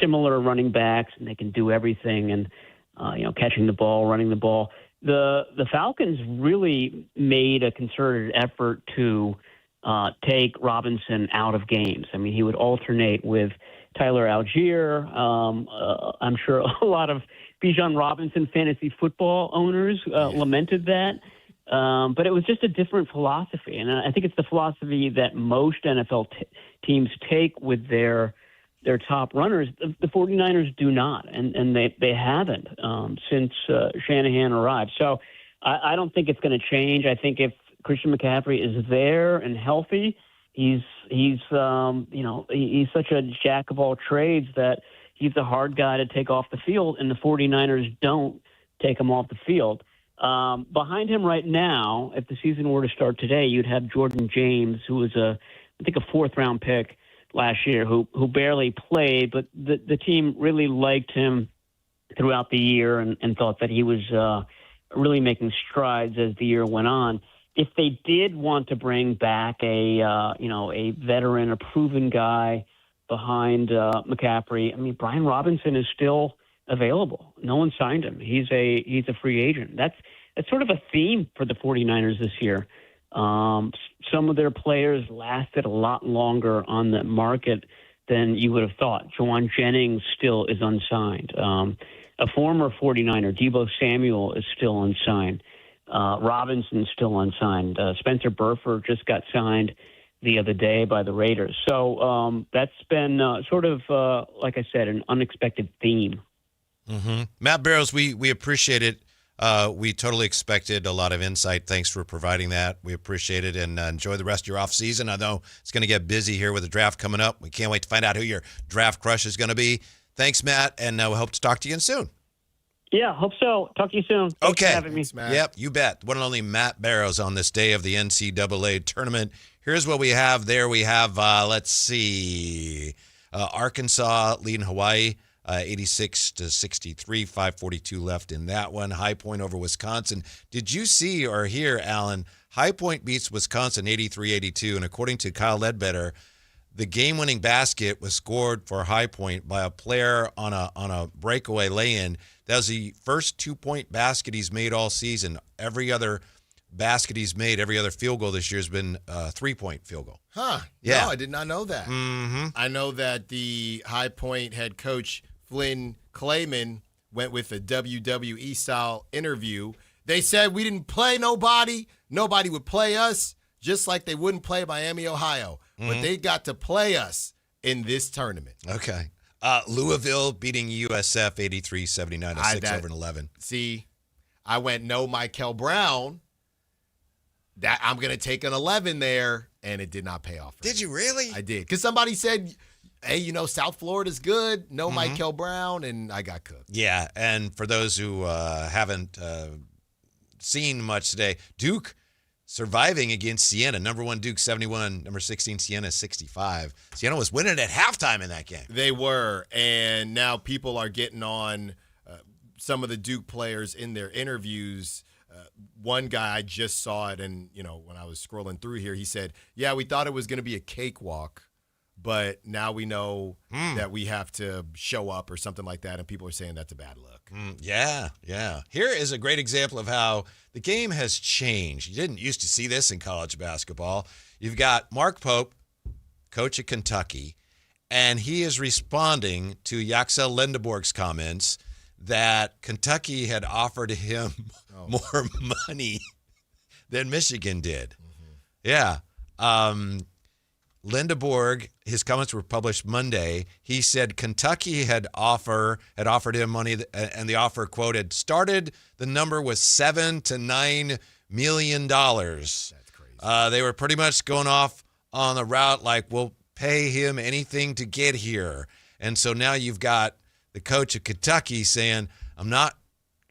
Similar running backs, and they can do everything, and catching the ball, running the ball. The Falcons really made a concerted effort to take Robinson out of games. I mean, he would alternate with Tyler Algier. I'm sure a lot of Bijan Robinson fantasy football owners lamented that. But it was just a different philosophy. And I think it's the philosophy that most NFL teams take with their top runners. The 49ers do not, and they haven't since Shanahan arrived. So I don't think it's going to change. I think if Christian McCaffrey is there and healthy, he's such a jack of all trades that he's a hard guy to take off the field, and the 49ers don't take him off the field. Behind him right now, if the season were to start today, you'd have Jordan James, who was I think a fourth-round pick last year, who barely played, but the team really liked him throughout the year and thought that he was really making strides as the year went on. If they did want to bring back a veteran, a proven guy behind McCaffrey, I mean, Brian Robinson is still available. No one signed him. He's a free agent. That's sort of a theme for the 49ers this year. Some of their players lasted a lot longer on the market than you would have thought. Juwan Jennings still is unsigned. A former 49er, Deebo Samuel, is still unsigned. Robinson's still unsigned. Spencer Burford just got signed the other day by the Raiders. So that's been sort of, like I said, an unexpected theme. Mm-hmm. Matt Barrows, we appreciate it. We totally expected a lot of insight. Thanks for providing that. We appreciate it, and enjoy the rest of your offseason. I know it's going to get busy here with the draft coming up. We can't wait to find out who your draft crush is going to be. Thanks, Matt, and we hope to talk to you again soon. Yeah, hope so. Talk to you soon. Thanks okay. for having me. Thanks, Matt. Yep, you bet. One and only Matt Barrows on this day of the NCAA tournament. Here's what we have there. We have, let's see, Arkansas leading Hawaii 86-63, 5:42 left in that one. High Point over Wisconsin. Did you see or hear, Alan, High Point beats Wisconsin 83-82, and according to Kyle Ledbetter, the game-winning basket was scored for High Point by a player on a breakaway lay-in. That was the first 2-point basket he's made all season. Every other basket he's made, every other field goal this year has been a 3-point field goal. Huh. Yeah. No, I did not know that. Mm-hmm. I know that the High Point head coach, Flynn Clayman, went with a WWE-style interview. They said we didn't play nobody. Nobody would play us, just like they wouldn't play Miami, Ohio. Mm-hmm. But they got to play us in this tournament. Okay. Louisville beating USF 83-79, a 6-11. See, I went no Michael Brown. That I'm going to take an 11 there, and it did not pay off. Did you really? I did. Because somebody said, hey, South Florida's good. No Michael Brown, and I got cooked. Yeah, and for those who haven't seen much today, Duke surviving against Siena. Number 1 Duke 71, number 16 Siena 65. Siena was winning at halftime in that game. They were, and now people are getting on some of the Duke players in their interviews. One guy, I just saw it, and when I was scrolling through here, he said, yeah, we thought it was going to be a cakewalk, but now we know that we have to show up or something like that, and people are saying that's a bad look. Yeah. Here is a great example of how the game has changed. You didn't used to see this in college basketball. You've got Mark Pope, coach of Kentucky, and he is responding to Yaxel Lendeborg's comments that Kentucky had offered him more money than Michigan did. Yeah. Lendeborg, his comments were published Monday. He said Kentucky had offered him money, and the offer, quote, had started. The number was $7 to $9 million. That's crazy. They were pretty much going off on the route like, we'll pay him anything to get here. And so now you've got the coach of Kentucky saying, I'm not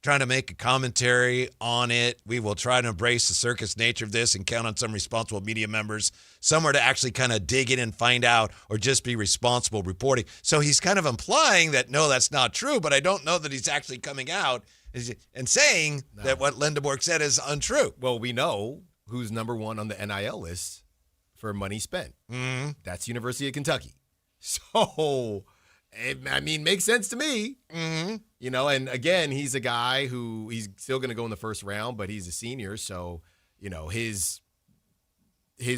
trying to make a commentary on it. We will try to embrace the circus nature of this and count on some responsible media members somewhere to actually kind of dig in and find out or just be responsible reporting. So he's kind of implying that, no, that's not true, but I don't know that he's actually coming out and saying that what Lindeborg said is untrue. Well, we know who's number one on the NIL list for money spent. Mm-hmm. That's University of Kentucky. So, makes sense to me. Mm-hmm. You know, and again, he's a guy who he's still going to go in the first round, but he's a senior. So, you know, his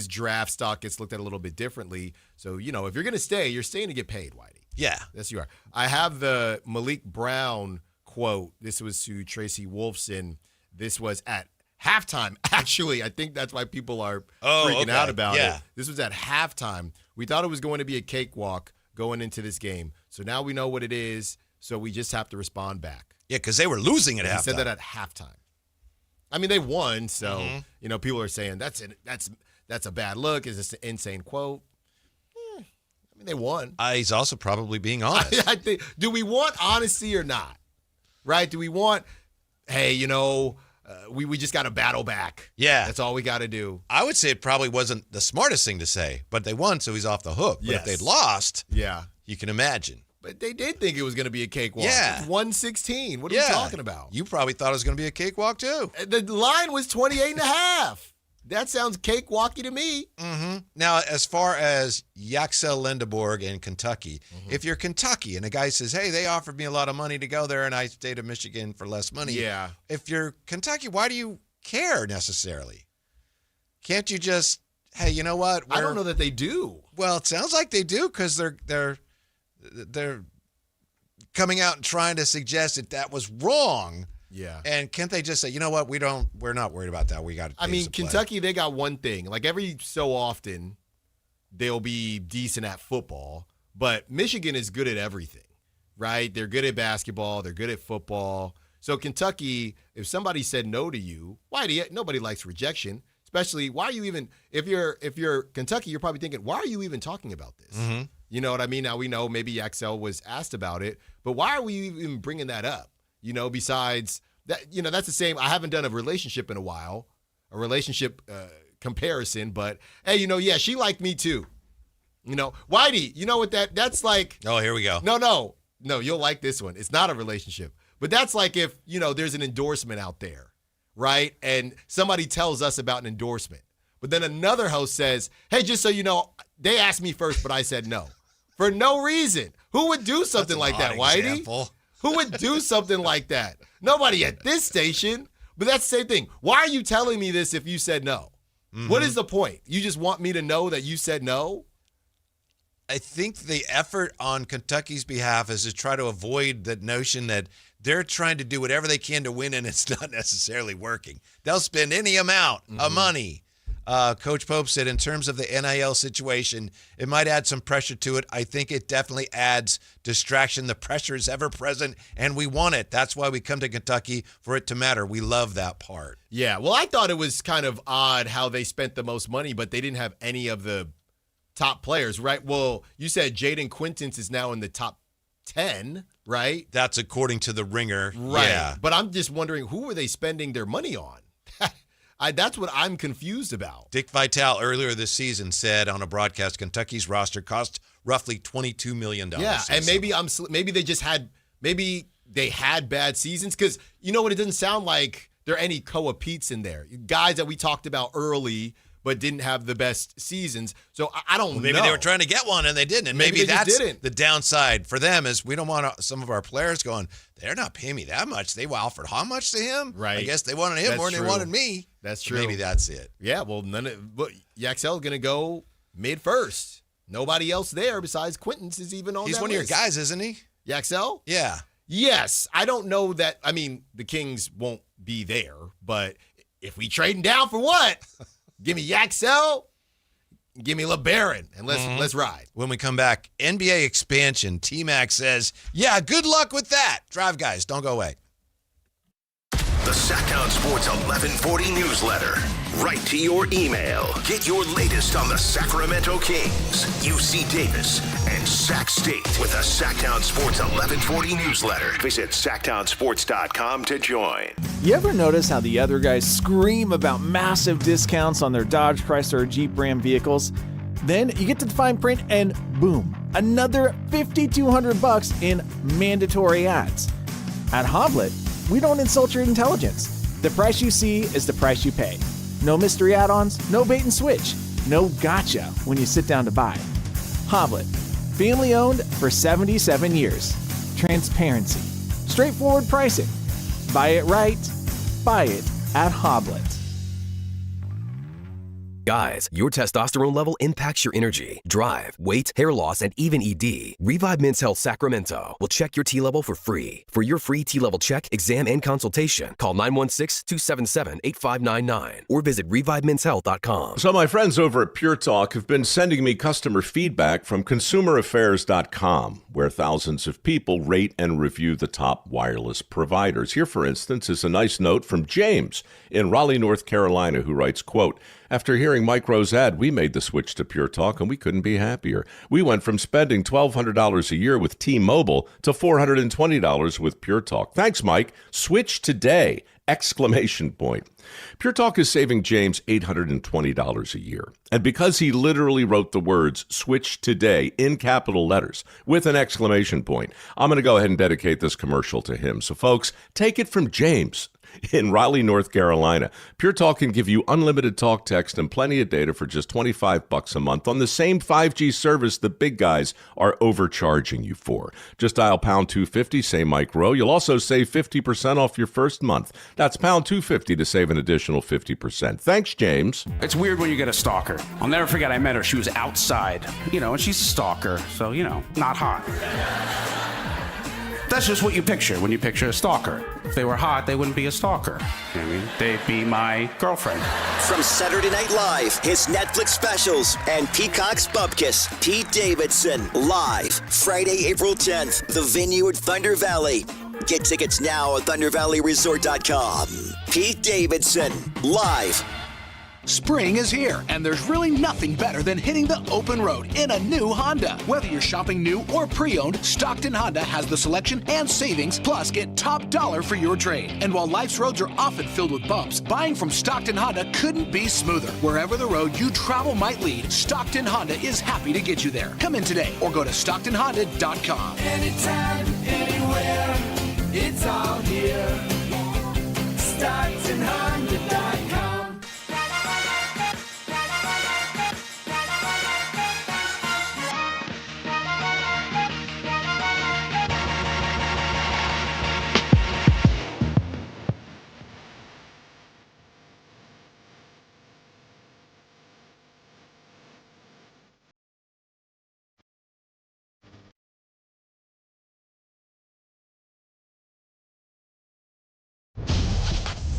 draft stock gets looked at a little bit differently. So, you know, if you're going to stay, you're staying to get paid, Whitey. Yeah. Yes, you are. I have the Malik Brown quote. This was to Tracy Wolfson. This was at halftime. Actually, I think that's why people are freaking out about it. This was at halftime. We thought it was going to be a cakewalk going into this game. So now we know what it is. So we just have to respond back. Yeah, because they were losing at halftime. He said that at halftime. I mean, they won. So, you know, people are saying that's a bad look. Is this an insane quote? I mean, they won. He's also probably being honest. I think. Do we want honesty or not? Right? Do we want, hey, you know, we just got to battle back. Yeah. That's all we got to do. I would say it probably wasn't the smartest thing to say, but they won, so he's off the hook. But if they'd lost, you can imagine. But they did think it was going to be a cakewalk. Yeah. It's 116. What are we talking about? You probably thought it was going to be a cakewalk, too. The line was 28.5. That sounds cakewalky to me. Mm-hmm. Now, as far as Yaxel Lindeborg in Kentucky, if you're Kentucky and a guy says, hey, they offered me a lot of money to go there and I stayed in Michigan for less money. Yeah. If you're Kentucky, why do you care necessarily? Can't you just, hey, you know what? I don't know that they do. Well, it sounds like they do because they're coming out and trying to suggest that was wrong. Yeah. And can't they just say, you know what, we're not worried about that. We got to. I mean, Kentucky, they got one thing. Like every so often, they'll be decent at football, but Michigan is good at everything, right? They're good at basketball. They're good at football. So Kentucky, if somebody said no to you, nobody likes rejection. Especially, why are you even, if you're Kentucky, you're probably thinking, why are you even talking about this? Mm-hmm. You know what I mean? Now we know maybe Yaxel was asked about it, but why are we even bringing that up? You know, besides that, you know, that's the same. I haven't done a relationship in a while, a relationship comparison, but hey, you know, yeah, she liked me too. You know, Whitey, you know what that's like? Oh, here we go. No, you'll like this one. It's not a relationship, but that's like if, you know, there's an endorsement out there, right? And somebody tells us about an endorsement, but then another host says, hey, just so you know, they asked me first, but I said no. For no reason. Who would do something like that, Whitey? Example. Who would do something like that? Nobody at this station. But that's the same thing. Why are you telling me this if you said no? Mm-hmm. What is the point? You just want me to know that you said no? I think the effort on Kentucky's behalf is to try to avoid the notion that they're trying to do whatever they can to win and it's not necessarily working. They'll spend any amount of money. Coach Pope said in terms of the NIL situation, it might add some pressure to it. I think it definitely adds distraction. The pressure is ever present, and we want it. That's why we come to Kentucky, for it to matter. We love that part. Yeah, well, I thought it was kind of odd how they spent the most money, but they didn't have any of the top players, right? Well, you said Jaden Quintance is now in the top 10, right? That's according to the Ringer. Right. Yeah. But I'm just wondering, who were they spending their money on? That's what I'm confused about. Dick Vitale earlier this season said on a broadcast, Kentucky's roster cost roughly $22 million. Yeah, and maybe they had bad seasons because you know what? It doesn't sound like there are any Koa Pete's in there. Guys that we talked about early but didn't have the best seasons. So I don't know. Maybe they were trying to get one and they didn't. And maybe that's the downside for them is we don't want some of our players going, they're not paying me that much. They offered how much to him? Right. I guess they wanted him more than they wanted me. That's true. Maybe that's it. Yeah, well, Yaxel's going to go mid-first. Nobody else there besides Quintance is even on that list. He's one of your guys, isn't he? Yaxel? Yeah. Yes. I don't know that. I mean, the Kings won't be there, but if we trading down for what? Give me Yaxel, give me LeBaron, and let's ride. When we come back, NBA expansion. T-Mac says, yeah, good luck with that. Drive, guys. Don't go away. The Sactown Sports 1140 newsletter right to your email. Get your latest on the Sacramento Kings, UC Davis, and Sac State with the Sactown Sports 1140 newsletter. Visit SactownSports.com to join. You ever notice how the other guys scream about massive discounts on their Dodge, Chrysler, or Jeep Ram vehicles? Then you get to the fine print and boom, another $5,200 in mandatory ads. At Hoblet, we don't insult your intelligence. The price you see is the price you pay. No mystery add-ons, no bait and switch, no gotcha when you sit down to buy. Hoblet, family owned for 77 years. Transparency, straightforward pricing. Buy it right, buy it at Hoblet. Guys, your testosterone level impacts your energy, drive, weight, hair loss, and even ED. Revive Men's Health Sacramento will check your T level for free. For your free T level check, exam, and consultation, call 916-277-8599 or visit ReviveMen'sHealth.com. So my friends over at Pure Talk have been sending me customer feedback from ConsumerAffairs.com, where thousands of people rate and review the top wireless providers. Here, for instance, is a nice note from James in Raleigh, North Carolina, who writes, quote, "After hearing Mike Rowe's ad, we made the switch to Pure Talk, and we couldn't be happier. We went from spending $1,200 a year with T-Mobile to $420 with Pure Talk. Thanks, Mike. Switch today! Exclamation point. Pure Talk is saving James $820 a year. And because he literally wrote the words switch today in capital letters with an exclamation point, I'm going to go ahead and dedicate this commercial to him. So folks, take it from James in Raleigh, North Carolina. Pure Talk can give you unlimited talk, text, and plenty of data for just $25 a month on the same 5G service the big guys are overcharging you for. Just dial pound 250, say Mike Rowe. You'll also save 50% off your first month. That's pound 250 to save an additional 50%. Thanks, James. It's weird when you get a stalker. I'll never forget I met her. She was outside, and she's a stalker, so, not hot. That's just what you picture when you picture a stalker. If they were hot, they wouldn't be a stalker. They'd be my girlfriend. From Saturday Night Live, his Netflix specials, and Peacock's Bupkis, Pete Davidson, live, Friday, April 10th, the venue at Thunder Valley. Get tickets now at ThunderValleyResort.com. Pete Davidson, live. Spring is here, and there's really nothing better than hitting the open road in a new Honda. Whether you're shopping new or pre-owned, Stockton Honda has the selection and savings, plus get top dollar for your trade. And while life's roads are often filled with bumps, buying from Stockton Honda couldn't be smoother. Wherever the road you travel might lead, Stockton Honda is happy to get you there. Come in today or go to StocktonHonda.com. Anytime, anywhere, it's all here. StocktonHonda.com.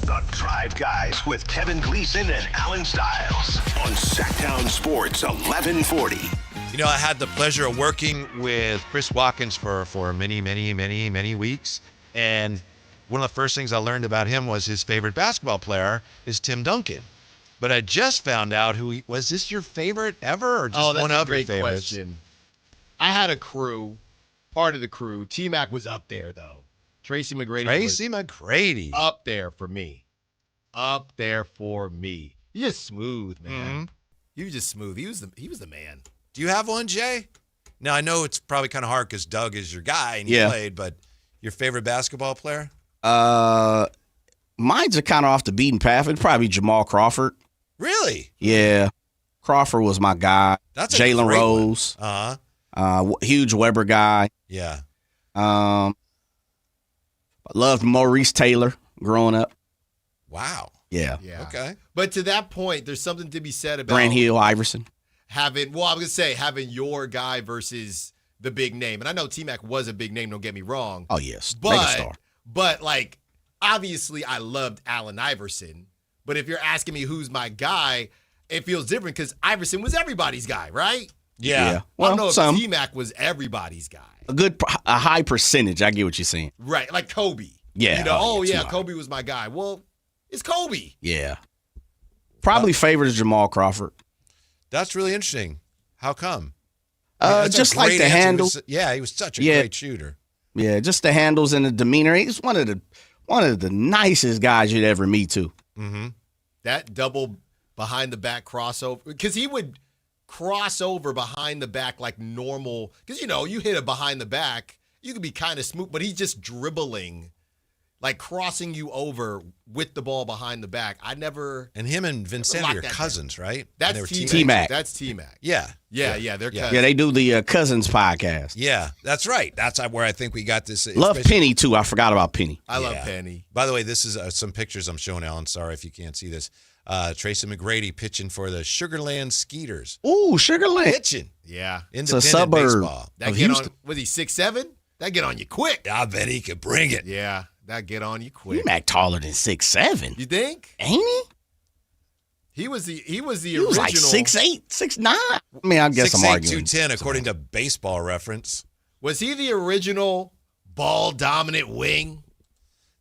The Drive Guys with Kevin Gleason and Alan Stiles on Sactown Sports 1140. I had the pleasure of working with Chris Watkins for many, many, many, many weeks. And one of the first things I learned about him was his favorite basketball player is Tim Duncan. But I just found out was this your favorite ever or just one of your favorites? Question. I had a crew, part of the crew. T-Mac was up there, though. Tracy McGrady. Up there for me. He's just smooth, man. Mm-hmm. He was just smooth. He was the man. Do you have one, Jay? Now, I know it's probably kind of hard because Doug is your guy and he played, but your favorite basketball player? Mine's are kind of off the beaten path. It'd probably be Jamal Crawford. Really? Yeah. Crawford was my guy. That's Jalen Rose. Huge Weber guy. Yeah. I loved Maurice Taylor growing up. Wow. Yeah. Okay. But to that point, there's something to be said about Grant Hill, Iverson. having your guy versus the big name. And I know T-Mac was a big name, don't get me wrong. Oh, yes. Megastar. But obviously I loved Allen Iverson. But if you're asking me who's my guy, it feels different because Iverson was everybody's guy, right? Yeah. Well, I don't know if T-Mac was everybody's guy. A high percentage. I get what you're saying. Right, like Kobe. Yeah. Kobe was my guy. Well, it's Kobe. Yeah. Probably favors Jamal Crawford. That's really interesting. How come? Just like the handle. He was such a great shooter. Yeah, just the handles and the demeanor. He's one of the nicest guys you'd ever meet too. Mm-hmm. That double behind the back crossover, because he would cross over behind the back like normal. Because you hit a behind the back, you could be kind of smooth, but he's just dribbling. Like crossing you over with the ball behind the back. And him and Vincenti are cousins, right? That's T-Mac. That's T-Mac. Yeah. They're cousins. Yeah, they do the Cousins podcast. Yeah, that's right. That's where I think we got this. Love Penny, too. I forgot about Penny. I love Penny. By the way, this is some pictures I'm showing, Alan. Sorry if you can't see this. Tracy McGrady pitching for the Sugarland Skeeters. Ooh, Sugarland. Pitching. Yeah. It's a suburb of Houston. Was he 6'7"? That get on you quick. I bet he could bring it. Yeah. That get on you quick. T-Mac taller than 6'7". You think? Ain't he? He was the He original. was like 6'8", 6'9". I mean, I guess 6'8", I'm arguing. 210, according to Baseball Reference. Was he the original ball-dominant wing?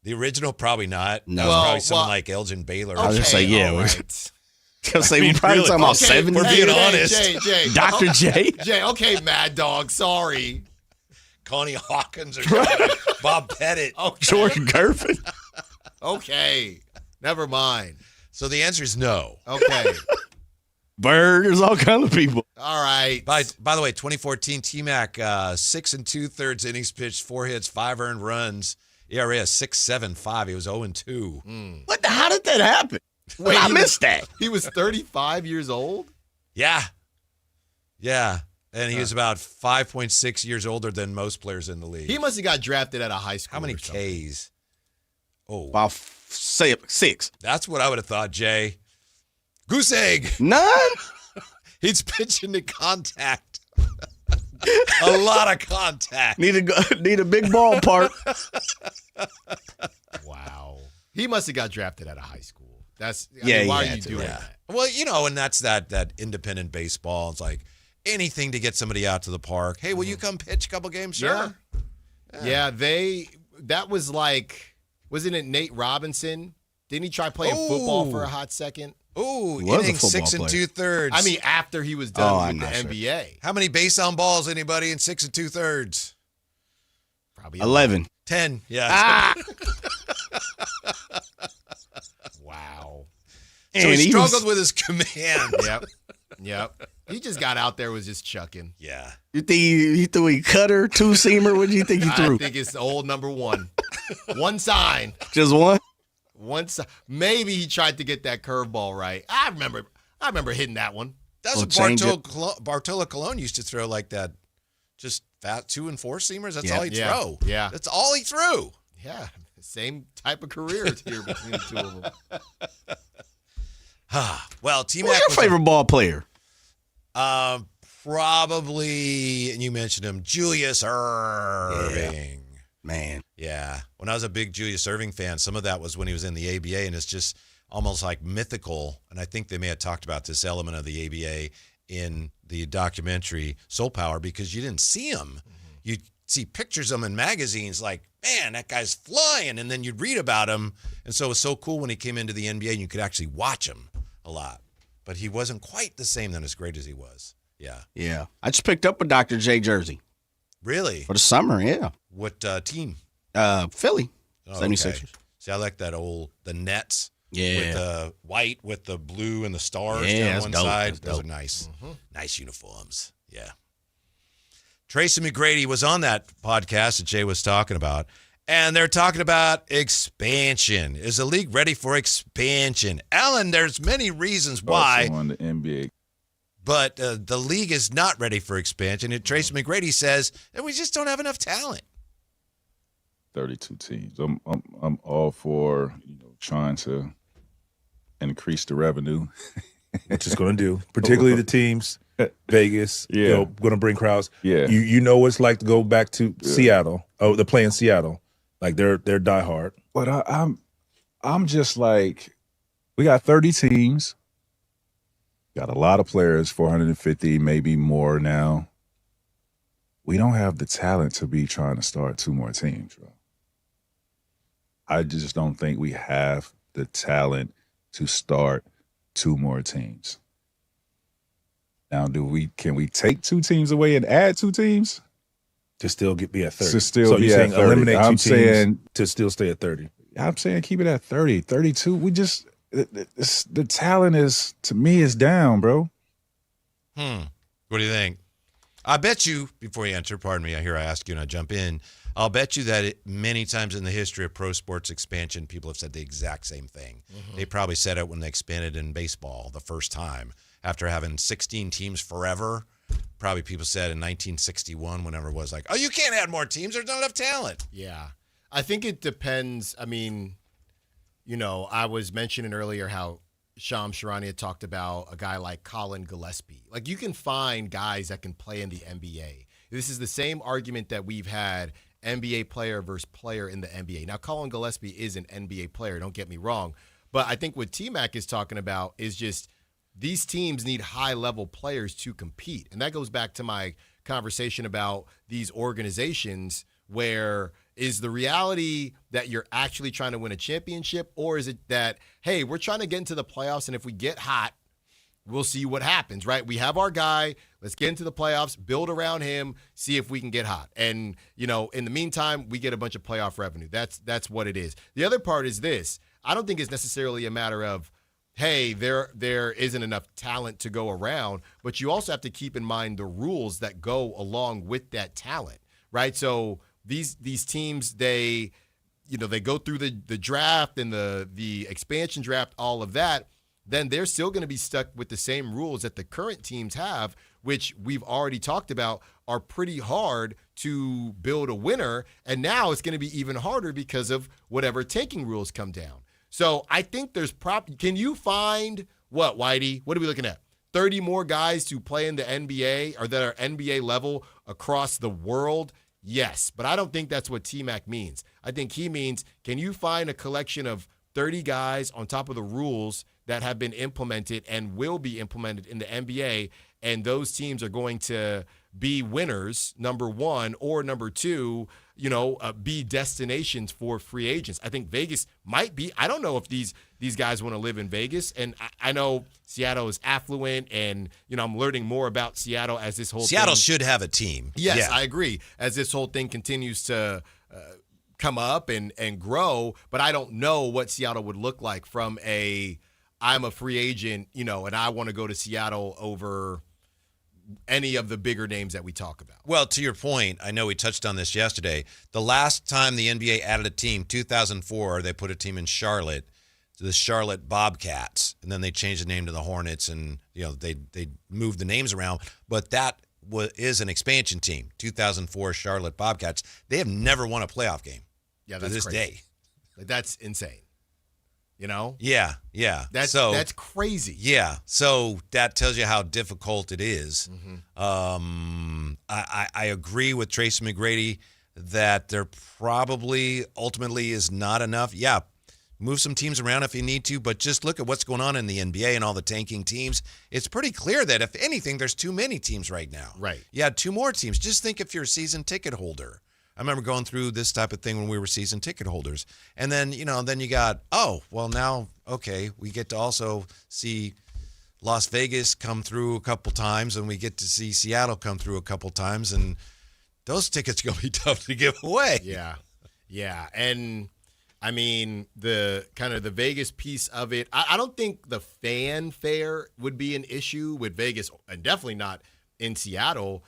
The original, probably not. No. That was probably someone like Elgin Baylor. I was just say, yeah. Right. We're probably talking about 70. We're being honest. Jay. Dr. J. Jay, okay, Mad Dog, sorry. Connie Hawkins or Bob Pettit. Okay. Jordan Gervin. Okay. Never mind. So the answer is no. Okay. Bird, there's all kinds of people. All right. By the way, 2014 T-Mac, 6 2/3 innings pitched, 4 hits, 5 earned runs. ERA is 6.75. He was 0-2. How did that happen? Wait, I missed that. He was 35 years old? Yeah. And he was about 5.6 years older than most players in the league. He must have got drafted out of high school. How many Ks? Oh. About 6. That's what I would have thought, Jay. Goose egg. None? He's pitching to contact. A lot of contact. Need a big ballpark. Wow. He must have got drafted out of high school. Why are you doing that? Well, and that's that independent baseball. It's like anything to get somebody out to the park. Hey, will you come pitch a couple games? Sure. Yeah, that was like, wasn't it Nate Robinson? Didn't he try playing football for a hot second? Ooh, inning 6 2/3. I mean, after he was done with the NBA. How many base on balls, anybody, in 6 2/3? Probably 11. 10, yeah. Wow. So he struggled with his command. Yep. He just got out there, was just chucking. Yeah. You think he threw a cutter, 2-seamer? What do you think he threw? I think it's old number 1. One sign. Just one? Maybe he tried to get that curveball right. I remember hitting that one. That's what Bartolo Colon used to throw like that. Just fat 2 and 4 seamers. That's all he'd throw. Yeah. That's all he threw. Yeah. Same type of career here between the two of them. Well, T-Mac. Who's your favorite ball player? Probably, and you mentioned him, Julius Erving. Yeah. Man. Yeah. When I was a big Julius Erving fan, some of that was when he was in the ABA, and it's just almost like mythical. And I think they may have talked about this element of the ABA in the documentary Soul Power because you didn't see him. Mm-hmm. You'd see pictures of him in magazines like, man, that guy's flying. And then you'd read about him. And so it was so cool when he came into the NBA and you could actually watch him a lot. But he wasn't quite the same then as great as he was. Yeah. Yeah. I just picked up a Dr. J jersey. Really? For the summer, yeah. What team? Philly. Oh, 76ers. Okay. See, I like that the Nets. Yeah. With the white, with the blue and the stars down one dope. side. That's Those dope. are nice. Mm-hmm. Nice uniforms. Yeah. Tracy McGrady was on that podcast that Jay was talking about, and they're talking about expansion. Is the league ready for expansion? Alan, there's many reasons why. Also on the NBA. But the league is not ready for expansion. And Tracy McGrady says that we just don't have enough talent. 32 teams. I'm all for trying to increase the revenue, which is going to do, particularly the teams. Vegas, yeah, going to bring crowds. Yeah, you know what it's like to go back to Seattle. Oh, they're playing Seattle, like they're diehard. But I'm just like, we got 30 teams, got a lot of players, 450, maybe more now. We don't have the talent to be trying to start 2 more teams, bro. I just don't think we have the talent to start 2 more teams. Now, can we take 2 teams away and add 2 teams? To still be at 30. To still so be you're at saying 30. eliminate 2 I'm teams saying, to still stay at 30. I'm saying keep it at 30, 32. The talent is, to me, is down, bro. What do you think? I bet you, before you answer, pardon me, I ask you and I jump in, I'll bet you that many times in the history of pro sports expansion, people have said the exact same thing. Mm-hmm. They probably said it when they expanded in baseball the first time. After having 16 teams forever, probably people said in 1961, whenever it was like, oh, you can't add more teams. There's not enough talent. Yeah. I think it depends. I mean, I was mentioning earlier how Shams Charania had talked about a guy like Colin Gillespie. Like, you can find guys that can play in the NBA. This is the same argument that we've had, NBA player versus player in the NBA. Now, Colin Gillespie is an NBA player, don't get me wrong. But I think what T-Mac is talking about is just these teams need high-level players to compete. And that goes back to my conversation about these organizations where is the reality that you're actually trying to win a championship, or is it that, hey, we're trying to get into the playoffs, and if we get hot, we'll see what happens, right? We have our guy. Let's get into the playoffs, build around him, see if we can get hot. And, in the meantime, we get a bunch of playoff revenue. That's what it is. The other part is this. I don't think it's necessarily a matter of, hey, there isn't enough talent to go around, but you also have to keep in mind the rules that go along with that talent, right? So these teams, they go through the draft and the expansion draft, all of that, then they're still going to be stuck with the same rules that the current teams have, which we've already talked about are pretty hard to build a winner. And now it's going to be even harder because of whatever tanking rules come down. So I think there's can you find what, Whitey? What are we looking at? 30 more guys to play in the NBA or that are NBA level across the world? Yes, but I don't think that's what T-Mac means. I think he means, can you find a collection of 30 guys on top of the rules that have been implemented and will be implemented in the NBA, and those teams are going to be winners, number one, or number two, be destinations for free agents. I think Vegas might be. I don't know if these guys want to live in Vegas, and I know Seattle is affluent, and I'm learning more about Seattle as this whole Seattle thing. should have a team. Yes, yeah. I agree. As this whole thing continues to come up and grow, but I don't know what Seattle would look like from I'm a free agent, and I want to go to Seattle over any of the bigger names that we talk about. Well, to your point, I know we touched on this yesterday. The last time the NBA added a team, 2004, they put a team in Charlotte, the Charlotte Bobcats, and then they changed the name to the Hornets, and they moved the names around. But that is an expansion team, 2004 Charlotte Bobcats. They have never won a playoff game to this day. That's insane. Yeah. That's crazy. Yeah. So that tells you how difficult it is. Mm-hmm. I agree with Tracy McGrady that there probably ultimately is not enough. Yeah. Move some teams around if you need to, but just look at what's going on in the NBA and all the tanking teams. It's pretty clear that if anything, there's too many teams right now. Right. You had 2 more teams. Just think if you're a season ticket holder. I remember going through this type of thing when we were season ticket holders. And then, then you got, now, okay, we get to also see Las Vegas come through a couple times, and we get to see Seattle come through a couple times, and those tickets are going to be tough to give away. Yeah. And, I mean, the kind of the Vegas piece of it, I don't think the fanfare would be an issue with Vegas, and definitely not in Seattle.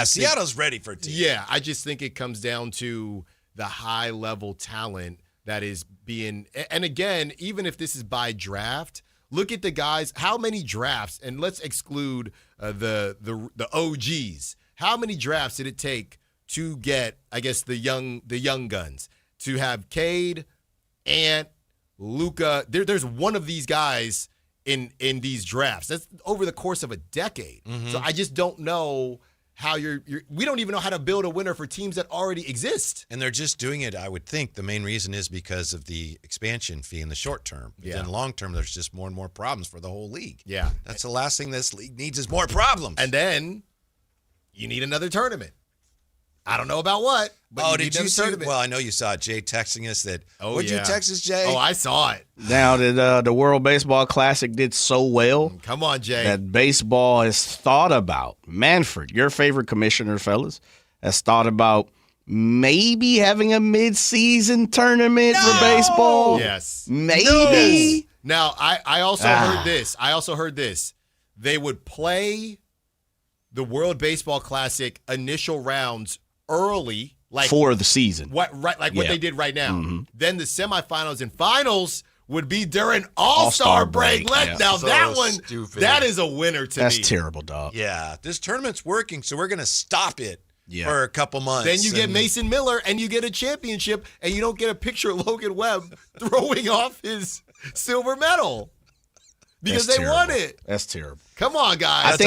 Seattle's ready for a team. Yeah, I just think it comes down to the high-level talent that is being – and again, even if this is by draft, look at the guys – how many drafts – and let's exclude the OGs. How many drafts did it take to get, I guess, the young guns? To have Cade, Ant, Luka. There's one of these guys in these drafts. That's over the course of a decade. Mm-hmm. So I just don't know – how we don't even know how to build a winner for teams that already exist. And they're just doing it, I would think, the main reason is because of the expansion fee in the short term. But then long term, there's just more and more problems for the whole league. Yeah. That's the last thing this league needs is more problems. And then you need another tournament. I don't know about what, Oh, did you see? Well, I know you saw Jay texting us that. Oh, Would you text us, Jay? Oh, I saw it. Now that the World Baseball Classic did so well, come on, Jay, that baseball has thought about, Manfred, your favorite commissioner, fellas, has thought about maybe having a mid-season tournament for baseball. Yes. Maybe. Now, I also heard this. They would play the World Baseball Classic initial rounds early, like for the season. What they did right now. Mm-hmm. Then the semifinals and finals would be during All-Star break. Now So that one, stupid. that is a winner to me. That's terrible, dog. Yeah, this tournament's working, so we're going to stop it for a couple months. Then you get Mason Miller and you get a championship, and you don't get a picture of Logan Webb throwing off his silver medal because they won it. That's terrible. Come on, guys.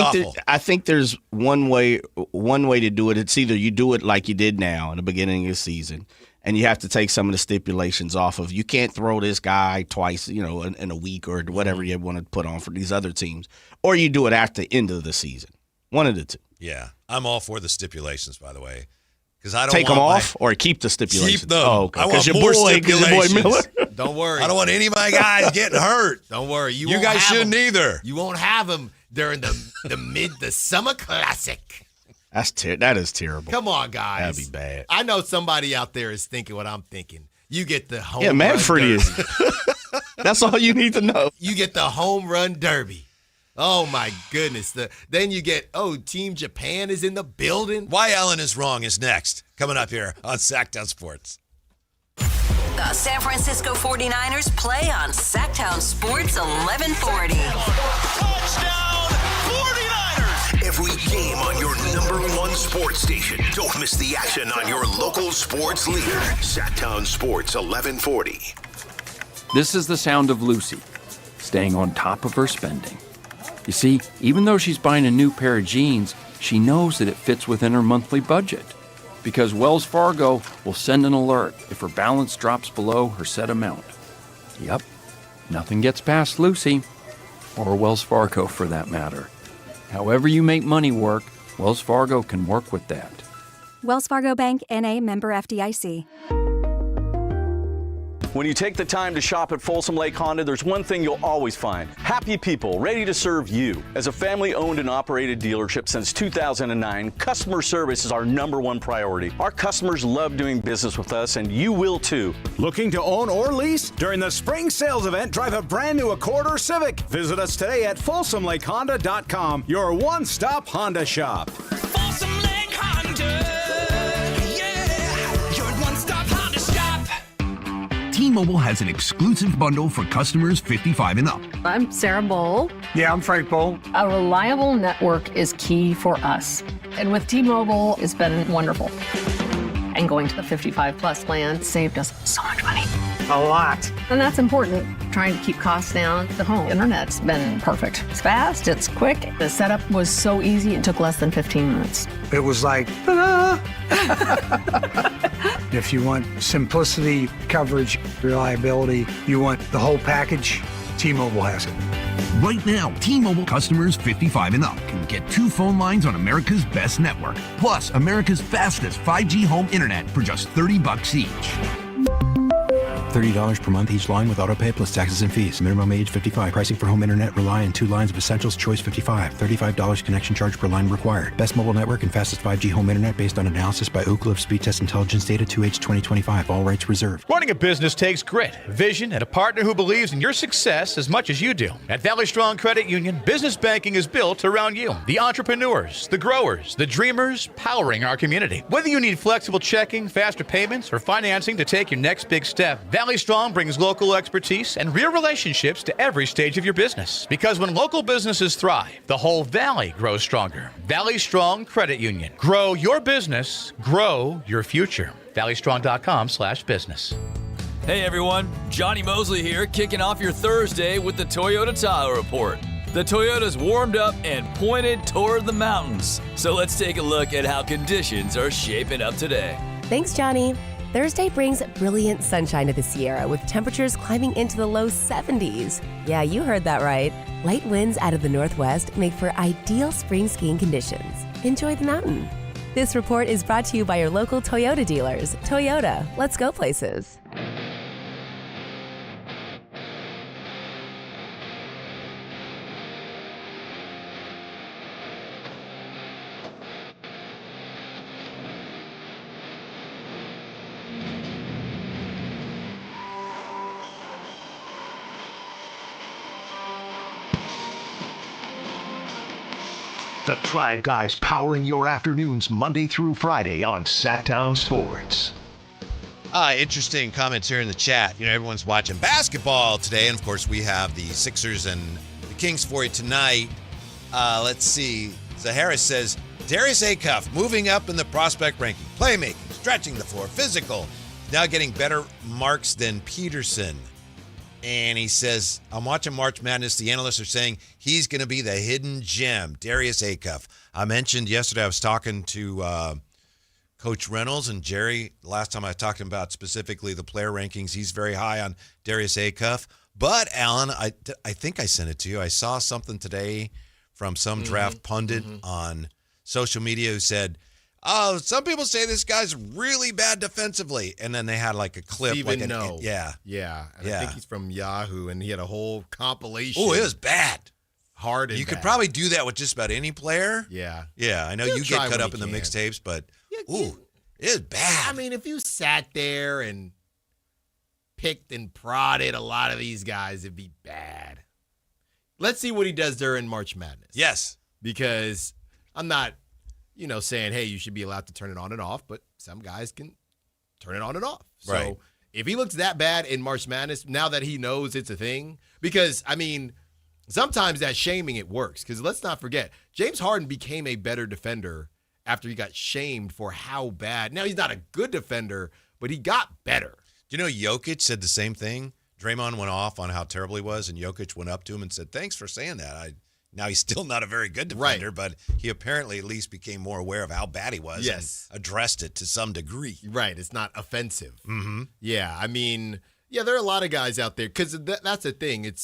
I think there's one way to do it. It's either you do it like you did now in the beginning of the season, and you have to take some of the stipulations off of. You can't throw this guy twice, in a week or whatever you want to put on for these other teams, or you do it at the end of the season. One of the two. Yeah, I'm all for the stipulations, by the way, because I don't take want them off or keep the stipulations. Keep them. Oh, okay. I want your more boy stipulations. Miller. Don't worry. I don't want any of my guys getting hurt. Don't worry. You guys won't have shouldn't them. either. You won't have them during the summer classic. That is terrible. Come on, guys. That'd be bad. I know somebody out there is thinking what I'm thinking. You get the home Yeah, run Manfred derby. is. That's all you need to know. You get the home run derby. Oh, my goodness. Then you get, Team Japan is in the building. Why Ellen is Wrong is next, coming up here on Sactown Sports. The San Francisco 49ers play on Sactown Sports 1140. Touchdown 49ers! Every game on your #1 sports station. Don't miss the action on your local sports leader. Sactown Sports 1140. This is the sound of Lucy, staying on top of her spending. You see, even though she's buying a new pair of jeans, she knows that it fits within her monthly budget. Because Wells Fargo will send an alert if her balance drops below her set amount. Yep, nothing gets past Lucy, or Wells Fargo for that matter. However you make money work, Wells Fargo can work with that. Wells Fargo Bank, N.A., member FDIC. When you take the time to shop at Folsom Lake Honda, there's one thing you'll always find. Happy people ready to serve you. As a family-owned and operated dealership since 2009, customer service is our #1 priority. Our customers love doing business with us, and you will too. Looking to own or lease? During the spring sales event, drive a brand new Accord or Civic. Visit us today at FolsomLakeHonda.com, your one-stop Honda shop. Folsom Lake Honda. Yeah, your one-stop Honda shop. T-Mobile has an exclusive bundle for customers 55 and up. I'm Sarah Bowl. Yeah, I'm Frank Bowl. A reliable network is key for us. And with T-Mobile, it's been wonderful. And going to the 55-plus plan saved us so much money. A lot. And that's important, trying to keep costs down. The home internet's been perfect. It's fast, it's quick. The setup was so easy, it took less than 15 minutes. It was like, ta-da! If you want simplicity, coverage, reliability, you want the whole package, T-Mobile has it. Right now, T-Mobile customers 55 and up can get 2 phone lines on America's best network, plus America's fastest 5G home internet for just $30 each. $30 per month each line with autopay plus taxes and fees. Minimum age 55. Pricing for home internet rely on 2 lines of Essentials Choice 55. $35 connection charge per line required. Best mobile network and fastest 5G home internet based on analysis by Ookla of Speed Test Intelligence data 2H 2025. All rights reserved. Running a business takes grit, vision, and a partner who believes in your success as much as you do. At Valley Strong Credit Union, business banking is built around you. The entrepreneurs, the growers, the dreamers powering our community. Whether you need flexible checking, faster payments, or financing to take your next big step, Valley Strong brings local expertise and real relationships to every stage of your business. Because when local businesses thrive, the whole valley grows stronger. Valley Strong Credit Union. Grow your business, grow your future. ValleyStrong.com/business. Hey everyone, Johnny Mosley here, kicking off your Thursday with the Toyota Tahoe Report. The Toyota's warmed up and pointed toward the mountains. So let's take a look at how conditions are shaping up today. Thanks, Johnny. Thursday brings brilliant sunshine to the Sierra with temperatures climbing into the low 70s. Yeah, you heard that right. Light winds out of the northwest make for ideal spring skiing conditions. Enjoy the mountain. This report is brought to you by your local Toyota dealers. Toyota, let's go places. The Tribe Guys powering your afternoons Monday through Friday on Sactown Sports. Interesting comments here in the chat. Everyone's watching basketball today, and of course we have the Sixers and the Kings for you tonight. Let's see. Zahara says, Darius Acuff moving up in the prospect ranking, playmaking, stretching the floor, physical, now getting better marks than Peterson. And he says, I'm watching March Madness. The analysts are saying he's going to be the hidden gem, Darius Acuff. I mentioned yesterday I was talking to Coach Reynolds and Jerry. Last time I talked about specifically the player rankings, he's very high on Darius Acuff. But, Alan, I think I sent it to you. I saw something today from some draft pundit on social media who said, oh, some people say this guy's really bad defensively. And then they had like a clip. Steven, like no. Yeah. Yeah. And I think he's from Yahoo, and he had a whole compilation. Oh, it was bad. Hard and You could bad. probably do that with just about any player. Yeah. Yeah, I know He'll you get try cut when up he in the can. mixtapes, but, it is bad. I mean, if you sat there and picked and prodded a lot of these guys, it'd be bad. Let's see what he does during March Madness. Yes. Because I'm not, saying, hey, you should be allowed to turn it on and off, but some guys can turn it on and off. So Right. if he looks that bad in March Madness, now that he knows it's a thing, because, sometimes that shaming, it works. Because let's not forget, James Harden became a better defender after he got shamed for how bad. Now, he's not a good defender, but he got better. Do you know Jokic said the same thing? Draymond went off on how terrible he was, and Jokic went up to him and said, thanks for saying that. Now he's still not a very good defender, but he apparently at least became more aware of how bad he was and addressed it to some degree. Right. It's not offensive. Mm-hmm. Yeah. There are a lot of guys out there, because that's the thing. And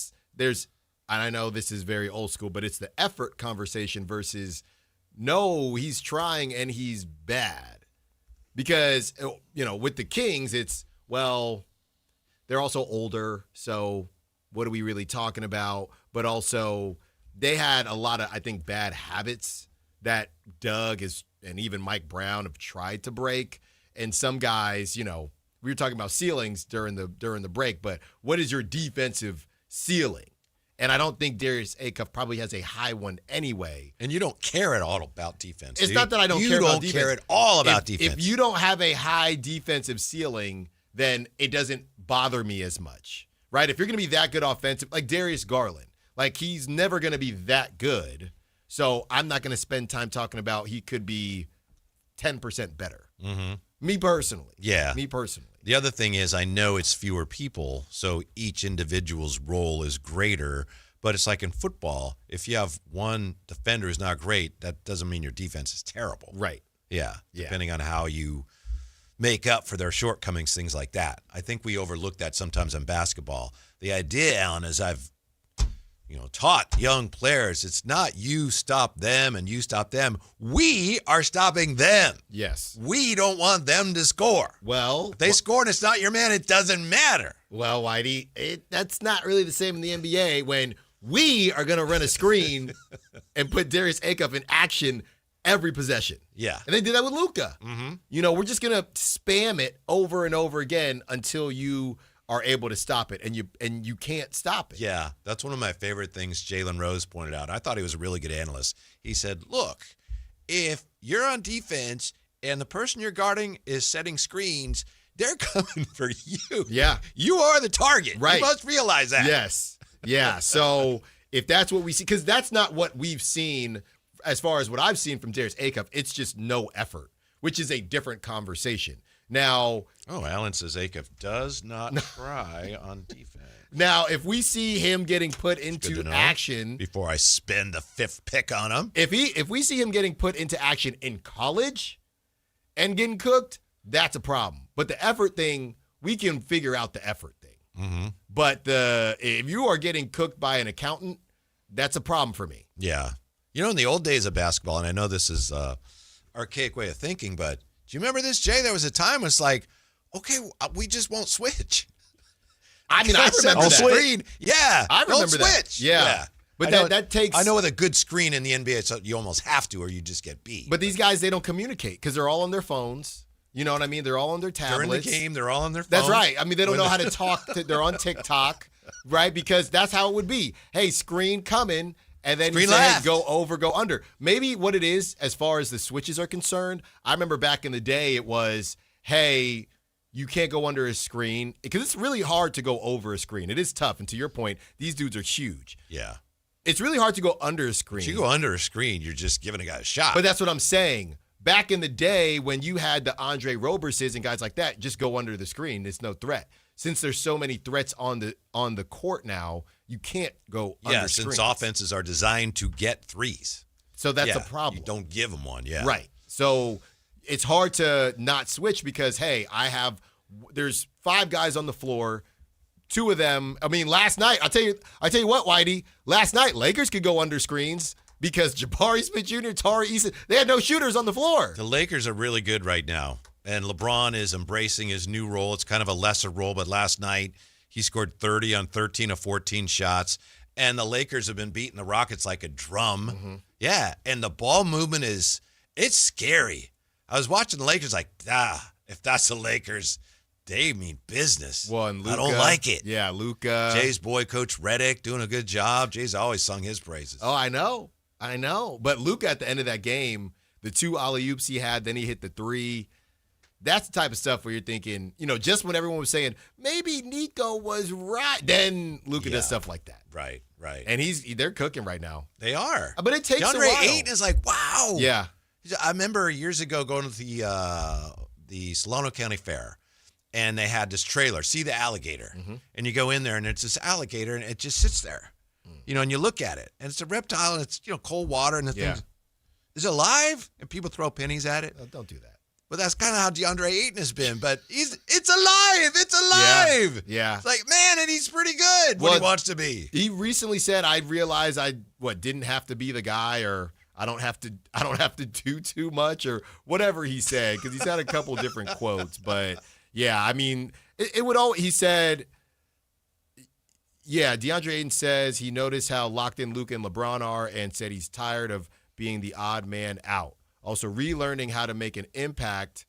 I know this is very old school, but it's the effort conversation versus, no, he's trying and he's bad. Because, with the Kings, it's, well, they're also older, so what are we really talking about? But also, they had a lot of, I think, bad habits that Doug and even Mike Brown have tried to break. And some guys, we were talking about ceilings during the break, but what is your defensive ceiling? And I don't think Darius Acuff probably has a high one anyway. And you don't care at all about defense. It's not that I don't care about defense. You don't care at all about defense. If you don't have a high defensive ceiling, then it doesn't bother me as much, right? If you're going to be that good offensive, like Darius Garland, like he's never going to be that good. So I'm not going to spend time talking about he could be 10% better. Mm-hmm. Me personally. Yeah. Me personally. The other thing is I know it's fewer people, so each individual's role is greater. But it's like in football, if you have one defender who's not great, that doesn't mean your defense is terrible. Right. Yeah. Depending on how you make up for their shortcomings, things like that. I think we overlook that sometimes in basketball. The idea, Alan, is I've taught young players, it's not you stop them and you stop them. We are stopping them. Yes. We don't want them to score. Well, if they score and it's not your man, it doesn't matter. Well, Whitey, that's not really the same in the NBA when we are going to run a screen and put Darius Acuff in action every possession. Yeah. And they did that with Luka. Mm-hmm. We're just going to spam it over and over again until you are able to stop it, and you can't stop it. Yeah, that's one of my favorite things Jalen Rose pointed out. I thought he was a really good analyst. He said, look, if you're on defense and the person you're guarding is setting screens, they're coming for you. Yeah. You are the target. Right. You must realize that. Yes. Yeah. So if that's what we see, because that's not what we've seen as far as what I've seen from Darius Acuff, it's just no effort, which is a different conversation. Now, Alan says Acuff does not try on defense. Now, if we see him getting put into action before I spend the 5th pick on him, if we see him getting put into action in college and getting cooked, that's a problem. But the effort thing, we can figure out the effort thing. Mm-hmm. But if you are getting cooked by an accountant, that's a problem for me. Yeah. In the old days of basketball, and I know this is archaic way of thinking, but do you remember this, Jay? There was a time when it's like, okay, we just won't switch. I mean, I remember that. Screen. Yeah. I remember don't that. switch. Yeah. But that takes. I know with a good screen in the NBA, so you almost have to, or you just get beat. But these guys, they don't communicate because they're all on their phones. You know what I mean? They're all on their tablets. During the game, they're all on their phones. That's right. I mean, they don't know how to talk. They're on TikTok, right? Because that's how it would be. Hey, screen coming, and then you say, hey, go over, go under. Maybe what it is, as far as the switches are concerned, I remember back in the day, it was, hey, you can't go under a screen because it's really hard to go over a screen. It is tough. And to your point, these dudes are huge. Yeah. It's really hard to go under a screen. If you go under a screen, you're just giving a guy a shot. But that's what I'm saying. Back in the day when you had the Andre Roberses and guys like that, just go under the screen. It's no threat. Since there's so many threats on the court now, you can't go under screens. Since offenses are designed to get threes. So that's a problem. You don't give them one, yeah. Right. So it's hard to not switch because, hey, there's 5 guys on the floor. 2 of them, I mean, last night, I tell you what, Whitey, last night, Lakers could go under screens because Jabari Smith Jr., Tari Eason, they had no shooters on the floor. The Lakers are really good right now, and LeBron is embracing his new role. It's kind of a lesser role, but last night he scored 30 on 13 of 14 shots, and the Lakers have been beating the Rockets like a drum. Mm-hmm. Yeah, and the ball movement it's scary. I was watching the Lakers like, if that's the Lakers, they mean business. Well, and Luka, I don't like it. Yeah, Luka. Jay's boy, Coach Redick, doing a good job. Jay's always sung his praises. Oh, I know. But Luka at the end of that game, the 2 alley-oops he had, then he hit the 3. That's the type of stuff where you're thinking, just when everyone was saying, maybe Nico was right, then Luka does stuff like that. Right. And they're cooking right now. They are. But it takes a while. DeAndre Ayton is like, wow. Yeah. I remember years ago going to the Solano County Fair, and they had this trailer, See the Alligator. Mm-hmm. And you go in there, and it's this alligator, and it just sits there. And you look at it, and it's a reptile, and it's, cold water, and the thing is it alive? And people throw pennies at it. Don't do that. But that's kind of how DeAndre Ayton has been. But it's alive. It's alive. Yeah. It's like, man, and he's pretty good when he wants to be. He recently said, I realized I didn't have to be the guy, or I don't have to do too much, or whatever he said, because he's had a couple different quotes. But yeah, I mean, he said, DeAndre Ayton says he noticed how locked in Luka and LeBron are and said he's tired of being the odd man out. Also relearning how to make an impact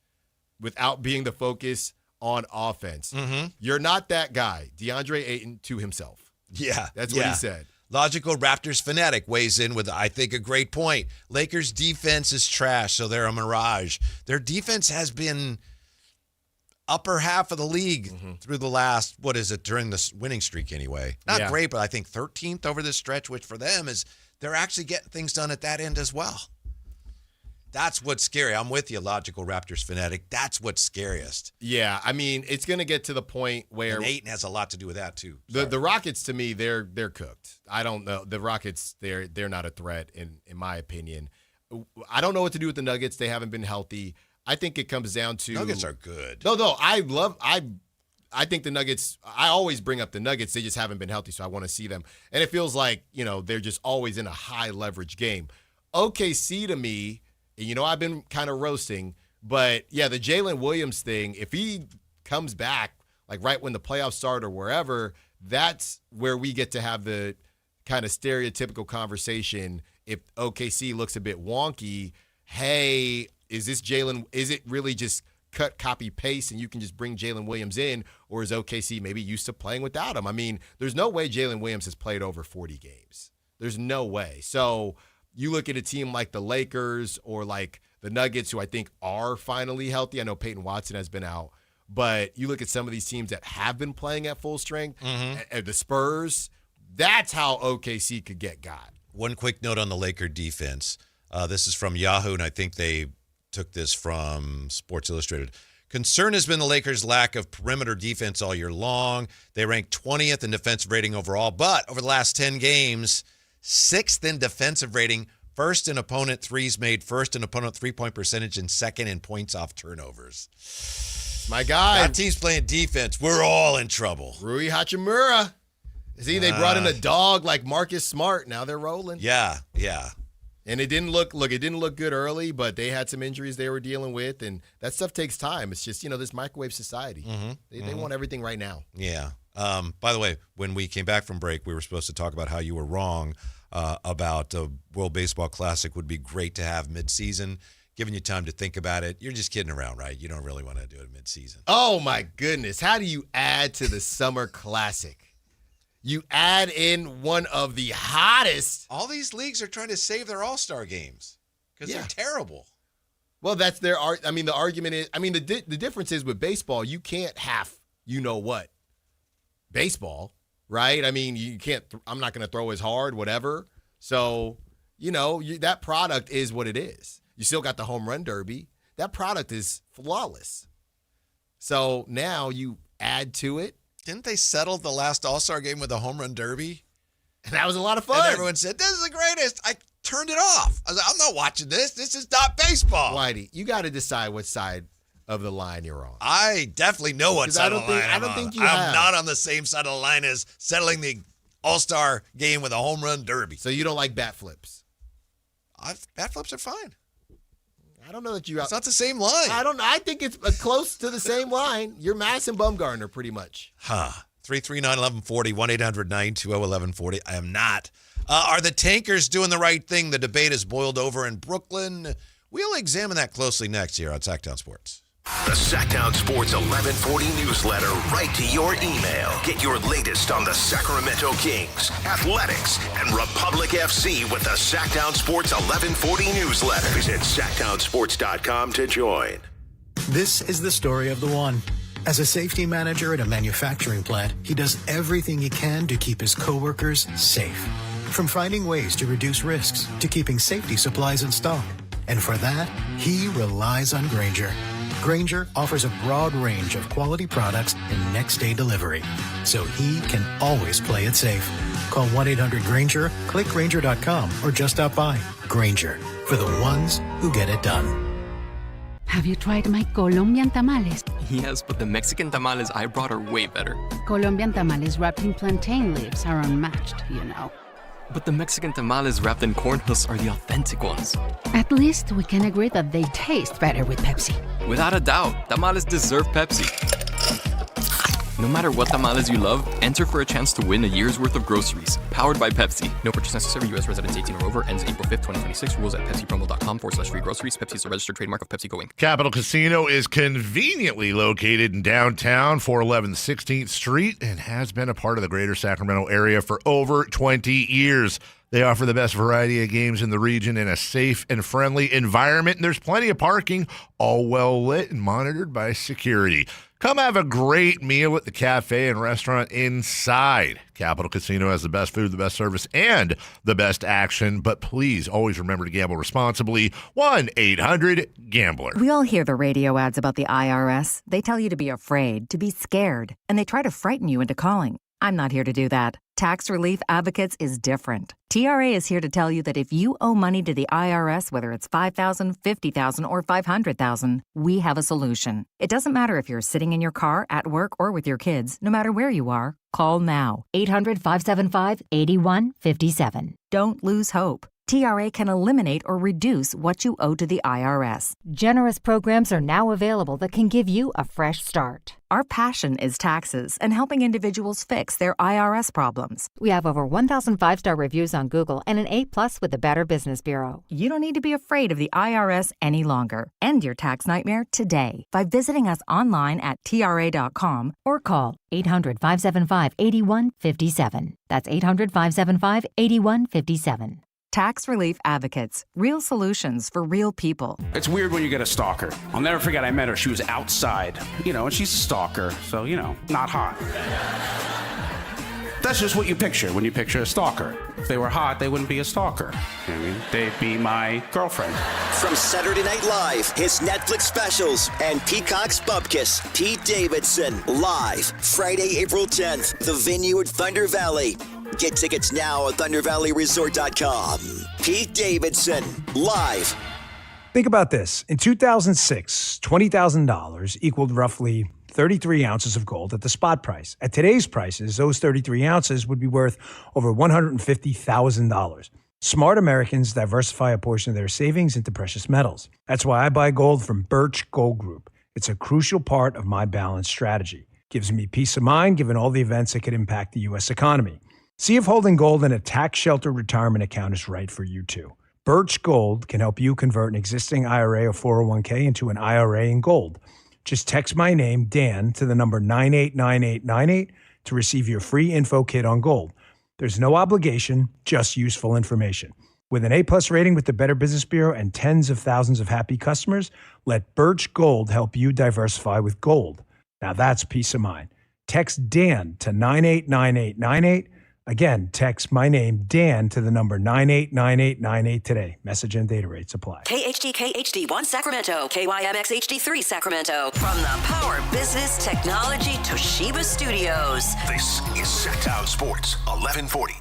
without being the focus on offense. Mm-hmm. You're not that guy. DeAndre Ayton to himself. Yeah. That's what he said. Logical Raptors fanatic weighs in with, I think, a great point. Lakers defense is trash, so they're a mirage. Their defense has been upper half of the league through the last, during this winning streak anyway. Not great, but I think 13th over this stretch, which for them is they're actually getting things done at that end as well. That's what's scary. I'm with you, Logical Raptors fanatic. That's what's scariest. Yeah, I mean, it's going to get to the point where... And Ayton has a lot to do with that, too. The Rockets, to me, they're cooked. I don't know. The Rockets, they're not a threat, in my opinion. I don't know what to do with the Nuggets. They haven't been healthy. I think it comes down to... Nuggets are good. No, I think the Nuggets... I always bring up the Nuggets. They just haven't been healthy, so I want to see them. And it feels like, they're just always in a high-leverage game. OKC, to me... I've been kind of roasting, but yeah, the Jalen Williams thing, if he comes back, like right when the playoffs start or wherever, that's where we get to have the kind of stereotypical conversation. If OKC looks a bit wonky, hey, is it really just cut, copy, paste, and you can just bring Jalen Williams in, or is OKC maybe used to playing without him? I mean, there's no way Jalen Williams has played over 40 games. There's no way. So you look at a team like the Lakers or like the Nuggets, who I think are finally healthy. I know Peyton Watson has been out, but you look at some of these teams that have been playing at full strength, the Spurs, that's how OKC could get got. One quick note on the Laker defense. This is from Yahoo, and I think they took this from Sports Illustrated. Concern has been the Lakers' lack of perimeter defense all year long. They ranked 20th in defensive rating overall, but over the last 10 games, 6th in defensive rating, 1st in opponent threes made, 1st in opponent three-point percentage, and 2nd in points off turnovers. My guy. That team's playing defense. We're all in trouble. Rui Hachimura. See, they brought in a dog like Marcus Smart. Now they're rolling. Yeah. And it didn't look good early, but they had some injuries they were dealing with, and that stuff takes time. It's just, this microwave society. They want everything right now. Yeah. By the way, when we came back from break, we were supposed to talk about how you were wrong about the World Baseball Classic would be great to have mid-season, giving you time to think about it. You're just kidding around, right? You don't really want to do it mid-season. Oh, my goodness. How do you add to the Summer Classic? You add in one of the hottest. All these leagues are trying to save their all-star games because they're terrible. Well, that's their art. I mean, the argument is, the difference is with baseball, you can't have what baseball, right? I mean, you can't. I'm not going to throw as hard, whatever. So, that product is what it is. You still got the home run derby. That product is flawless. So now you add to it. Didn't they settle the last All-Star game with a home run derby? And that was a lot of fun. And everyone said, this is the greatest. I turned it off. I was like, I'm not watching this. This is not baseball. Whitey, you got to decide what side of the line you're on. I definitely know what side of the line I'm on. I don't think you I'm not on the same side of the line as settling the All-Star game with a home run derby. So you don't like bat flips? Bat flips are fine. I don't know that you. It's not the same line. I think it's close to the same line. You're Madison Bumgarner, pretty much. 339-1140, 1-800-920-1140. I am not. Are the tankers doing the right thing? The debate has boiled over in Brooklyn. We'll examine that closely next year on Sactown Sports. The Sactown Sports 1140 newsletter right to your email. Get your latest on the Sacramento Kings, athletics, and Republic FC with the Sactown Sports 1140 newsletter. Visit SactownSports.com to join. This is the story of the one. As a safety manager at a manufacturing plant, he does everything he can to keep his coworkers safe. From finding ways to reduce risks to keeping safety supplies in stock. And for that, he relies on Grainger. Grainger offers a broad range of quality products and next-day delivery, so he can always play it safe. Call 1-800-GRAINGER, click Grainger.com, or just stop by. Grainger, for the ones who get it done. Have you tried my Colombian tamales? Yes, but the Mexican tamales I brought are way better. Colombian tamales wrapped in plantain leaves are unmatched, But the Mexican tamales wrapped in corn husks are the authentic ones. At least we can agree that they taste better with Pepsi. Without a doubt, tamales deserve Pepsi. No matter what tamales you love, enter for a chance to win a year's worth of groceries. Powered by Pepsi. No purchase necessary. U.S. residents 18 or over. Ends April 5th, 2026. Rules at pepsipromo.com/free groceries. Pepsi is a registered trademark of Pepsi Going. Capital Casino is conveniently located in downtown, 411 16th Street, and has been a part of the greater Sacramento area for over 20 years. They offer the best variety of games in the region in a safe and friendly environment, and there's plenty of parking, all well lit and monitored by security. Come have a great meal at the cafe and restaurant inside. Capital Casino has the best food, the best service, and the best action. But please always remember to gamble responsibly. 1-800-GAMBLER. We all hear the radio ads about the IRS. They tell you to be afraid, to be scared, and they try to frighten you into calling. I'm not here to do that. Tax Relief Advocates is different. TRA is here to tell you that if you owe money to the IRS, whether it's $5,000, $50,000, or $500,000, we have a solution. It doesn't matter if you're sitting in your car, at work, or with your kids. No matter where you are, call now. 800-575-8157. Don't lose hope. TRA can eliminate or reduce what you owe to the IRS. Generous programs are now available that can give you a fresh start. Our passion is taxes and helping individuals fix their IRS problems. We have over 1,000 5-star reviews on Google and an A+ with the Better Business Bureau. You don't need to be afraid of the IRS any longer. End your tax nightmare today by visiting us online at TRA.com or call 800-575-8157. That's 800-575-8157. Tax Relief Advocates. Real solutions for real people. It's weird when you get a stalker. I'll never forget, I met her. She was outside, and she's a stalker, so, not hot. That's just what you picture when you picture a stalker. If they were hot, they wouldn't be a stalker. They'd be my girlfriend. From Saturday Night Live, his Netflix specials, and Peacock's Bupkis, Pete Davidson, live, Friday, April 10th, the venue at Thunder Valley. Get tickets now at ThunderValleyResort.com. Pete Davidson, live. Think about this. In 2006, $20,000 equaled roughly 33 ounces of gold at the spot price. At today's prices, those 33 ounces would be worth over $150,000. Smart Americans diversify a portion of their savings into precious metals. That's why I buy gold from Birch Gold Group. It's a crucial part of my balanced strategy. Gives me peace of mind given all the events that could impact the U.S. economy. See if holding gold in a tax-sheltered retirement account is right for you too. Birch Gold can help you convert an existing IRA or 401k into an IRA in gold. Just text my name, Dan, to the number 989898 to receive your free info kit on gold. There's no obligation, just useful information. With an A-plus rating with the Better Business Bureau and tens of thousands of happy customers, let Birch Gold help you diversify with gold. Now that's peace of mind. Text Dan to 989898. Again, text my name, Dan, to the number 989898 today. Message and data rates apply. KHD HD1 Sacramento, KYMX HD3 Sacramento. From the Power Business Technology Toshiba Studios. This is Sactown Sports 1140.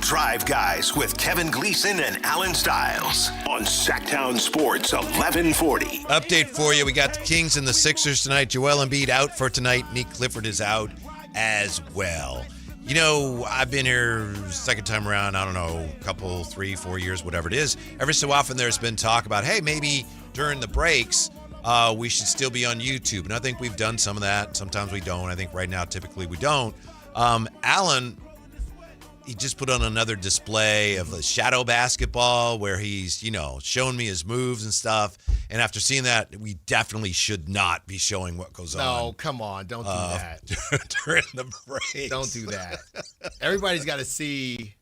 Drive Guys with Kevin Gleason and Alan Stiles on Sactown Sports 1140. Update for you. We got the Kings and the Sixers tonight. Joel Embiid out for tonight. Nick Clifford is out as well. You know, I've been here second time around, I don't know, a couple, 3, 4 years, whatever it is. Every so often there's been talk about, hey, maybe during the breaks, we should still be on YouTube. And I think we've done some of that. Sometimes we don't. I think right now, typically we don't. Alan, he just put on another display of the shadow basketball where he's, showing me his moves and stuff. And after seeing that, we definitely should not be showing what goes on. No, come on. Don't do that. During the break. Don't do that. Everybody's got to see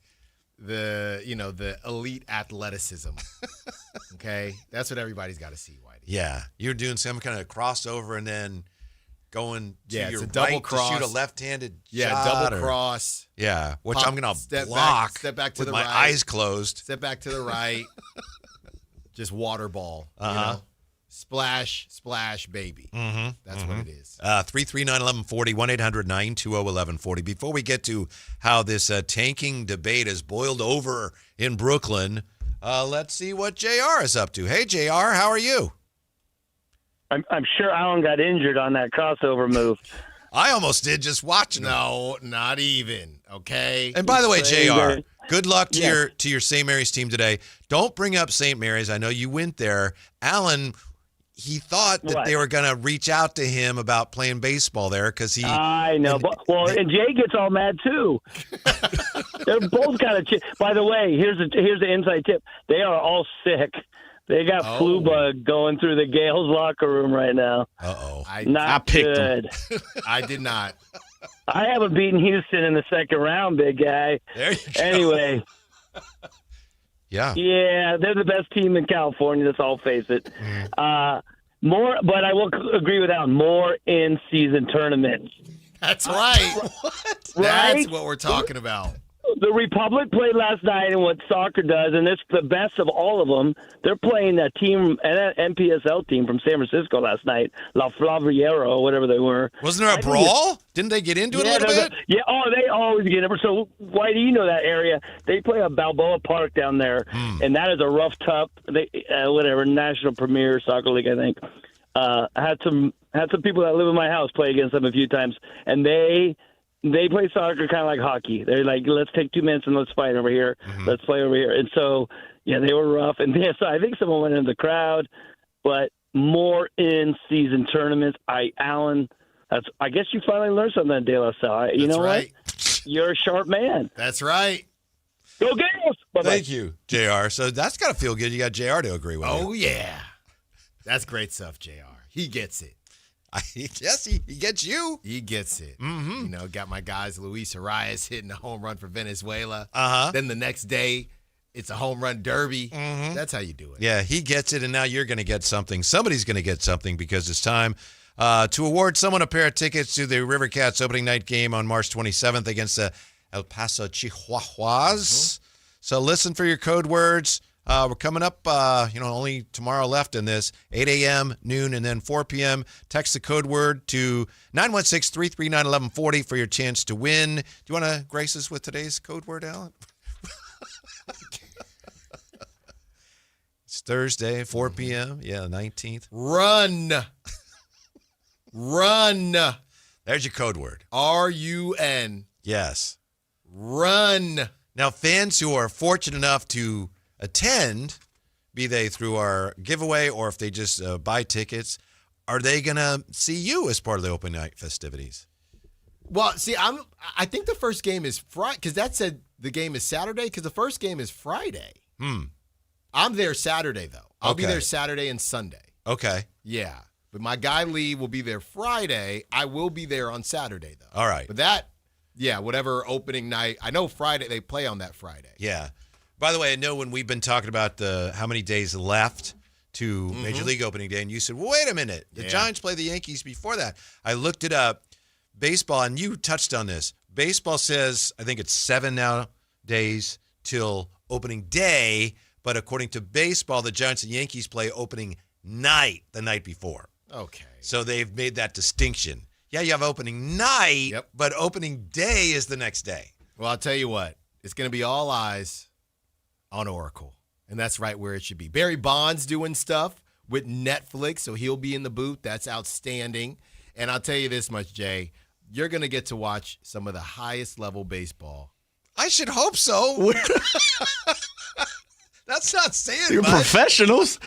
the elite athleticism. Okay? That's what everybody's got to see, Whitey. Yeah. You're doing some kind of crossover and then going to your it's a double right cross. to shoot a left-handed shot. double cross. Yeah, which Pop, I'm going to block step back to with the my right. eyes closed. Step back to the right. Just water ball. Splash, splash, baby. That's what it is. 339-1140, 1-800-920-1140. Before we get to how this tanking debate has boiled over in Brooklyn, let's see what JR is up to. Hey, JR, how are you? I'm sure Alan got injured on that crossover move. I almost did just watching him. No, not even. Okay. And by the way, JR, good luck to your St. Mary's team today. Don't bring up St. Mary's. I know you went there. Alan, he thought that they were going to reach out to him about playing baseball there because he. I know. And Jay gets all mad too. They're both kind of. By the way, here's the inside tip. They are all sick. They got flu bug going through the Gales locker room right now. Uh-oh. I picked good. I did not. I haven't beaten Houston in the second round, big guy. There you go. Anyway. Yeah. Yeah, they're the best team in California. Let's all face it. More, but I will agree with Alan, more in-season tournaments. That's right. That's what we're talking about. The Republic played last night, and what soccer does, and it's the best of all of them. They're playing a team, an NPSL team from San Francisco last night, La Flaviero, whatever they were. Wasn't there a brawl? Didn't they get into it a little bit? They always get it. So why do you know that area? They play at Balboa Park down there, and that is a rough, tough, National Premier Soccer League, I think. I had some people that live in my house play against them a few times, and they play soccer kind of like hockey. They're like, let's take 2 minutes and let's fight over here. Let's play over here. And so, they were rough. And so I think someone went into the crowd, but more in-season tournaments. Alan, I guess you finally learned something, De La Salle. You know right. What? You're a sharp man. That's right. Go Gales! Bye-bye. Thank you, JR. So that's got to feel good. You got JR to agree with you. Oh, yeah. That's great stuff, JR. He gets it. Yes, he gets you. He gets it. Got my guys Luis Arias hitting a home run for Venezuela. Then the next day, it's a home run derby. That's how you do it. Yeah, he gets it, and now you're going to get something. Somebody's going to get something because it's time to award someone a pair of tickets to the River Cats opening night game on March 27th against the El Paso Chihuahuas. So listen for your code words. We're coming up, only tomorrow left in this, 8 a.m., noon, and then 4 p.m. Text the code word to 916-339-1140 for your chance to win. Do you want to grace us with today's code word, Alan? It's Thursday, 4 p.m. Yeah, 19th. Run. There's your code word. R-U-N. Yes. Run. Now, fans who are fortunate enough to attend, be they through our giveaway or if they just buy tickets, are they going to see you as part of the open night festivities? Well, see, I think the first game is Friday, because that said the game is Saturday, because the first game is Friday. I'm there Saturday, though. I'll be there Saturday and Sunday. Okay. Yeah. But my guy Lee will be there Friday. I will be there on Saturday, though. All right. But that, yeah, whatever opening night. I know Friday, they play on that Friday. Yeah. By the way, I know when we've been talking about how many days left to Major League Opening Day, and you said, well, wait a minute. The Giants play the Yankees before that. I looked it up. Baseball, and you touched on this. Baseball says, I think it's 7 now days till opening day, but according to baseball, the Giants and Yankees play opening night the night before. Okay. So they've made that distinction. Yeah, you have opening night, but opening day is the next day. Well, I'll tell you what. It's going to be all eyes on Oracle, and that's right where it should be. Barry Bonds doing stuff with Netflix, so he'll be in the booth. That's outstanding. And I'll tell you this much, Jay. You're going to get to watch some of the highest level baseball. I should hope so. That's not saying You're much. professionals.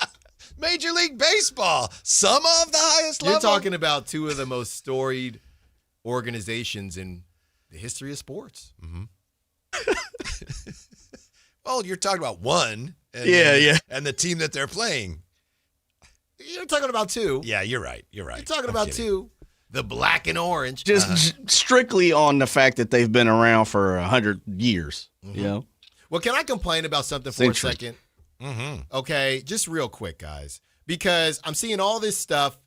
Major League Baseball, some of the highest level. You're talking about two of the most storied organizations in the history of sports. Well, you're talking about one. And And the team that they're playing. You're talking about two. Yeah, you're right. You're right. You're talking about two. The black and orange. Just strictly on the fact that they've been around for 100 years. You know? Well, can I complain about something for a second? Okay, just real quick, guys. Because I'm seeing all this stuff.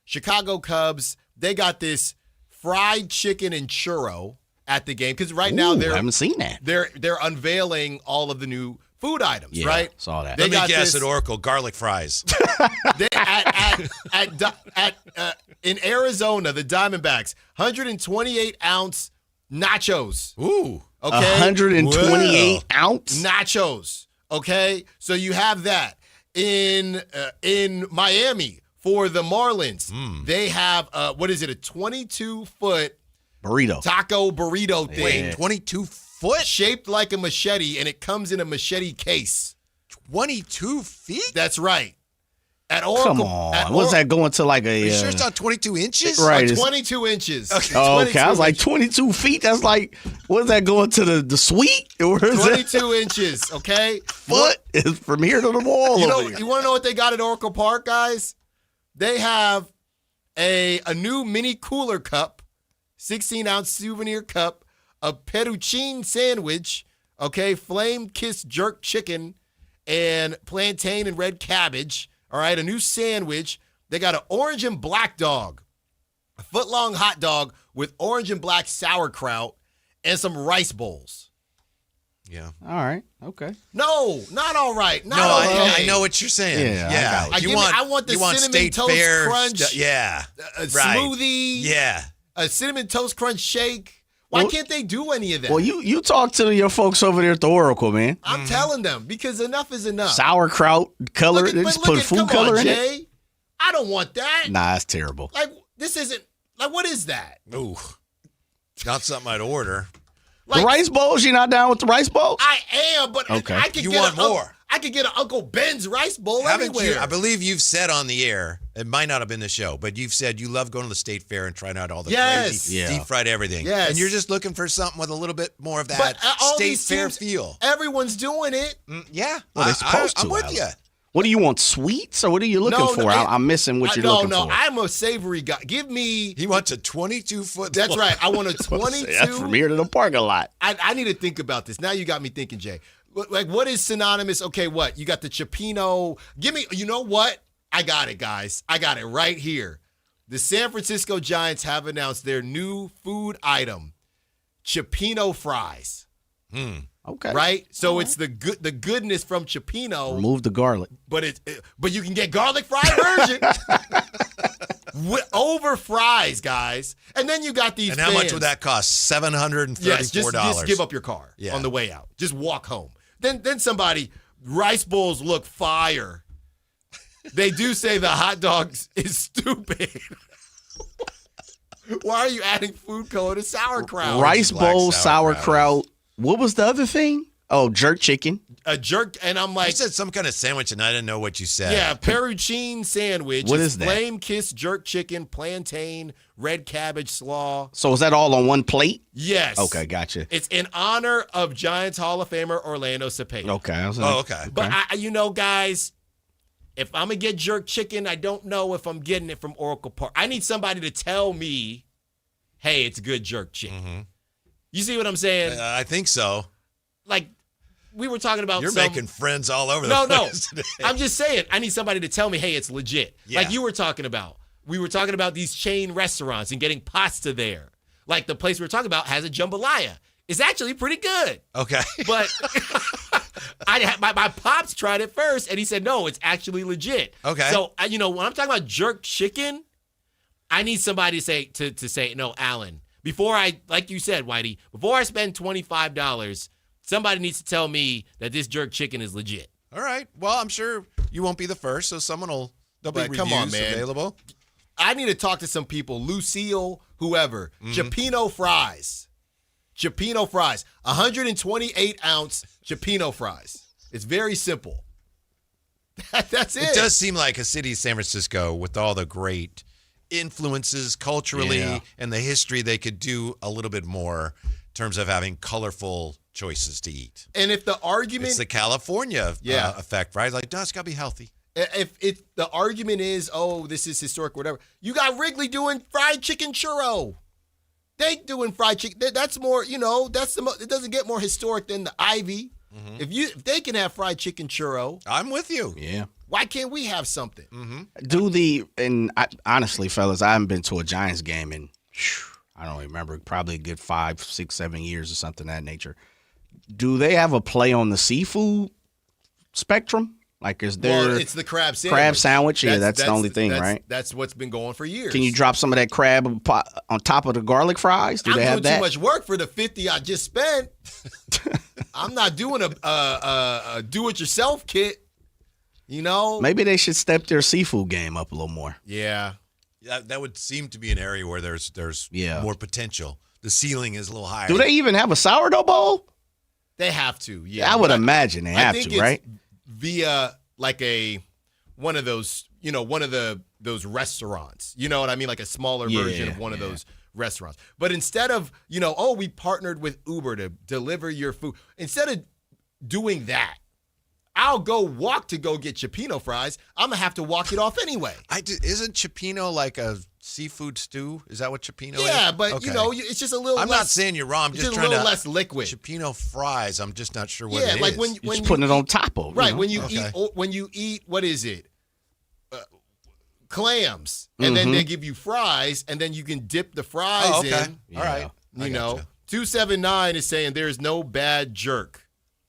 Chicago Cubs, they got this fried chicken and churro at the game. Because right now I haven't seen that. They're unveiling all of the new food items, right? Saw that. Let me guess at Oracle, garlic fries. In Arizona, the Diamondbacks, 128-ounce nachos. Ooh. Okay. 128-ounce? Nachos. Okay. So you have that. In Miami, for the Marlins, they have, what is it, a 22-foot burrito. Taco burrito thing. Wait, 22 foot? Shaped like a machete, and it comes in a machete case. 22 feet? That's right. At Oracle, Come on. What's that going to like a... Are you sure it's not 22 inches? Right. 22 inches. Okay. Oh, okay. I was like, 22 feet? That's like, what's that going to the suite? Or is 22 inches, okay? Foot is from here to the wall. You want to know what they got at Oracle Park, guys? They have a new mini cooler cup, 16-ounce souvenir cup, a fettuccine sandwich, okay, flame-kissed jerk chicken, and plantain and red cabbage. All right, a new sandwich. They got an orange and black dog, a foot-long hot dog with orange and black sauerkraut, and some rice bowls. Yeah. All right. Okay. No, not all right. Not No, okay. I know what you're saying. Yeah. I want the cinnamon State toast Fair crunch. yeah. A Right. smoothie. Yeah. A cinnamon toast crunch shake. Why can't they do any of that? Well, you talk to your folks over there at the Oracle, man. I'm telling them, because enough is enough. Sauerkraut color. They just put food color in Jay. it. I don't want that. Nah, it's terrible. Like, this isn't, like, what is that? Ooh. Not something I'd order. Like, the rice bowls? You not down with the rice bowls? I am, but Okay. I could You get want more. I could get an Uncle Ben's rice bowl Haven't anywhere. you? I believe you've said on the air, it might not have been the show, but you've said you love going to the State Fair and trying out all the crazy deep fried everything. Yes. And you're just looking for something with a little bit more of that But all State these Fair teams, feel. Everyone's doing it. Yeah. Well, they're supposed I'm to. with you. What do you want, sweets, or what are you looking No, for? no, I'm missing what you're looking No, for. I'm a savory guy. Give me. He wants a 22-foot. That's right. I want a 22. That's from here to the parking lot. I need to think about this. Now you got me thinking, Jay. Like, what is synonymous? Okay, what? You got the Cioppino. Give me, you know what? I got it, guys. I got it right here. The San Francisco Giants have announced their new food item, Cioppino fries. Okay. Right? So it's the goodness from Cioppino. Remove the garlic. But you can get garlic fried version. Over fries, guys. And then you got these And how much would that cost? $734. Yes, just give up your car Yeah. on the way out. Just walk home. Then somebody, rice bowls look fire. They do say the hot dogs is stupid. Why are you adding food color to sauerkraut? Rice bowl, sauerkraut. What was the other thing? Oh, jerk chicken. A jerk, and I'm like, you said some kind of sandwich, and I didn't know what you said. Yeah, Peruchine sandwich. What It's is that? Flame kiss jerk chicken, plantain, red cabbage slaw. So is that all on one plate? Yes. Okay, gotcha. It's in honor of Giants Hall of Famer Orlando Cepeda. Okay. okay. But guys, if I'm gonna get jerk chicken, I don't know if I'm getting it from Oracle Park. I need somebody to tell me, hey, it's good jerk chicken. Mm-hmm. You see what I'm saying? I think so. Like, we were talking about You're making friends all over the place. No. I'm just saying, I need somebody to tell me, hey, it's legit. Yeah. Like you were talking about. We were talking about these chain restaurants and getting pasta there. Like the place we were talking about has a jambalaya. It's actually pretty good. Okay. But my pops tried it first, and he said, no, it's actually legit. Okay. So, when I'm talking about jerk chicken, I need somebody to say, no, Alan, before like you said, Whitey, before I spend $25, somebody needs to tell me that this jerk chicken is legit. All right. Well, I'm sure you won't be the first, so there'll be reviews come on, man. available. I need to talk to some people, Lucille, whoever. Cioppino fries. Cioppino fries. 128-ounce Cioppino fries. It's very simple. That's it. It does seem like a city, San Francisco, with all the great influences culturally and the history, they could do a little bit more in terms of having colorful choices to eat. And if the argument... It's the California effect, right? Like, no, it's got to be healthy. If the argument is, oh, this is historic, whatever, you got Wrigley doing fried chicken churro. They doing fried chicken. That's more, it doesn't get more historic than the Ivy. Mm-hmm. If they can have fried chicken churro. I'm with you. Yeah. Why can't we have something? Mm-hmm. Honestly, fellas, I haven't been to a Giants game in, I don't remember, probably a good 5, 6, 7 years or something of that nature. Do they have a play on the seafood spectrum? Like, is there... Well, it's the crab sandwich. Crab sandwich? Yeah, that's the only thing, right? That's what's been going for years. Can you drop some of that crab on top of the garlic fries? Do they have that? I'm doing too much work for the $50 I just spent. I'm not doing a do-it-yourself kit, Maybe they should step their seafood game up a little more. Yeah. That would seem to be an area where there's more potential. The ceiling is a little higher. Do they even have a sourdough bowl? They have to, yeah. I would imagine they have to, right? Via like one of those restaurants. You know what I mean? Like a smaller version of one of those restaurants. But instead of, we partnered with Uber to deliver your food. Instead of doing that, I'll go walk to go get Cioppino fries. I'm going to have to walk it off anyway. Isn't Cioppino like a seafood stew? Is that what Cioppino is? Yeah, but, it's just a little I'm less. not saying you're wrong. I'm just a trying little to. less liquid. Cioppino fries, I'm just not sure what it is. Like when You're you putting it on top of. Right, when you eat, what is it? Clams. And then they give you fries, and then you can dip the fries in. All right. 279 is saying there's no bad jerk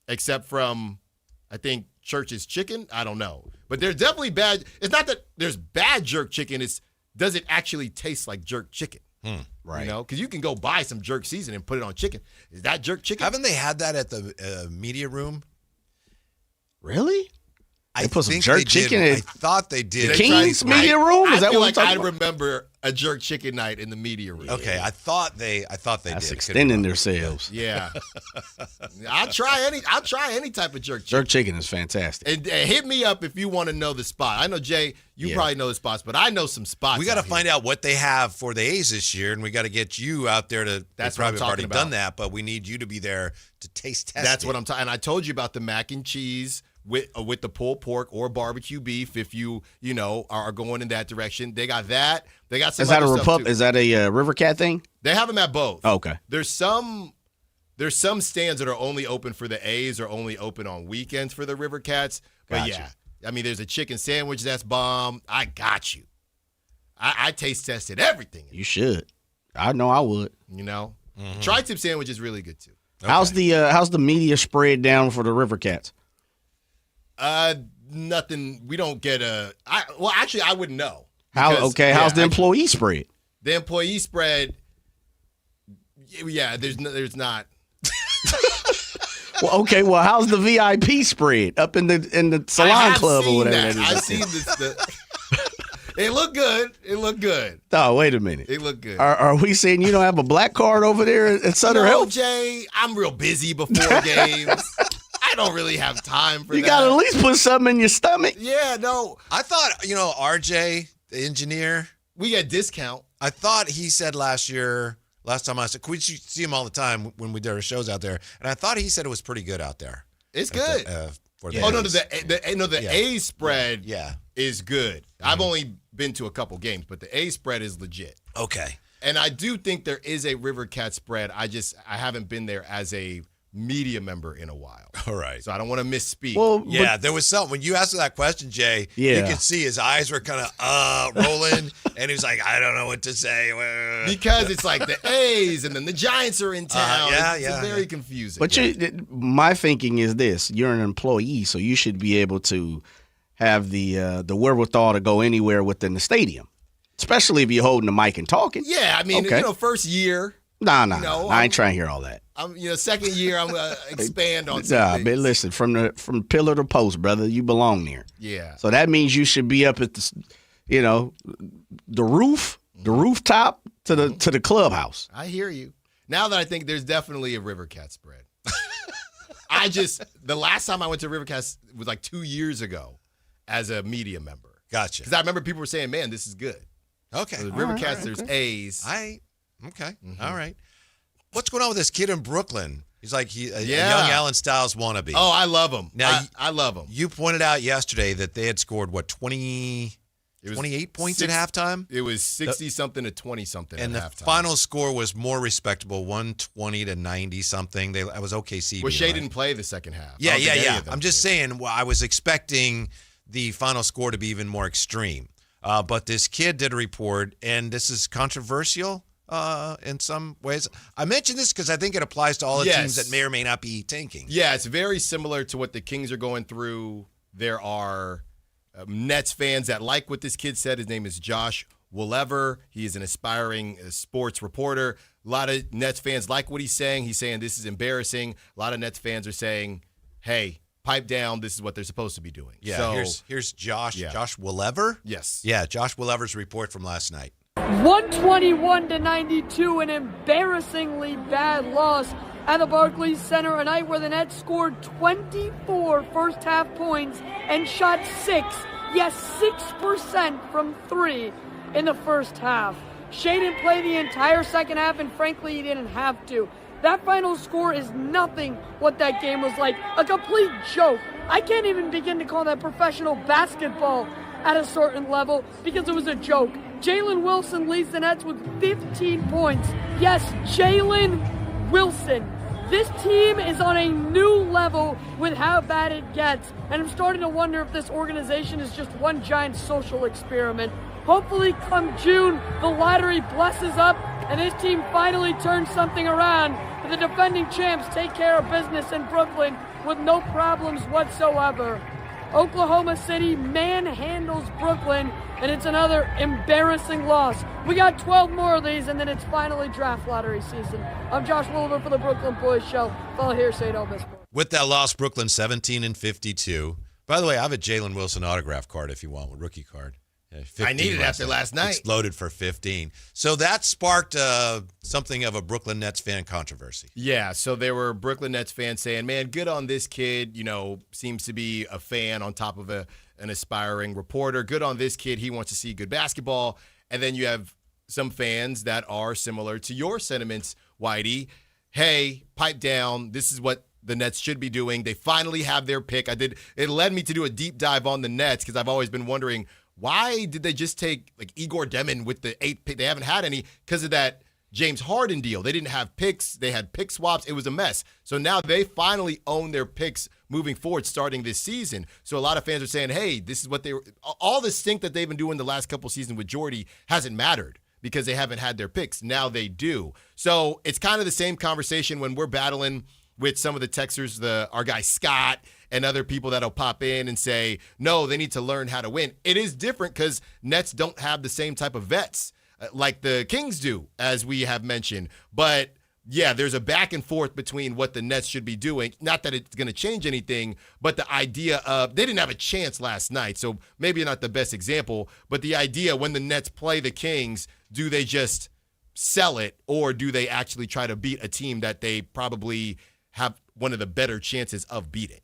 except from, I think, Church's Chicken. I don't know. But there's definitely bad. It's not that there's bad jerk chicken. It's does it actually taste like jerk chicken? Right. Because you can go buy some jerk seasoning and put it on chicken. Is that jerk chicken? Haven't they had that at the media room? Really? I put some think jerk they did. chicken in I thought they did. the Kings media room? Is that what we're talking about? I remember a jerk chicken night in the media room. Okay, I thought they That's did. extending themselves. Yeah. I'll try any type of jerk chicken. Jerk chicken is fantastic. And hit me up if you want to know the spot. I know, Jay, you probably know the spots, but I know some spots. We got to find out what they have for the A's this year, and we got to get you out there to. That's what what I'm I've talking already about. done that, but we need you to be there to taste test. That's what I'm talking. And I told you about the mac and cheese with the pulled pork or barbecue beef. If you are going in that direction, they got that. They got some. Is that other stuff too. Is that a River Cat thing? They have them at both. Oh, okay. There's some stands that are only open for the A's or only open on weekends for the River Cats. But Gotcha. I mean, there's a chicken sandwich that's bomb. I got you. I taste tested everything. You should. I know I would. Tri-tip sandwich is really good too. Okay. How's the media spread down for the River Cats? Nothing. We don't get actually, I wouldn't know. How's the employee spread? The employee spread. Yeah, there's not. Well, okay. Well, how's the VIP spread up in the salon club or whatever? That. I've seen this. It looked good. It looked good. Oh, wait a minute. It looked good. Are we saying you don't have a black card over there at Sutter Health? Jay, I'm real busy before games. I don't really have time for that. You got to at least put something in your stomach. Yeah, no. I thought, RJ, the engineer, we get discount. I thought he said last time I said, we see him all the time when we did our shows out there, and I thought he said it was pretty good out there. It's good. The A spread is good. Mm-hmm. I've only been to a couple games, but the A spread is legit. Okay. And I do think there is a River Cat spread. I haven't been there as a media member in a while. All right. So I don't want to misspeak. Well, there was something. When you asked that question, Jay, you could see his eyes were kind of rolling, and he was like, I don't know what to say. Because it's like the A's, and then the Giants are in town. It's very confusing. But my thinking is this. You're an employee, so you should be able to have the wherewithal to go anywhere within the stadium, especially if you're holding the mic and talking. Yeah, I mean, first year. Nah. I ain't trying to hear all that. Second year, I'm gonna expand on Nah, something. but listen, from pillar to post, brother, you belong there. Yeah. So that means you should be up at the rooftop to the clubhouse. I hear you. Now that I think there's definitely a River Cat spread. The last time I went to River Cat was like 2 years ago as a media member. Gotcha. Because I remember people were saying, man, this is good. Okay. So the River Cats, there's A's. Okay. Mm-hmm. All right. What's going on with this kid in Brooklyn? He's like a young Alan Styles wannabe. Oh, I love him. Now, I love him. You pointed out yesterday that they had scored, 28 points at halftime? It was 60-something to 20-something and at the halftime. final score was more respectable, 120 to 90-something. That was OKC. Well, Shea didn't play the second half. Yeah. I'm just saying, I was expecting the final score to be even more extreme. But this kid did a report, and this is controversial in some ways. I mentioned this because I think it applies to all the teams that may or may not be tanking. Yeah, it's very similar to what the Kings are going through. There are Nets fans that like what this kid said. His name is Josh Wolever. He is an aspiring sports reporter. A lot of Nets fans like what he's saying. He's saying this is embarrassing. A lot of Nets fans are saying, hey, pipe down. This is what they're supposed to be doing. Yeah, so, here's Josh. Yeah. Josh Wolever? Yes. Yeah, Josh Wolever's report from last night. 121 to 92, an embarrassingly bad loss at the Barclays Center, a night where the Nets scored 24 first-half points and shot 6% from 3 in the first half. Shea didn't play the entire second half, and frankly, he didn't have to. That final score is nothing what that game was like. A complete joke. I can't even begin to call that professional basketball at a certain level because it was a joke. Jalen Wilson leads the Nets with 15 points. Yes, Jalen Wilson. This team is on a new level with how bad it gets, and I'm starting to wonder if this organization is just one giant social experiment. Hopefully, come June, the lottery blesses up, and this team finally turns something around. But the defending champs take care of business in Brooklyn with no problems whatsoever. Oklahoma City manhandles Brooklyn, and it's another embarrassing loss. We got 12 more of these, and then it's finally draft lottery season. I'm Josh Wolever for the Brooklyn Boys Show. Follow here, say don't miss. With that loss, Brooklyn 17-52. By the way, I have a Jalen Wilson autograph card if you want, a rookie card. I needed it after last night. Exploded for 15. So that sparked something of a Brooklyn Nets fan controversy. Yeah, so there were Brooklyn Nets fans saying, man, good on this kid. Seems to be a fan on top of an aspiring reporter. Good on this kid. He wants to see good basketball. And then you have some fans that are similar to your sentiments, Whitey. Hey, pipe down. This is what the Nets should be doing. They finally have their pick. It led me to do a deep dive on the Nets because I've always been wondering, why did they just take like Igor Demin with the 8th pick? They haven't had any because of that James Harden deal. They didn't have picks. They had pick swaps. It was a mess. So now they finally own their picks moving forward starting this season. So a lot of fans are saying, hey, this is what all the stink that they've been doing the last couple seasons with Jordy hasn't mattered because they haven't had their picks. Now they do. So it's kind of the same conversation when we're battling with some of the Texers, our guy Scott, and other people that'll pop in and say, no, they need to learn how to win. It is different because Nets don't have the same type of vets like the Kings do, as we have mentioned. But yeah, there's a back and forth between what the Nets should be doing. Not that it's going to change anything, but the idea of they didn't have a chance last night, so maybe not the best example, but the idea when the Nets play the Kings, do they just sell it or do they actually try to beat a team that they probably have one of the better chances of beating?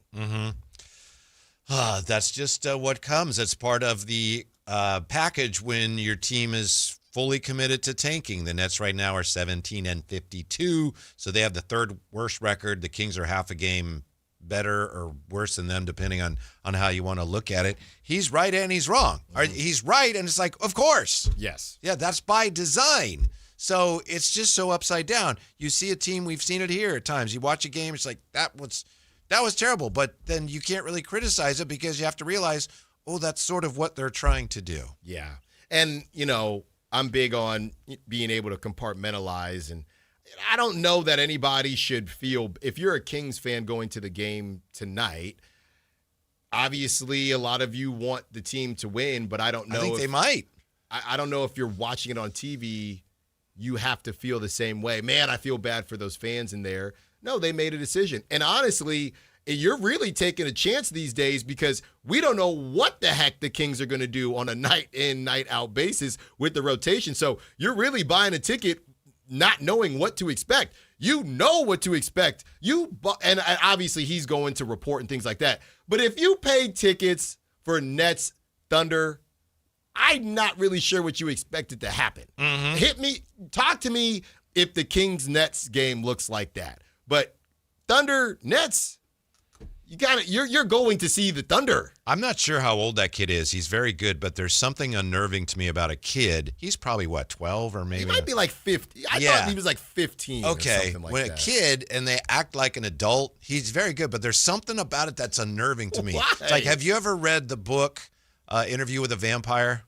That's just what comes. It's part of the package when your team is fully committed to tanking. The Nets right now are 17-52, so they have the third worst record. The Kings are half a game better or worse than them, depending on how you want to look at it. He's right and he's wrong. He's right, and it's like, of course. Yes. Yeah, that's by design. So it's just so upside down. You see a team, we've seen it here at times. You watch a game, it's like, that was terrible, but then you can't really criticize it because you have to realize, oh, that's sort of what they're trying to do. Yeah. And, I'm big on being able to compartmentalize, and I don't know that anybody should feel, if you're a Kings fan going to the game tonight, obviously a lot of you want the team to win, but I don't know. I think they might. I don't know if you're watching it on TV, you have to feel the same way. Man, I feel bad for those fans in there. No, they made a decision. And honestly, you're really taking a chance these days because we don't know what the heck the Kings are going to do on a night in, night out basis with the rotation. So you're really buying a ticket not knowing what to expect. You know what to expect. And obviously he's going to report and things like that. But if you paid tickets for Nets, Thunder, I'm not really sure what you expected to happen. Talk to me if the Kings-Nets game looks like that. But Thunder, Nets, you're going to see the Thunder. I'm not sure how old that kid is. He's very good, but there's something unnerving to me about a kid. He's probably, 12 or maybe? He might be like 50. I thought he was like 15 or something like when that. A kid and they act like an adult, he's very good, but there's something about it that's unnerving to me. Why? It's like, have you ever read the book Interview with a Vampire?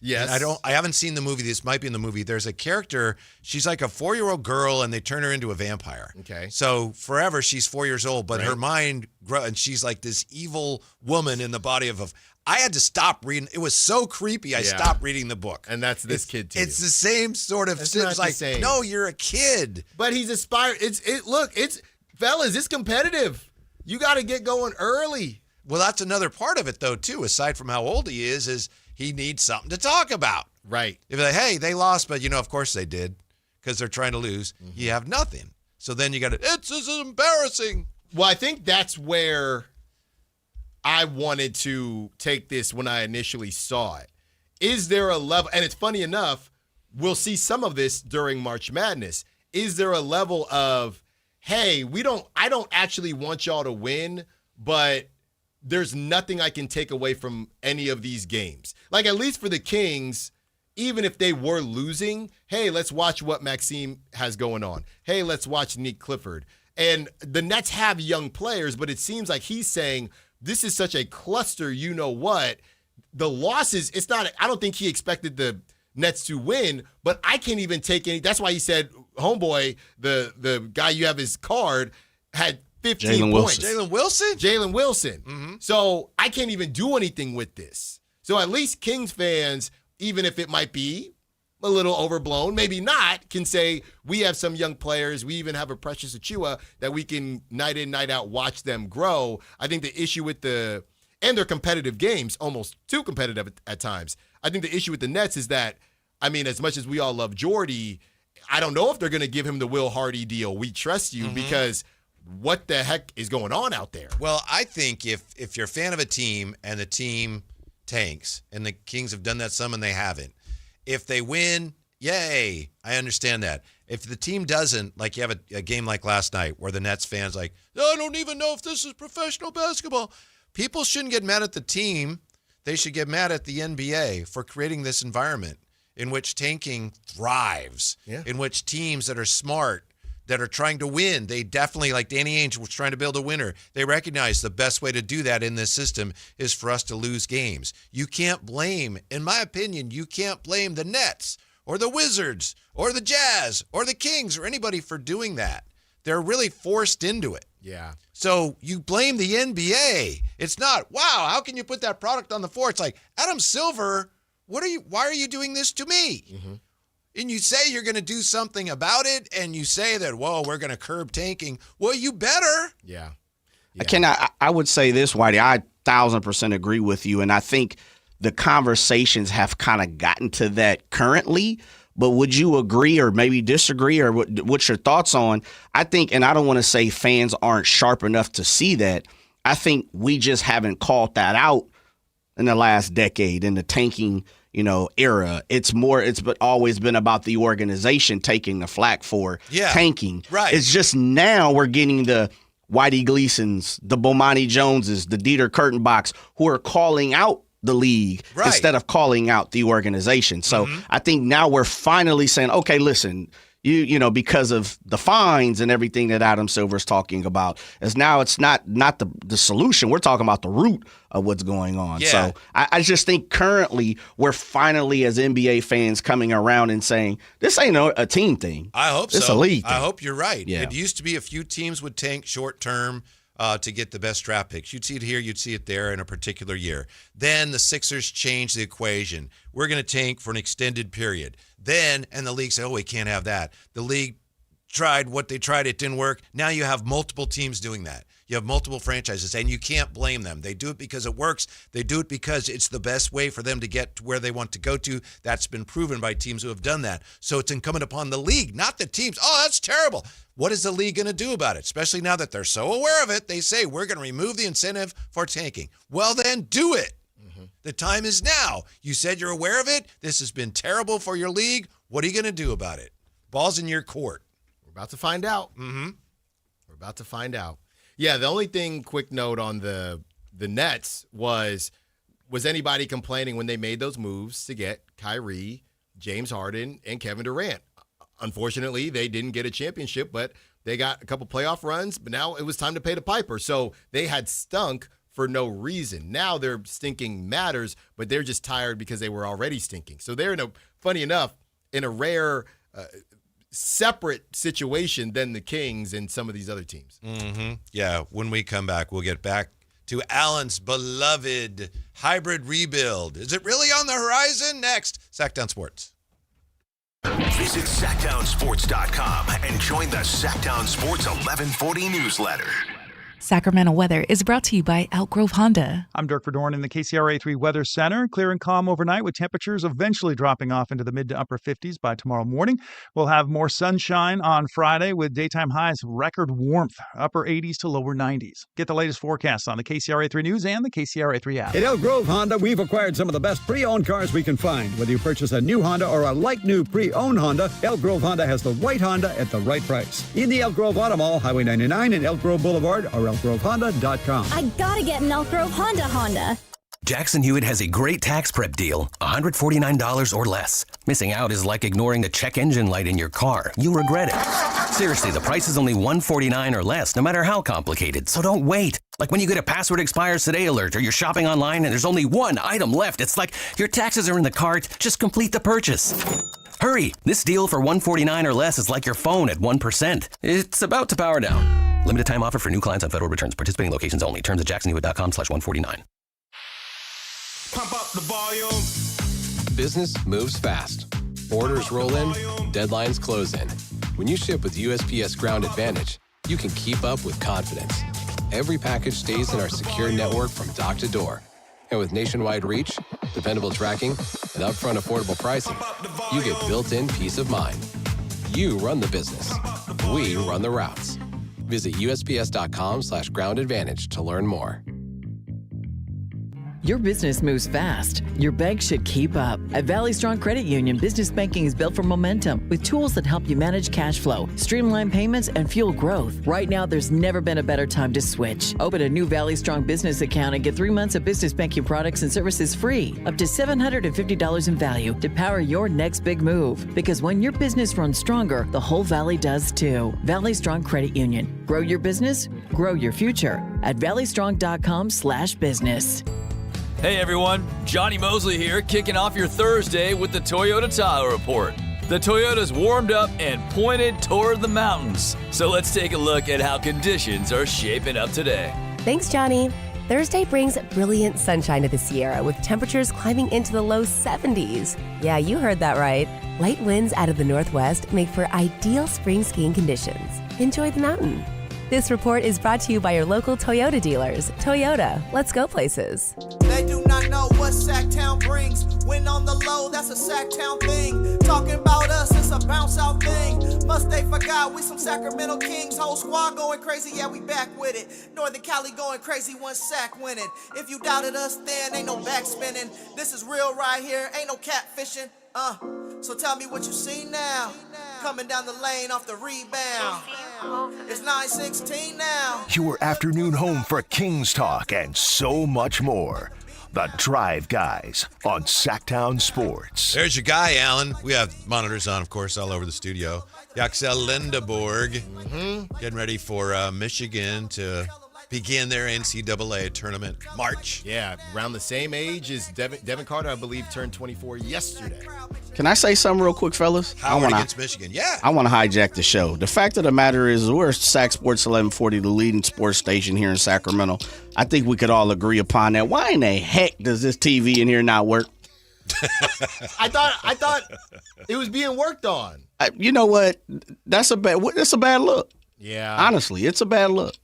Yes. I haven't seen the movie. This might be in the movie. There's a character, she's like a 4-year-old girl and they turn her into a vampire. Okay. So forever she's 4 years old, but her mind grows and she's like this evil woman in the body of I had to stop reading. It was so creepy. I stopped reading the book. And that's this kid too. It's the same sort of It's not it's the like, same. no, you're a kid. But he's aspired. Fellas, it's competitive. You got to get going early. Well, that's another part of it though too, aside from how old he is he needs something to talk about. Right. If they're like, hey, they lost, but of course they did because they're trying to lose. You have nothing. So then you got to, it's embarrassing. Well, I think that's where I wanted to take this when I initially saw it. Is there a level, and it's funny enough, we'll see some of this during March Madness. Is there a level of, hey, I don't actually want y'all to win, but there's nothing I can take away from any of these games. Like, at least for the Kings, even if they were losing, hey, let's watch what Maxime has going on. Hey, let's watch Nick Clifford. And the Nets have young players, but it seems like he's saying this is such a cluster, you know what? The losses, I don't think he expected the Nets to win, but I can't even take any. That's why he said, homeboy, the guy you have his card, had 15 points. Jalen Wilson. So I can't even do anything with this. So at least Kings fans, even if it might be a little overblown, maybe not, can say we have some young players. We even have a Precious Achiuwa that we can night in, night out watch them grow. I think the issue with and their competitive games, almost too competitive at times. I think the issue with the Nets is that, as much as we all love Jordy, I don't know if they're going to give him the Will Hardy deal. We trust you because what the heck is going on out there? Well, I think if you're a fan of a team and the team tanks, and the Kings have done that some and they haven't, if they win, yay, I understand that. If the team doesn't, like you have a game like last night where the Nets fans I don't even know if this is professional basketball. People shouldn't get mad at the team. They should get mad at the NBA for creating this environment in which tanking thrives, in which teams that are smart, that are trying to win, they definitely, like Danny Ainge was trying to build a winner, they recognize the best way to do that in this system is for us to lose games. You can't blame, in my opinion, the Nets or the Wizards or the Jazz or the Kings or anybody for doing that. They're really forced into it. Yeah. So you blame the NBA. It's not, wow, how can you put that product on the floor? It's like, Adam Silver, why are you doing this to me? and you say you're going to do something about it, and you say that, well, we're going to curb tanking. Well, you better. Yeah. I would say this, Whitey. I 1,000% agree with you, and I think the conversations have kind of gotten to that currently. But would you agree or maybe disagree, or what's your thoughts on? I think, and I don't want to say fans aren't sharp enough to see that. I think we just haven't called that out in the last decade in the tanking, era. It's always been about the organization taking the flack for tanking. Right. It's just now we're getting the Whitey Gleasons, the Bomani Joneses, the Dieter Kurtenbachs, who are calling out the league instead of calling out the organization. So I think now we're finally saying, okay, listen, you because of the fines and everything that Adam Silver's talking about, is now it's not the solution. We're talking about the root of what's going on. Yeah. So I just think currently we're finally, as NBA fans, coming around and saying, this ain't a team thing. I hope so. It's a league thing. I hope you're right. Yeah. It used to be a few teams would tank short term to get the best draft picks. You'd see it here, you'd see it there in a particular year. Then the Sixers changed the equation. We're going to tank for an extended period. Then, and the league said, we can't have that. The league tried what they tried, it didn't work. Now you have multiple teams doing that. You have multiple franchises, and you can't blame them. They do it because it works. They do it because it's the best way for them to get to where they want to go to. That's been proven by teams who have done that. So it's incumbent upon the league, not the teams. Oh, that's terrible. What is the league going to do about it? Especially now that they're so aware of it, they say, we're going to remove the incentive for tanking. Well, then do it. The time is now. You said you're aware of it. This has been terrible for your league. What are you going to do about it? Ball's in your court. We're about to find out. We're about to find out. Yeah, the only thing, quick note on the Nets was anybody complaining when they made those moves to get Kyrie, James Harden, and Kevin Durant? Unfortunately, they didn't get a championship, but they got a couple playoff runs, but now it was time to pay the piper. So they had stunk for no reason. Now their stinking matters, but they're just tired because they were already stinking. So they're, funny enough, in a rare separate situation than the Kings and some of these other teams. Yeah, when we come back, we'll get back to Allen's beloved hybrid rebuild. Is it really on the horizon? Next, Sactown Sports. Visit SactownSports.com and join the Sactown Sports 1140 newsletter. Sacramento weather is brought to you by Elk Grove Honda. I'm Dirk Verdorn in the KCRA3 Weather Center. Clear and calm overnight with temperatures eventually dropping off into the mid to upper 50s by tomorrow morning. We'll have more sunshine on Friday with daytime highs record warmth, upper 80s to lower 90s. Get the latest forecasts on the KCRA3 News and the KCRA3 app. At Elk Grove Honda, we've acquired some of the best pre-owned cars we can find. Whether you purchase a new Honda or a like-new pre-owned Honda, Elk Grove Honda has the right Honda at the right price. In the Elk Grove Auto Mall, Highway 99 and Elk Grove Boulevard, or elkgrovehonda.com. I gotta get an Elk Grove Honda. Jackson Hewitt has a great tax prep deal, $149 or less. Missing out is like ignoring the check engine light in your car. You'll regret it. Seriously, the price is only $149 or less, no matter how complicated, so don't wait. Like when you get a password expires today alert, or you're shopping online and there's only one item left. It's like your taxes are in the cart, just complete the purchase. Hurry! This deal for $149 or less is like your phone at 1%. It's about to power down. Limited time offer for new clients on federal returns. Participating locations only. Terms at jacksonhewitt.com/149. Pump up the volume. Business moves fast. Orders roll in, deadlines close in. When you ship with USPS Ground Advantage, you can keep up with confidence. Every package stays in our secure network from dock to door. And with nationwide reach, dependable tracking, and upfront affordable pricing, you get built-in peace of mind. You run the business. We run the routes. Visit USPS.com/Ground Advantage to learn more. Your business moves fast. Your bank should keep up. At Valley Strong Credit Union, business banking is built for momentum with tools that help you manage cash flow, streamline payments, and fuel growth. Right now, there's never been a better time to switch. Open a new Valley Strong business account and get 3 months of business banking products and services free, up to $750 in value to power your next big move. Because when your business runs stronger, the whole Valley does too. Valley Strong Credit Union. Grow your business, grow your future at valleystrong.com/business. Hey everyone, Johnny Mosley here, kicking off your Thursday with the Toyota Tahoe Report. The Toyota's warmed up and pointed toward the mountains. So let's take a look at how conditions are shaping up today. Thanks, Johnny. Thursday brings brilliant sunshine to the Sierra with temperatures climbing into the low 70s. Yeah, you heard that right. Light winds out of the northwest make for ideal spring skiing conditions. Enjoy the mountain. This report is brought to you by your local Toyota dealers. Toyota, let's go places. They do not know what Sactown brings. When on the low, that's a Sactown thing. Talking about us, it's a bounce out thing. Must they forgot we some Sacramento Kings. Whole squad going crazy, yeah, we back with it. Northern Cali going crazy, one sack winning. If you doubted us, then ain't no backspinning. This is real right here, ain't no catfishing. So tell me what you see now. Coming down the lane off the rebound. It's 9:16 now. Your afternoon home for Kings talk and so much more. The Drive Guys on Sactown Sports. There's your guy, Alan. We have monitors on, of course, all over the studio. Yaxel Lindeborg getting ready for Michigan to begin their NCAA tournament March. Yeah, around the same age as Devin Carter, I believe, turned 24 yesterday. Can I say something real quick, fellas? Howard against Michigan, yeah. I want to hijack the show. The fact of the matter is we're Sac Sports 1140, the leading sports station here in Sacramento. I think we could all agree upon that. Why in the heck does this TV in here not work? I thought it was being worked on. You know what? That's a bad look. Yeah. Honestly, it's a bad look.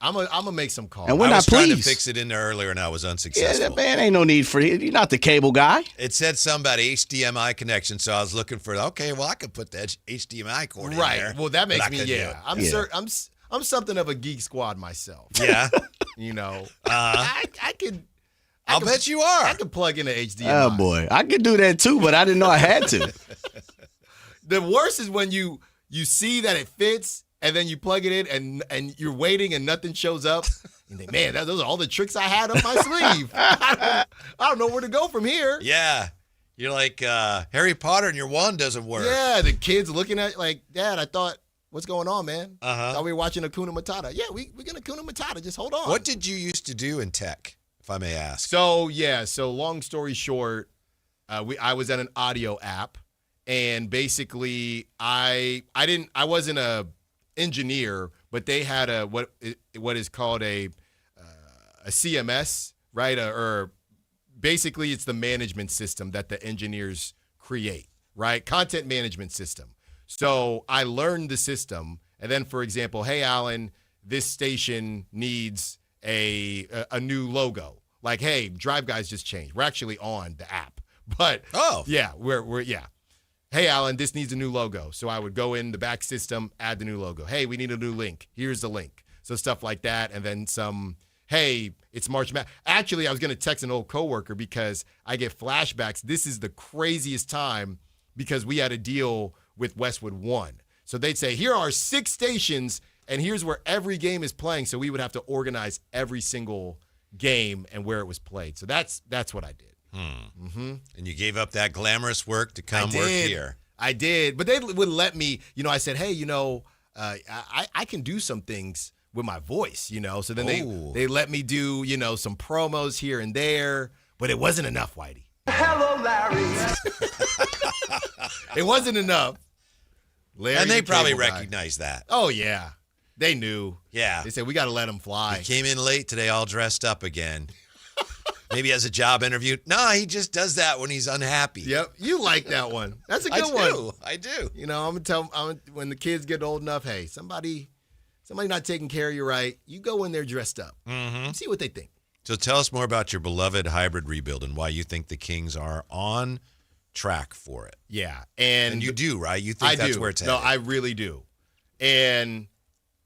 I'm gonna make some calls. And we're I not was trying to pleased. fix it in there earlier, and I was unsuccessful. Yeah, man, ain't no need for it. You're not the cable guy. It said something about HDMI connection, so I was looking for, okay, well, I could put that HDMI cord in there. Right. Well, that makes me, yeah. I'm something of a geek squad myself. Yeah. You know, I could. I'll bet you are. I could plug in an HDMI. Oh, boy. I could do that, too, but I didn't know I had to. The worst is when you see that it fits, and then you plug it in, and you're waiting, and nothing shows up. You think, man, those are all the tricks I had up my sleeve. I don't know where to go from here. Yeah. You're like Harry Potter, and your wand doesn't work. Yeah, the kids looking at like, Dad, I thought, what's going on, man? Uh-huh. Thought we were watching Hakuna Matata. Yeah, we're going to Hakuna Matata. Just hold on. What did you used to do in tech, if I may ask? So long story short, I was at an audio app, and basically I wasn't a engineer, but they had what is called a CMS, right? Or basically it's the management system that the engineers create, right? Content management system. So I learned the system, and then, for example, hey, Alan, this station needs a new logo. Like, hey, Drive Guys just changed. We're actually on the app, but we're Hey, Alan, this needs a new logo. So I would go in the back system, add the new logo. Hey, we need a new link. Here's the link. So stuff like that. And then some, hey, it's March Madness. Actually, I was going to text an old coworker because I get flashbacks. This is the craziest time because we had a deal with Westwood One. So they'd say, here are 6 stations, and here's where every game is playing. So we would have to organize every single game and where it was played. So that's what I did. Mm-hmm. And you gave up that glamorous work to come work here. I did, but they would let me. I said, hey, I can do some things with my voice, So then they let me do, some promos here and there, but it wasn't enough, Whitey. Hello, Larry. It wasn't enough. Larry, and they probably cable guy. recognized that. Oh yeah, they knew. Yeah, they said we got to let him fly. He came in late today, all dressed up again. Maybe has a job interview. No, he just does that when he's unhappy. Yep, you like that one. That's a good one. I do. I'm gonna tell when the kids get old enough. Hey, somebody not taking care of you right. You go in there dressed up. Mm-hmm. See what they think. So tell us more about your beloved hybrid rebuild and why you think the Kings are on track for it. Yeah, and you do, right? You think that's where it's headed. No, I really do. And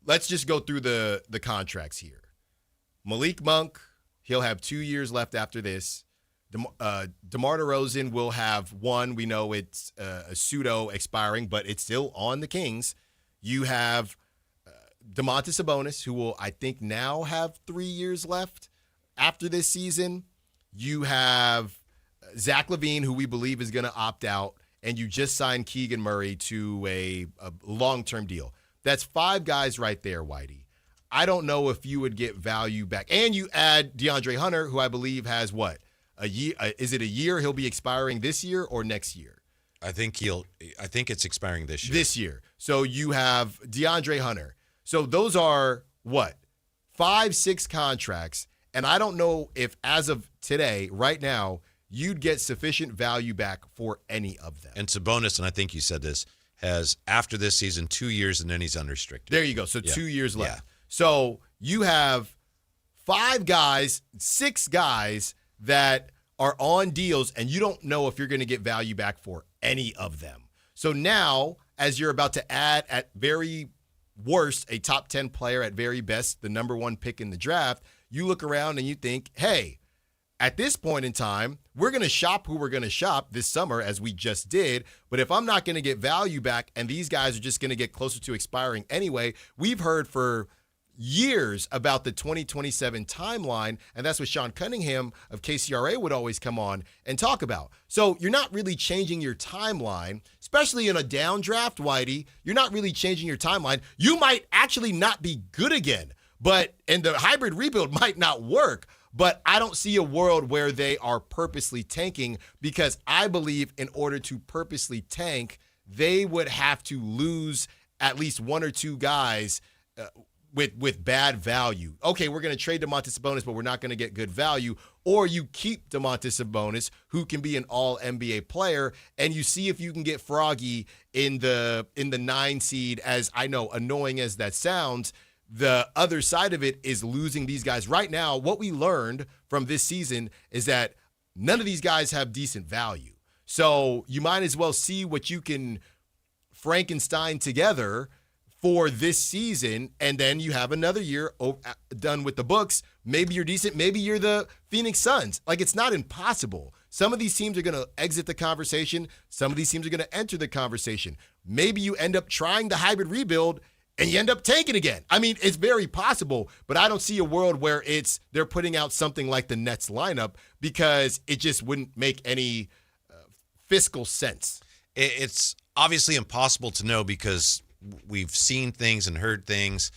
let's just go through the contracts here. Malik Monk. He'll have 2 years left after this. DeMar DeRozan will have 1. We know it's a pseudo expiring, but it's still on the Kings. You have Domantas Sabonis, who will, I think, now have 3 years left after this season. You have Zach LaVine, who we believe is going to opt out, and you just signed Keegan Murray to a long-term deal. That's 5 guys right there, Whitey. I don't know if you would get value back. And you add DeAndre Hunter, who I believe has what? A year? Is it a year? He'll be expiring this year or next year? I think it's expiring this year. This year. So you have DeAndre Hunter. So those are what? 5, 6 contracts. And I don't know if as of today, right now, you'd get sufficient value back for any of them. And Sabonis, and I think you said this, has, after this season, 2 years, and then he's unrestricted. There you go. So 2 years left. So you have 6 guys that are on deals, and you don't know if you're going to get value back for any of them. So now, as you're about to add, at very worst, a top 10 player, at very best, the number 1 pick in the draft, you look around and you think, hey, at this point in time, we're going to shop who we're going to shop this summer, as we just did. But if I'm not going to get value back and these guys are just going to get closer to expiring anyway, we've heard for years about the 2027 timeline, and that's what Sean Cunningham of KCRA would always come on and talk about. So you're not really changing your timeline, especially in a down draft, Whitey. You're not really changing your timeline. You might actually not be good again, and the hybrid rebuild might not work. But I don't see a world where they are purposely tanking, because I believe in order to purposely tank, they would have to lose at least 1 or 2 guys with bad value. Okay, we're going to trade Domantas Sabonis, but we're not going to get good value. Or you keep Domantas Sabonis, who can be an all-NBA player, and you see if you can get Froggy in the 9 seed. As I know, annoying as that sounds, the other side of it is losing these guys. Right now, what we learned from this season is that none of these guys have decent value. So you might as well see what you can Frankenstein together for this season, and then you have another year done with the books. Maybe you're decent. Maybe you're the Phoenix Suns. Like, it's not impossible. Some of these teams are going to exit the conversation. Some of these teams are going to enter the conversation. Maybe you end up trying the hybrid rebuild and you end up tanking again. I mean, it's very possible, but I don't see a world where they're putting out something like the Nets lineup, because it just wouldn't make any fiscal sense. It's obviously impossible to know, because we've seen things and heard things.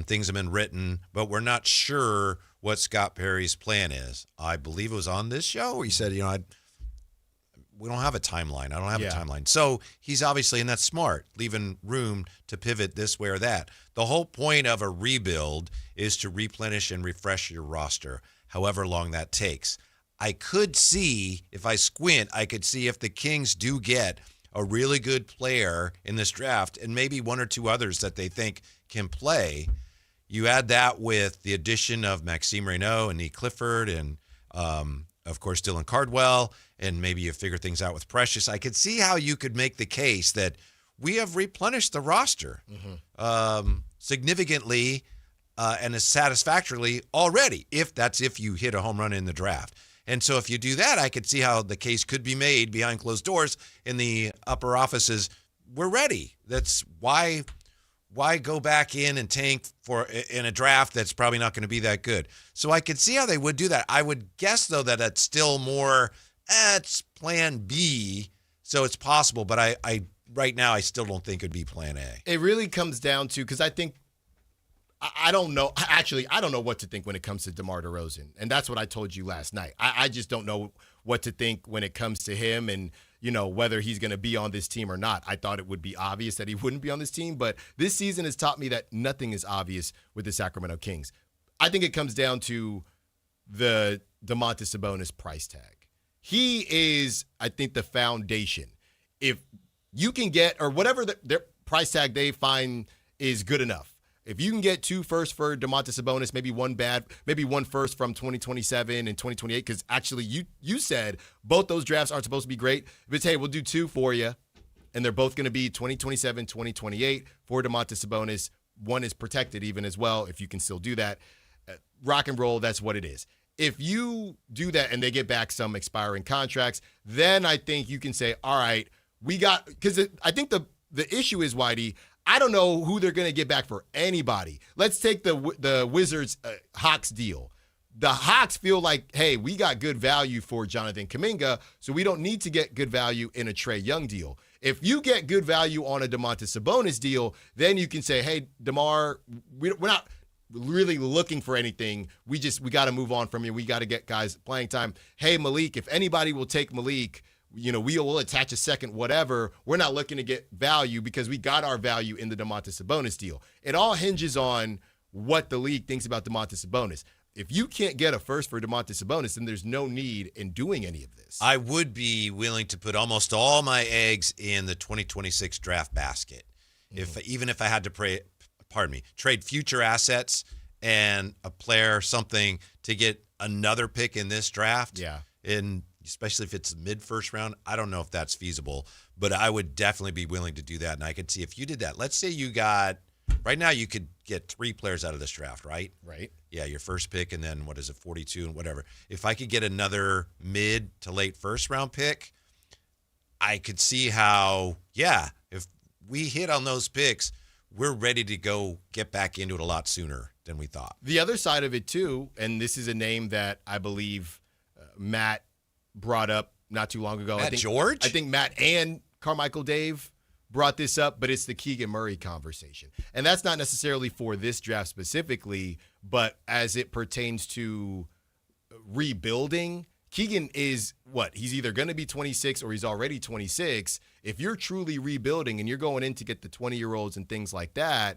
Things have been written, but we're not sure what Scott Perry's plan is. I believe it was on this show where he said, we don't have a timeline. I don't have a timeline. So he's obviously, and that's smart, leaving room to pivot this way or that. The whole point of a rebuild is to replenish and refresh your roster, however long that takes. I could see, if I squint, I could see if the Kings do get a really good player in this draft, and maybe 1 or 2 others that they think can play. You add that with the addition of Maxime Reynaud and Nick Clifford and, of course, Dylan Cardwell, and maybe you figure things out with Precious. I could see how you could make the case that we have replenished the roster significantly and as satisfactorily already, if you hit a home run in the draft. And so if you do that, I could see how the case could be made behind closed doors in the upper offices. We're ready. That's why go back in and tank in a draft that's probably not going to be that good. So I could see how they would do that. I would guess, though, that it's still more, it's plan B, so it's possible. But I right now, I still don't think it'd be plan A. It really comes down to, because I think, I don't know. Actually, I don't know what to think when it comes to DeMar DeRozan. And that's what I told you last night. I just don't know what to think when it comes to him and, whether he's going to be on this team or not. I thought it would be obvious that he wouldn't be on this team, but this season has taught me that nothing is obvious with the Sacramento Kings. I think it comes down to the Domantas Sabonis price tag. He is, I think, the foundation. If you can get, or whatever their price tag they find is good enough, if you can get 2 firsts for Domantas Sabonis, maybe 1 first from 2027 and 2028, because actually you said both those drafts aren't supposed to be great. But hey, we'll do 2 for you, and they're both going to be 2027, 2028 for Domantas Sabonis. 1 is protected even as well, if you can still do that. Rock and roll, that's what it is. If you do that and they get back some expiring contracts, then I think you can say, all right, because I think the issue is, Whitey, I don't know who they're going to get back for anybody. Let's take the Wizards Hawks deal. The Hawks feel like, hey, we got good value for Jonathan Kuminga, so we don't need to get good value in a Trae Young deal. If you get good value on a Domantas Sabonis deal, then you can say, hey, DeMar, we're not really looking for anything. We got to move on from you. We got to get guys playing time. Hey, Malik, if anybody will take Malik, we will attach a second whatever. We're not looking to get value because we got our value in the Domantas Sabonis deal. It all hinges on what the league thinks about Domantas Sabonis. if you can't get a first for Domantas Sabonis, then there's no need in doing any of this. I would be willing to put almost all my eggs in the 2026 draft basket. Even if I had to trade future assets and a player something to get another pick in this draft. Yeah. And especially if it's mid-first round, I don't know if that's feasible, but I would definitely be willing to do that. And I could see if you did that. Let's say you got right now you could get 3 players out of this draft, right? Right. Yeah, your first pick and then 42 and whatever. If I could get another mid to late first round pick, I could see how, if we hit on those picks, we're ready to go get back into it a lot sooner than we thought. The other side of it, too, and this is a name that I believe Matt brought up not too long ago. Matt George? I think Matt and Carmichael Dave brought this up, but it's the Keegan Murray conversation. And that's not necessarily for this draft specifically, but as it pertains to rebuilding, Keegan is he's either going to be 26 or he's already 26. If you're truly rebuilding and you're going in to get the 20-year-olds and things like that,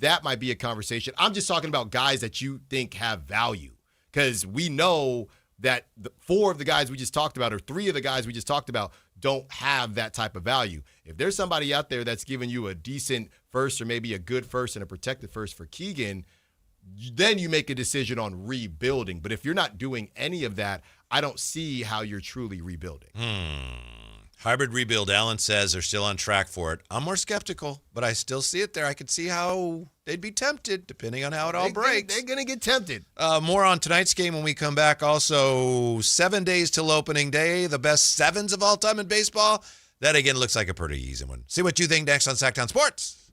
that might be a conversation. I'm just talking about guys that you think have value, because we know that 4 of the guys we just talked about, or 3 of the guys we just talked about, don't have that type of value. If there's somebody out there that's giving you a decent first or maybe a good first and a protected first for Keegan, then you make a decision on rebuilding. But if you're not doing any of that, I don't see how you're truly rebuilding. Hybrid rebuild, Alan says they're still on track for it. I'm more skeptical, but I still see it there. I could see how they'd be tempted, depending on how it all breaks. They're going to get tempted. More on tonight's game when we come back. Also, 7 days till opening day, the best 7s of all time in baseball. That, again, looks like a pretty easy one. See what you think next on Sactown Sports.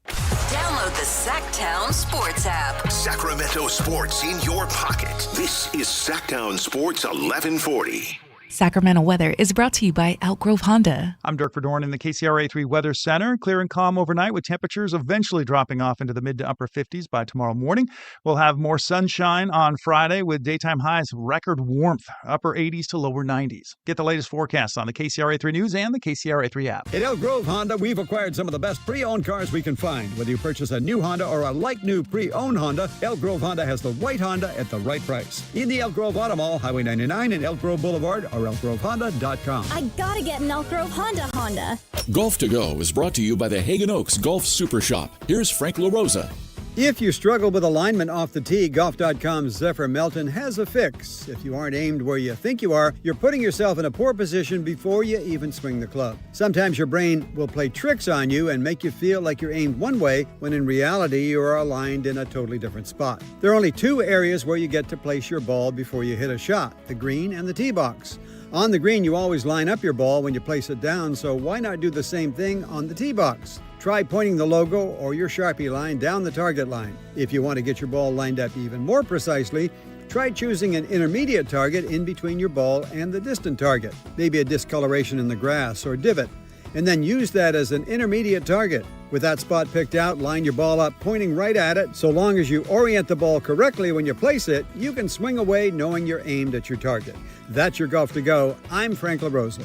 Download the Sactown Sports app. Sacramento sports in your pocket. This is Sactown Sports 1140. Sacramento weather is brought to you by Elk Grove Honda. I'm Dirk Verdorn in the KCRA3 Weather Center. Clear and calm overnight with temperatures eventually dropping off into the mid to upper 50s by tomorrow morning. We'll have more sunshine on Friday with daytime highs record warmth, upper 80s to lower 90s. Get the latest forecasts on the KCRA3 News and the KCRA3 app. At Elk Grove Honda, we've acquired some of the best pre-owned cars we can find. Whether you purchase a new Honda or a like-new pre-owned Honda, Elk Grove Honda has the right Honda at the right price. In the Elk Grove Auto Mall, Highway 99 and Elk Grove Boulevard, or elkgrovehonda.com. I gotta get an Elk Grove Honda. Golf to Go is brought to you by the Hagen Oaks Golf Super Shop. Here's Frank LaRosa. If you struggle with alignment off the tee, Golf.com's Zephyr Melton has a fix. If you aren't aimed where you think you are, you're putting yourself in a poor position before you even swing the club. Sometimes your brain will play tricks on you and make you feel like you're aimed one way, when in reality you are aligned in a totally different spot. There are only 2 areas where you get to place your ball before you hit a shot: the green and the tee box. On the green, you always line up your ball when you place it down, so why not do the same thing on the tee box? Try pointing the logo or your Sharpie line down the target line. If you want to get your ball lined up even more precisely, try choosing an intermediate target in between your ball and the distant target, maybe a discoloration in the grass or divot, and then use that as an intermediate target. With that spot picked out, line your ball up pointing right at it. So long as you orient the ball correctly when you place it, you can swing away knowing you're aimed at your target. That's your Golf to Go. I'm Frank LaRosa.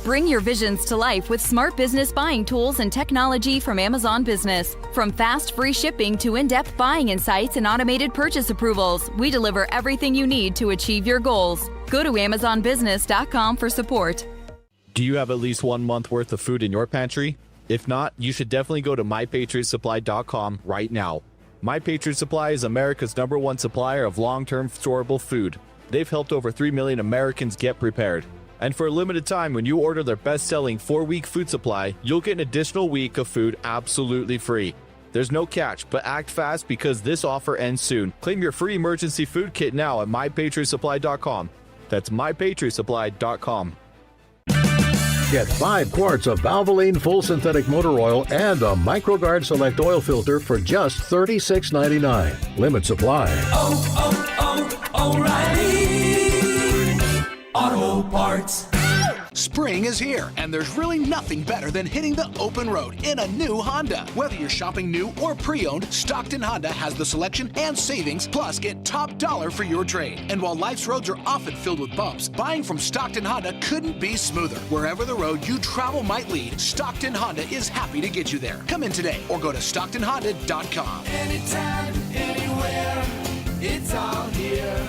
Bring your visions to life with smart business buying tools and technology from Amazon Business. From fast, free shipping to in-depth buying insights and automated purchase approvals, we deliver everything you need to achieve your goals. Go to AmazonBusiness.com for support. Do you have at least 1 month worth of food in your pantry? If not, you should definitely go to MyPatriotSupply.com right now. My Patriot Supply is America's #1 supplier of long-term storable food. They've helped over 3 million Americans get prepared. And for a limited time, when you order their best-selling 4-week food supply, you'll get an additional week of food absolutely free. There's no catch, but act fast because this offer ends soon. Claim your free emergency food kit now at MyPatriotSupply.com. That's MyPatriotSupply.com. Get 5 quarts of Valvoline Full Synthetic Motor Oil and a MicroGuard Select Oil Filter for just $36.99. Limit supply. O'Reilly Auto Parts. Spring is here, and there's really nothing better than hitting the open road in a new Honda. Whether you're shopping new or pre-owned, Stockton Honda has the selection and savings, plus get top dollar for your trade. And while life's roads are often filled with bumps, buying from Stockton Honda couldn't be smoother. Wherever the road you travel might lead, Stockton Honda is happy to get you there. Come in today or go to StocktonHonda.com. Anytime, anywhere, It's all here.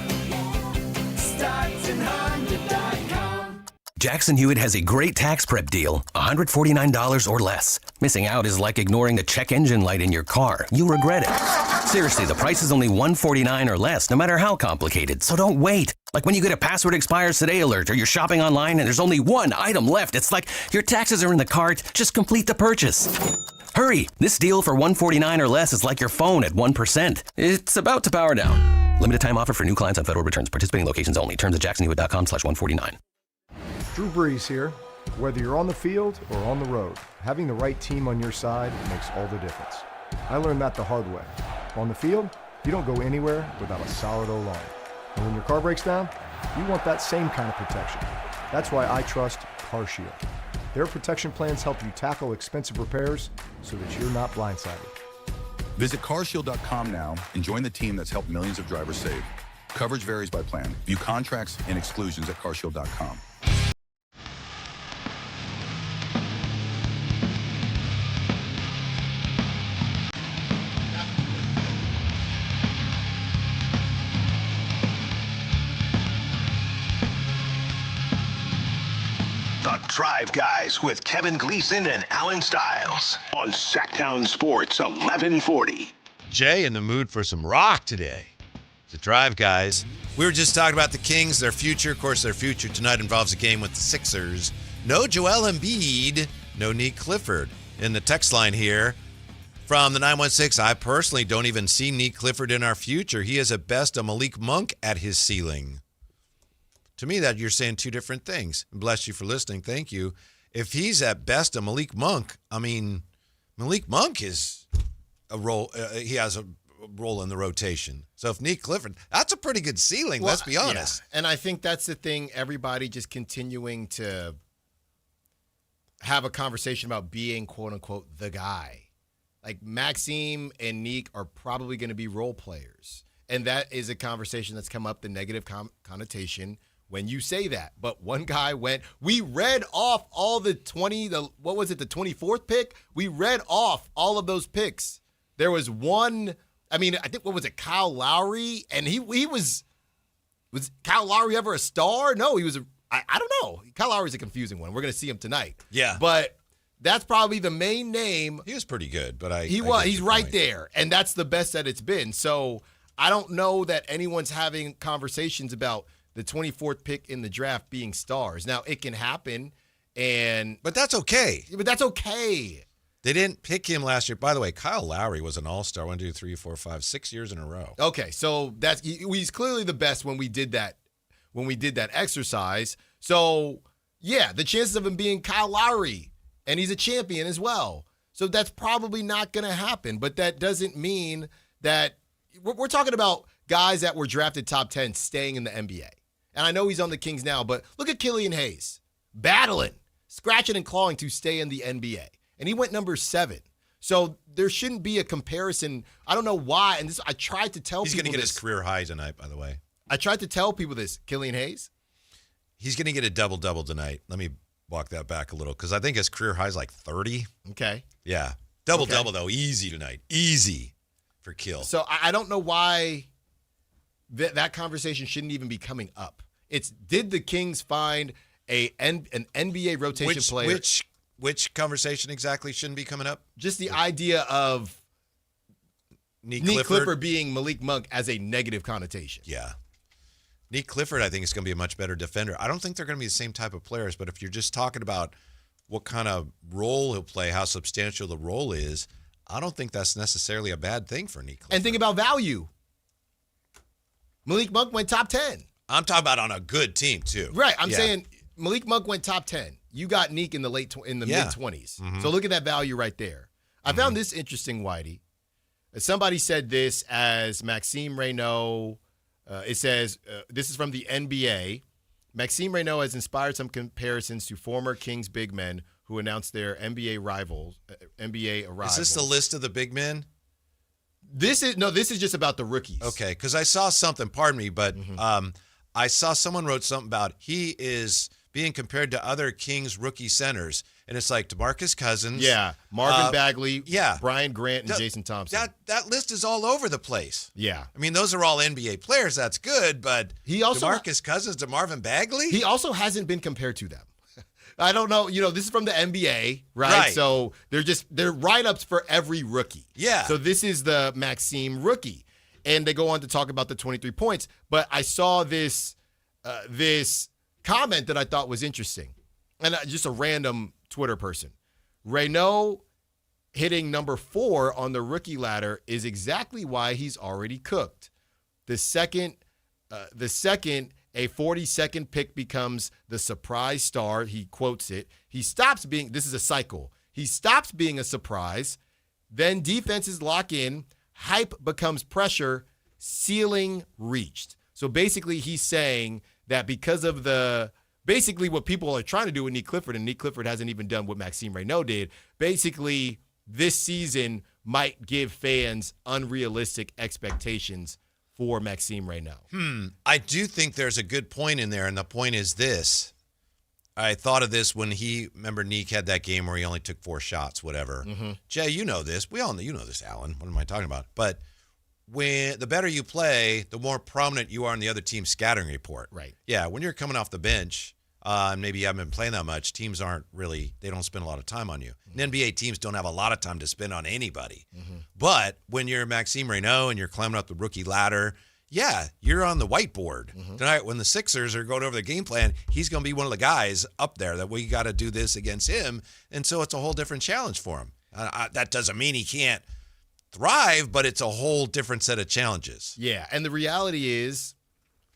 StocktonHonda.com. Jackson Hewitt has a great tax prep deal, $149 or less. Missing out is like ignoring the check engine light in your car. You'll regret it. Seriously, the price is only $149 or less, no matter how complicated, so don't wait. Like when you get a password expires today alert or you're shopping online and there's only one item left. It's like your taxes are in the cart, just complete the purchase. Hurry! This deal for $149 or less is like your phone at 1%. It's about to power down. Limited time offer for new clients on federal returns. Participating locations only. Terms at jacksonhewitt.com/149. Drew Brees here. Whether you're on the field or on the road, having the right team on your side makes all the difference. I learned that the hard way. On the field, you don't go anywhere without a solid O-line. And when your car breaks down, you want that same kind of protection. That's why I trust CarShield. Their protection plans help you tackle expensive repairs so that you're not blindsided. Visit carshield.com now and join the team that's helped millions of drivers save. Coverage varies by plan. View contracts and exclusions at carshield.com. The Drive Guys with Kevin Gleason and Alan Stiles on Sactown Sports 1140. Jay in the mood for some rock today. The Drive Guys. We were just talking about the Kings, their future. Of course, their future tonight involves a game with the Sixers. No Joel Embiid, no Nick Clifford. In the text line here from the 916, I personally don't even see Nick Clifford in our future. He is at best a Malik Monk at his ceiling. To me, that you're saying two different things. Bless you for listening. Thank you. If he's at best a Malik Monk, I mean, Malik Monk is a role. He has a role in the rotation. So if Nick Clifford, that's a pretty good ceiling. Let's be honest. Yeah. And I think that's the thing. Everybody just continuing to have a conversation about being quote unquote the guy. Like Maxime and Nick are probably going to be role players, and that is a conversation that's come up. The negative connotation when you say that. But one guy went, we read off all the 24th pick? We read off all of those picks. There was one, I think, what was it, Kyle Lowry? And he was Kyle Lowry ever a star? No, he was, I don't know. Kyle Lowry's a confusing one. We're going to see him tonight. Yeah. But that's probably the main name. He was pretty good, but he's right there. And that's the best that it's been. So I don't know that anyone's having conversations about the 24th pick in the draft being stars. Now, it can happen, but that's okay. But that's okay. They didn't pick him last year. By the way, Kyle Lowry was an all-star 1, 2, 3, 4, 5, 6 years in a row. Okay, so he's clearly the best when we did that exercise. So, yeah, the chances of him being Kyle Lowry, and he's a champion as well. So that's probably not going to happen. But that doesn't mean that we're talking about guys that were drafted top 10 staying in the NBA. And I know he's on the Kings now, but look at Killian Hayes, battling, scratching and clawing to stay in the NBA. And he went number 7. So there shouldn't be a comparison. I don't know why. And I tried to tell people he's going to get his career high tonight, by the way. I tried to tell people this. Killian Hayes? He's going to get a double-double tonight. Let me walk that back a little because I think his career high is like 30. Okay. Yeah. Double-double, though. Easy tonight. Easy for Kill. So I don't know why that conversation shouldn't even be coming up. Did the Kings find an NBA rotation player? Which conversation exactly shouldn't be coming up? Just the idea of Nick Clifford being Malik Monk as a negative connotation. Yeah. Nick Clifford, I think, is going to be a much better defender. I don't think they're going to be the same type of players, but if you're just talking about what kind of role he'll play, how substantial the role is, I don't think that's necessarily a bad thing for Nick Clifford. And think about value. Malik Monk went top 10. I'm talking about on a good team, too. Right. I'm saying Malik Monk went top 10. You got Nick in the mid-20s. Mm-hmm. So look at that value right there. I found this interesting, Whitey. Somebody said this as Maxime Reynaud. It says, this is from the NBA. Maxime Reynaud has inspired some comparisons to former Kings big men who announced their NBA arrivals. Is this the list of the big men? This is just about the rookies. Okay, because I saw something, pardon me, but I saw someone wrote something about he is being compared to other Kings rookie centers. And it's like DeMarcus Cousins. Yeah, Marvin Bagley, yeah, Brian Grant, and Jason Thompson. That list is all over the place. Yeah. I mean, those are all NBA players. That's good, but he also DeMarcus Cousins to Marvin Bagley? He also hasn't been compared to them. I don't know. This is from the NBA, right? So they're write-ups for every rookie. Yeah. So this is the Maxime rookie. And they go on to talk about the 23 points. But I saw this comment that I thought was interesting. And just a random Twitter person. Reynaud hitting number 4 on the rookie ladder is exactly why he's already cooked. The second a 42nd pick becomes the surprise star, he quotes it. This is a cycle. He stops being a surprise. Then defenses lock in. Hype becomes pressure. Ceiling reached. So basically he's saying that because of basically what people are trying to do with Nick Clifford, and Nick Clifford hasn't even done what Maxime Reynaud did, basically this season might give fans unrealistic expectations for Maxime Reynaud. I do think there's a good point in there, and the point is this. I thought of this when remember Nick had that game where he only took 4 shots, whatever. Mm-hmm. Jay, you know this. We all know, you know this, Alan. What am I talking about? But when the better you play, the more prominent you are in the other team's scattering report. Right. Yeah, when you're coming off the bench, and maybe you haven't been playing that much, teams they don't spend a lot of time on you. Mm-hmm. And NBA teams don't have a lot of time to spend on anybody. Mm-hmm. But when you're Maxime Reynaud and you're climbing up the rookie ladder, yeah, you're on the whiteboard. Mm-hmm. Tonight, when the Sixers are going over the game plan, he's going to be one of the guys up there that we got to do this against him. And so it's a whole different challenge for him. That doesn't mean he can't thrive, but it's a whole different set of challenges. Yeah, and the reality is,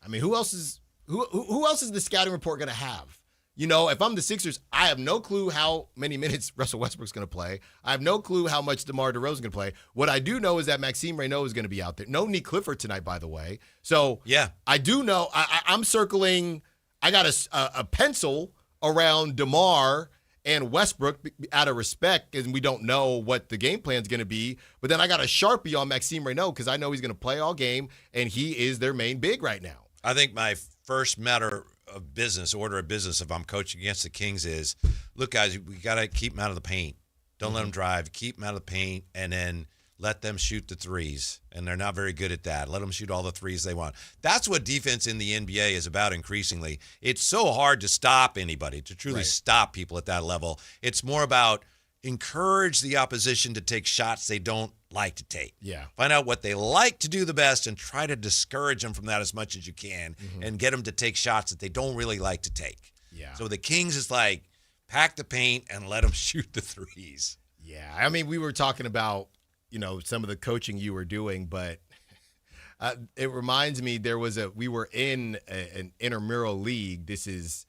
I mean, who else is the scouting report going to have? If I'm the Sixers, I have no clue how many minutes Russell Westbrook's going to play. I have no clue how much DeMar DeRozan's going to play. What I do know is that Maxime Reynaud is going to be out there. No Nick Clifford tonight, by the way. So yeah, I do know. I'm circling. I got a pencil around DeMar and Westbrook out of respect, and we don't know what the game plan is going to be. But then I got a Sharpie on Maxime Reynaud because I know he's going to play all game, and he is their main big right now. I think my first order of business, if I'm coaching against the Kings is, look, guys, we got to keep them out of the paint. Don't let them drive. Keep them out of the paint, and then let them shoot the threes. And they're not very good at that. Let them shoot all the threes they want. That's what defense in the NBA is about increasingly. It's so hard to stop anybody, to truly stop people at that level. It's more about encourage the opposition to take shots they don't like to take. Yeah. Find out what they like to do the best and try to discourage them from that as much as you can and get them to take shots that they don't really like to take. Yeah. So the Kings is like, pack the paint and let them shoot the threes. Yeah. I mean, we were talking about, some of the coaching you were doing, but it reminds me we were in an intramural league. This is,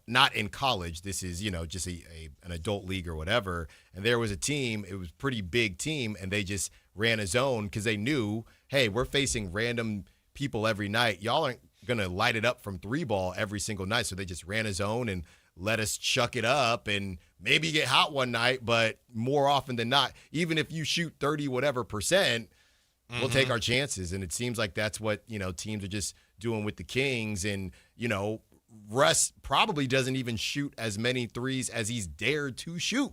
not in college. This is, just an adult league or whatever. And there was a team, it was a pretty big team, and they just ran a zone because they knew, hey, we're facing random people every night. Y'all aren't going to light it up from 3-ball every single night. So they just ran a zone and let us chuck it up and maybe get hot one night, but more often than not, even if you shoot 30 whatever percent, we'll take our chances. And it seems like that's what, teams are just doing with the Kings. And, Russ probably doesn't even shoot as many threes as he's dared to shoot.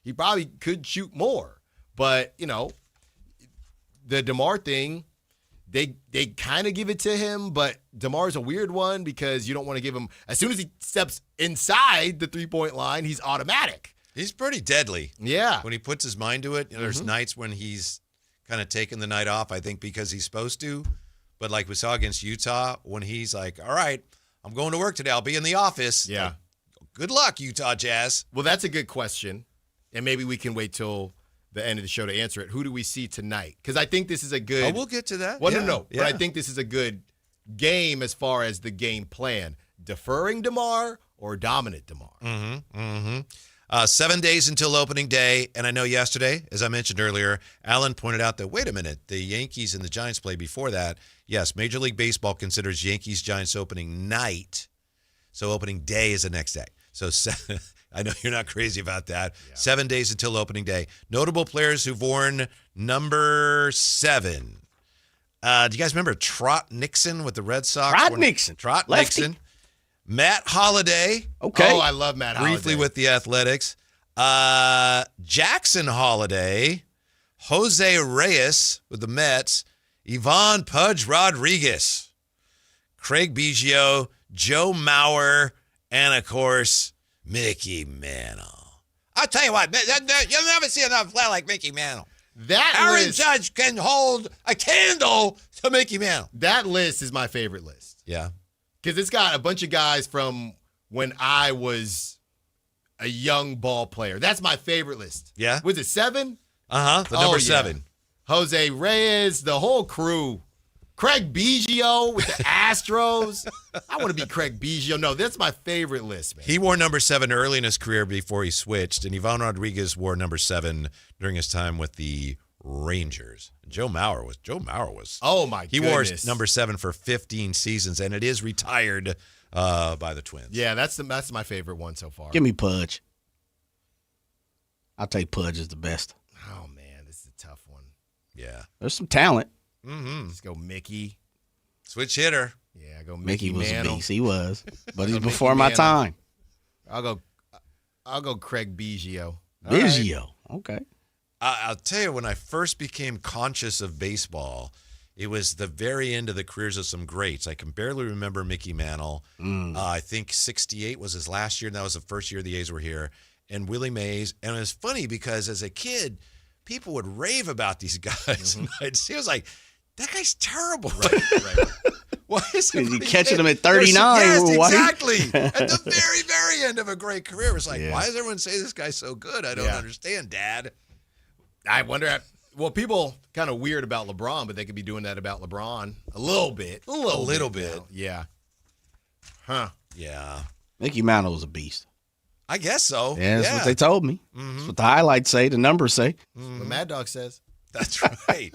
He probably could shoot more. But, the DeMar thing, they kind of give it to him, but DeMar's a weird one because you don't want to give him – as soon as he steps inside the three-point line, he's automatic. He's pretty deadly. Yeah. When he puts his mind to it, there's nights when he's kind of taking the night off, I think, because he's supposed to. But like we saw against Utah, when he's like, all right, I'm going to work today. I'll be in the office. Yeah. Like, good luck, Utah Jazz. Well, that's a good question, and maybe we can wait till the end of the show to answer it. Who do we see tonight? Because I think this is a good – Oh, we'll get to that. Well, no. But I think this is a good game as far as the game plan. Deferring DeMar or dominant DeMar? 7 days until opening day, and I know yesterday, as I mentioned earlier, Alan pointed out that, wait a minute, the Yankees and the Giants play before that. Yes, Major League Baseball considers Yankees-Giants opening night, so opening day is the next day. So I know you're not crazy about that. Yeah. 7 days until opening day. Notable players who've worn number 7. Do you guys remember Trot Nixon with the Red Sox? Trot Nixon. Nixon. Matt Holliday. Okay. Oh, I love Matt Holliday. Briefly with the Athletics. Jackson Holliday. Jose Reyes with the Mets. Ivan Pudge Rodriguez. Craig Biggio. Joe Mauer. And, of course, Mickey Mantle. I'll tell you what, you'll never see another player like Mickey Mantle. Aaron Judge can hold a candle to Mickey Mantle. That list is my favorite list. Yeah. Because it's got a bunch of guys from when I was a young ball player. That's my favorite list. Yeah. Was it 7? The number 7. Jose Reyes, the whole crew. Craig Biggio with the Astros. I want to be Craig Biggio. No, that's my favorite list, man. He wore number 7 early in his career before he switched, and Ivan Rodriguez wore number 7 during his time with the Rangers. Joe Mauer was. Oh my He goodness. wore number 7 for 15 seasons, and it is retired by the Twins. Yeah, that's my favorite one so far. Give me Pudge. I'll take Pudge as the best. Oh man, this is a tough one. Yeah. There's some talent. Mm-hmm. Let's go Mickey. Switch hitter. Yeah, go Mickey was Mantle. a beast. He was. But he's Mickey before my Mantle. time. I'll go Craig Biggio. Biggio. Okay. I'll tell you, when I first became conscious of baseball, it was the very end of the careers of some greats. I can barely remember Mickey Mantle. I think 68 was his last year, and that was the first year the A's were here. And Willie Mays. And it was funny because as a kid, people would rave about these guys. And I'd see, I was like, that guy's terrible. Right. Why is He catching them at 39. Yes, Why? exactly. At the very, very end of a great career. It's like, Yeah. why does everyone say this guy's so good? I don't understand, Dad. I wonder. Well, people kind of weird about LeBron, but they could be doing that about LeBron a little bit. A little bit. Now. Yeah. Huh. Yeah. Mickey Mantle was a beast. I guess so. Yeah, that's what they told me. That's what the highlights say, the numbers say. What Mad Dog says. That's right.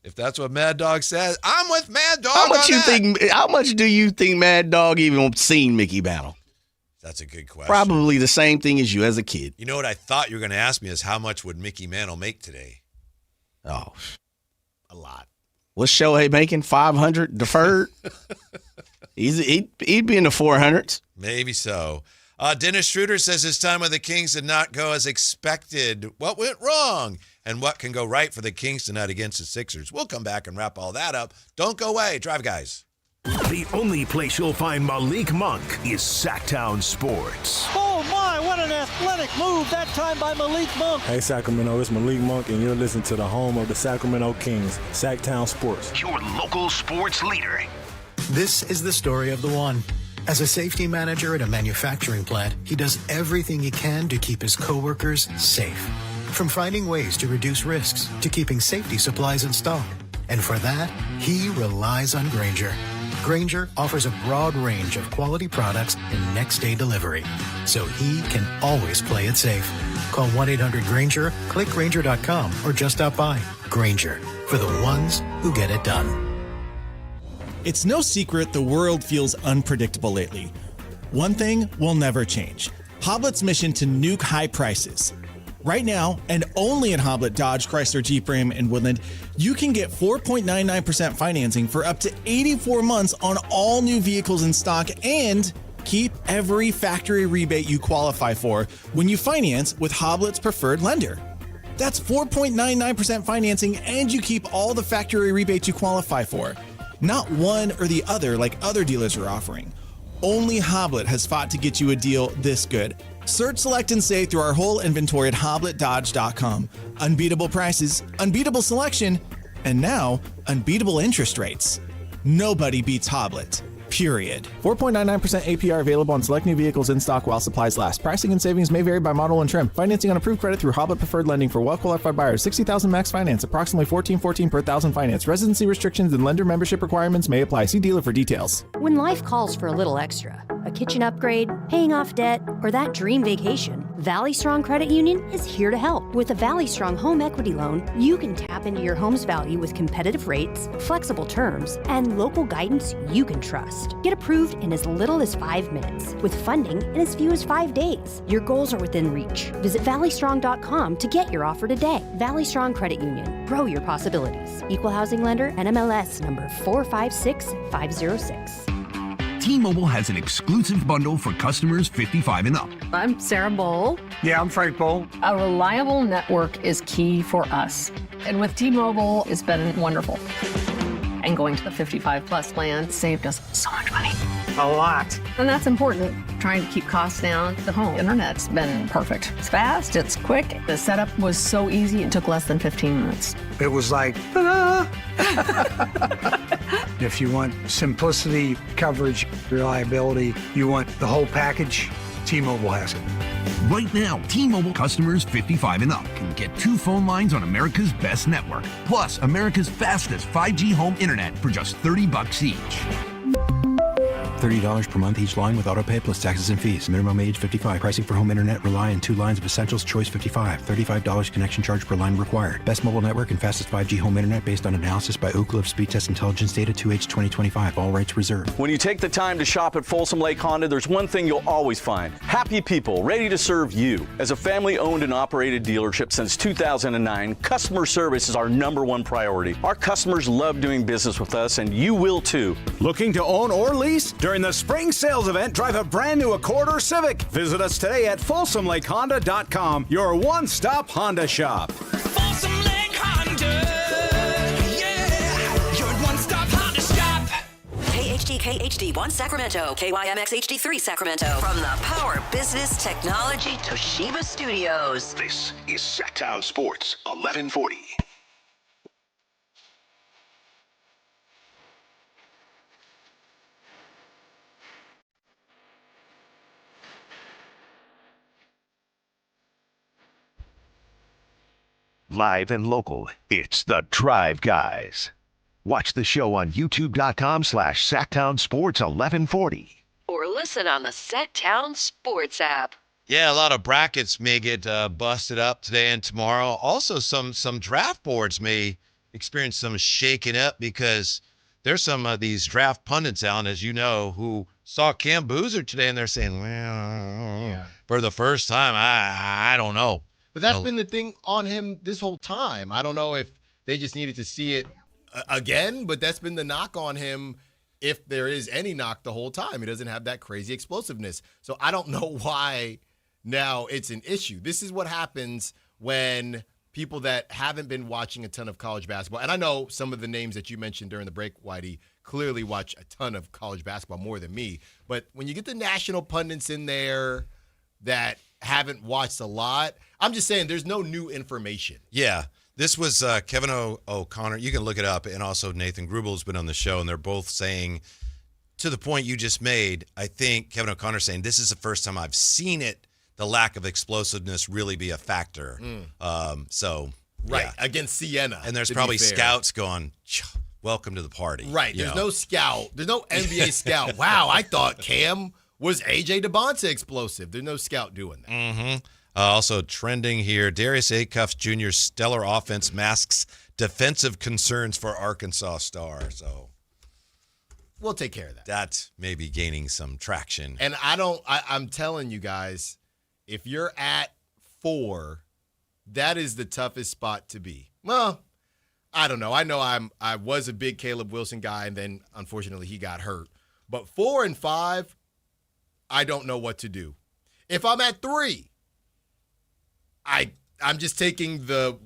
If that's what Mad Dog says, I'm with Mad Dog. How much on that. How much do you think Mad Dog even seen Mickey Mantle? That's a good question. Probably the same thing as you as a kid. You know what I thought you were going to ask me is how much would Mickey Mantle make today? Oh, a lot. What's Shohei making? 500 deferred? He'd be in the 400s. Maybe so. Dennis Schroeder says his time with the Kings did not go as expected. What went wrong? And what can go right for the Kings tonight against the Sixers? We'll come back and wrap all that up. Don't go away. Drive, guys. The only place you'll find Malik Monk is Sactown Sports. Oh my, what an athletic move that time by Malik Monk. Hey Sacramento, it's Malik Monk and you're listening to the home of the Sacramento Kings, Sactown Sports. Your local sports leader. This is the story of the one. As a safety manager at a manufacturing plant, he does everything he can to keep his coworkers safe. From finding ways to reduce risks to keeping safety supplies in stock. And for that, he relies on Grainger. Grainger offers a broad range of quality products and next-day delivery, so he can always play it safe. Call 1-800-GRAINGER, click Grainger.com, or just stop by. Grainger, for the ones who get it done. It's no secret the world feels unpredictable lately. One thing will never change. Hoblet's mission to nuke high prices. Right now, and only at Hoblet Dodge, Chrysler, Jeep, Ram, and Woodland, you can get 4.99% financing for up to 84 months on all new vehicles in stock and keep every factory rebate you qualify for when you finance with Hoblet's preferred lender. That's 4.99% financing and you keep all the factory rebates you qualify for. Not one or the other like other dealers are offering. Only Hoblet has fought to get you a deal this good. Search, select, and save through our whole inventory at HobletDodge.com. Unbeatable prices, unbeatable selection, and now unbeatable interest rates. Nobody beats Hoblet. Period. 4.99% APR available on select new vehicles in stock while supplies last. Pricing and savings may vary by model and trim. Financing on approved credit through Hoblet Preferred Lending for well-qualified buyers. $60,000 max finance. Approximately $14.14 per thousand finance. Residency restrictions and lender membership requirements may apply. See dealer for details. When life calls for a little extra, a kitchen upgrade, paying off debt, or that dream vacation, Valley Strong Credit Union is here to help. With a Valley Strong home equity loan, you can tap into your home's value with competitive rates, flexible terms, and local guidance you can trust. Get approved in as little as 5 minutes, with funding in as few as 5 days. Your goals are within reach. Visit valleystrong.com to get your offer today. Valley Strong Credit Union. Grow your possibilities. Equal housing lender, NMLS number 456506. T-Mobile has an exclusive bundle for customers 55 and up. I'm Sarah Bowl. Yeah, I'm Frank Bowl. A reliable network is key for us. And with T-Mobile, it's been wonderful. And going to the 55 plus plan saved us so much money. A lot. And that's important. Trying to keep costs down. The home internet's been perfect. It's fast, it's quick. The setup was so easy, it took less than 15 minutes. It was like, ta-da! If you want simplicity, coverage, reliability, you want the whole package, T-Mobile has it. Right now, T-Mobile customers 55 and up can get 2 phone lines on America's best network, plus America's fastest 5G home internet for just $30 each. $30 per month each line with autopay plus taxes and fees. Minimum age 55. Pricing for home internet rely on 2 lines of Essentials Choice 55. $35 connection charge per line required. Best mobile network and fastest 5G home internet based on analysis by Ookla of Speed Test Intelligence data 2H 2025. All rights reserved. When you take the time to shop at Folsom Lake Honda, there's one thing you'll always find. Happy people ready to serve you. As a family-owned and operated dealership since 2009, customer service is our #1 priority. Our customers love doing business with us, and you will too. Looking to own or lease? During the spring sales event, drive a brand new Accord or Civic. Visit us today at FolsomLakeHonda.com, your one-stop Honda shop. Folsom Lake Honda, yeah, your one-stop Honda shop. KHD HD1 Sacramento, KYMX HD3 Sacramento. From the Power Business Technology Toshiba Studios. This is Sactown Sports 1140. Live and local, it's the Drive Guys. Watch the show on youtube.com/Sactown Sports 1140. Or listen on the Sactown Sports app. Yeah, a lot of brackets may get busted up today and tomorrow. Also, some draft boards may experience some shaking up because there's some of these draft pundits out, as you know, who saw Cam Boozer today, and they're saying, well, for the first time, I don't know. But that's been the thing on him this whole time. I don't know if they just needed to see it again, but that's been the knock on him, if there is any knock the whole time. He doesn't have that crazy explosiveness. So I don't know why now it's an issue. This is what happens when people that haven't been watching a ton of college basketball, and I know some of the names that you mentioned during the break, Whitey, clearly watch a ton of college basketball, more than me. But when you get the national pundits in there that haven't watched a lot, I'm just saying there's no new information. Yeah. This was Kevin O'Connor. You can look it up. And also Nathan Grubel's been on the show, and they're both saying, to the point you just made, I think Kevin O'Connor saying, this is the first time I've seen it, the lack of explosiveness really be a factor. Right, against Siena. And there's probably scouts going, welcome to the party. Right, there's no scout. There's no NBA scout. Wow, I thought Cam was A.J. DeBonta explosive. There's no scout doing that. Mm-hmm. Also trending here, Darius Acuff Jr.'s stellar offense masks defensive concerns for Arkansas star. So we'll take care of that. That may be gaining some traction. And I'm telling you guys, if you're at 4, that is the toughest spot to be. Well, I don't know. I know I was a big Caleb Wilson guy, and then unfortunately he got hurt. But 4 and 5, I don't know what to do. If I'm at 3, I'm just taking the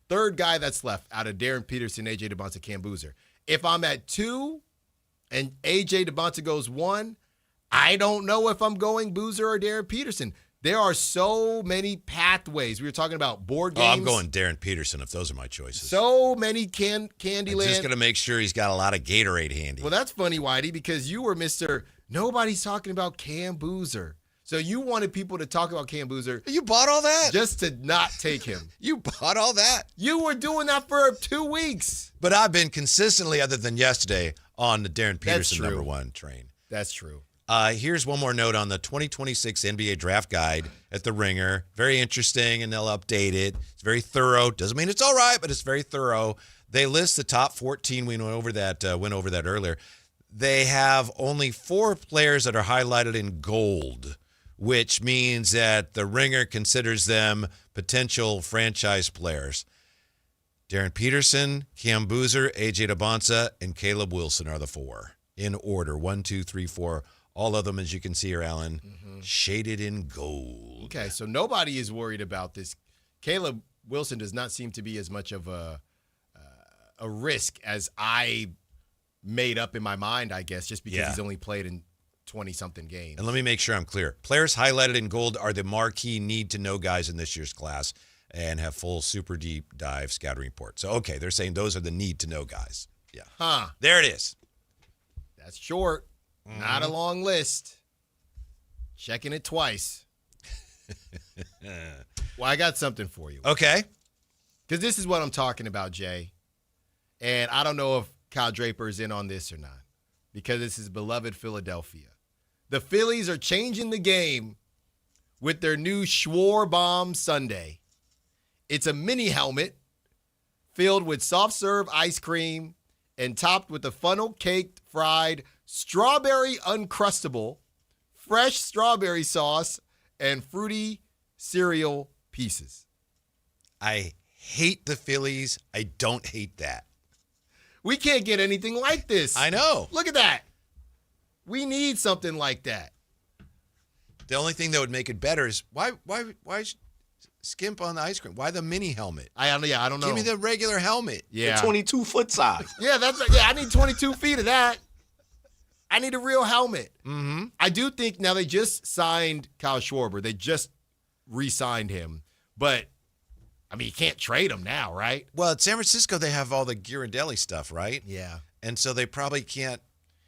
third guy that's left out of Darren Peterson, A.J. DeBonta, Cam Boozer. If I'm at 2 and A.J. DeBonta goes 1, I don't know if I'm going Boozer or Darren Peterson. There are so many pathways. We were talking about board games. I'm going Darren Peterson if those are my choices. So many Candyland. I'm just going to make sure he's got a lot of Gatorade handy. Well, that's funny, Whitey, because you were Mr. Nobody's talking about Cam Boozer. So you wanted people to talk about Cam Boozer. You bought all that? Just to not take him. You bought all that? You were doing that for 2 weeks. But I've been consistently, other than yesterday, on the Darren Peterson #1 train. That's true. Here's one more note on the 2026 NBA Draft Guide at The Ringer. Very interesting, and they'll update it. It's very thorough. Doesn't mean it's all right, but it's very thorough. They list the top 14. We went over that earlier. They have only 4 players that are highlighted in gold, which means that The Ringer considers them potential franchise players. Darren Peterson, Cam Boozer, A.J. DeBonta, and Caleb Wilson are the 4. in order. 1, 2, 3, 4. All of them, as you can see here, Alan, shaded in gold. Okay, so nobody is worried about this. Caleb Wilson does not seem to be as much of a risk as I made up in my mind, I guess, just because he's only played in 20-something games. And let me make sure I'm clear. Players highlighted in gold are the marquee need-to-know guys in this year's class and have full super deep dive scouting report. So, okay, they're saying those are the need-to-know guys. Yeah. Huh. There it is. That's short. Not a long list. Checking it twice. Well, I got something for you. Okay. Because this is what I'm talking about, Jay. And I don't know if Kyle Draper is in on this or not, because this is beloved Philadelphia. The Phillies are changing the game with their new Schwar Bomb Sundae. It's a mini helmet filled with soft serve ice cream and topped with a funnel-caked fried strawberry Uncrustable, fresh strawberry sauce, and fruity cereal pieces. I hate the Phillies. I don't hate that. We can't get anything like this. I know. Look at that. We need something like that. The only thing that would make it better is why skimp on the ice cream? Why the mini helmet? I don't know. Give me the regular helmet. Yeah. The 22-foot size. Yeah, I need 22 feet of that. I need a real helmet. Mm-hmm. I do think now they just signed Kyle Schwarber. They just re-signed him. But, I mean, you can't trade him now, right? Well, at San Francisco, they have all the Ghirardelli stuff, right? Yeah. And so they probably can't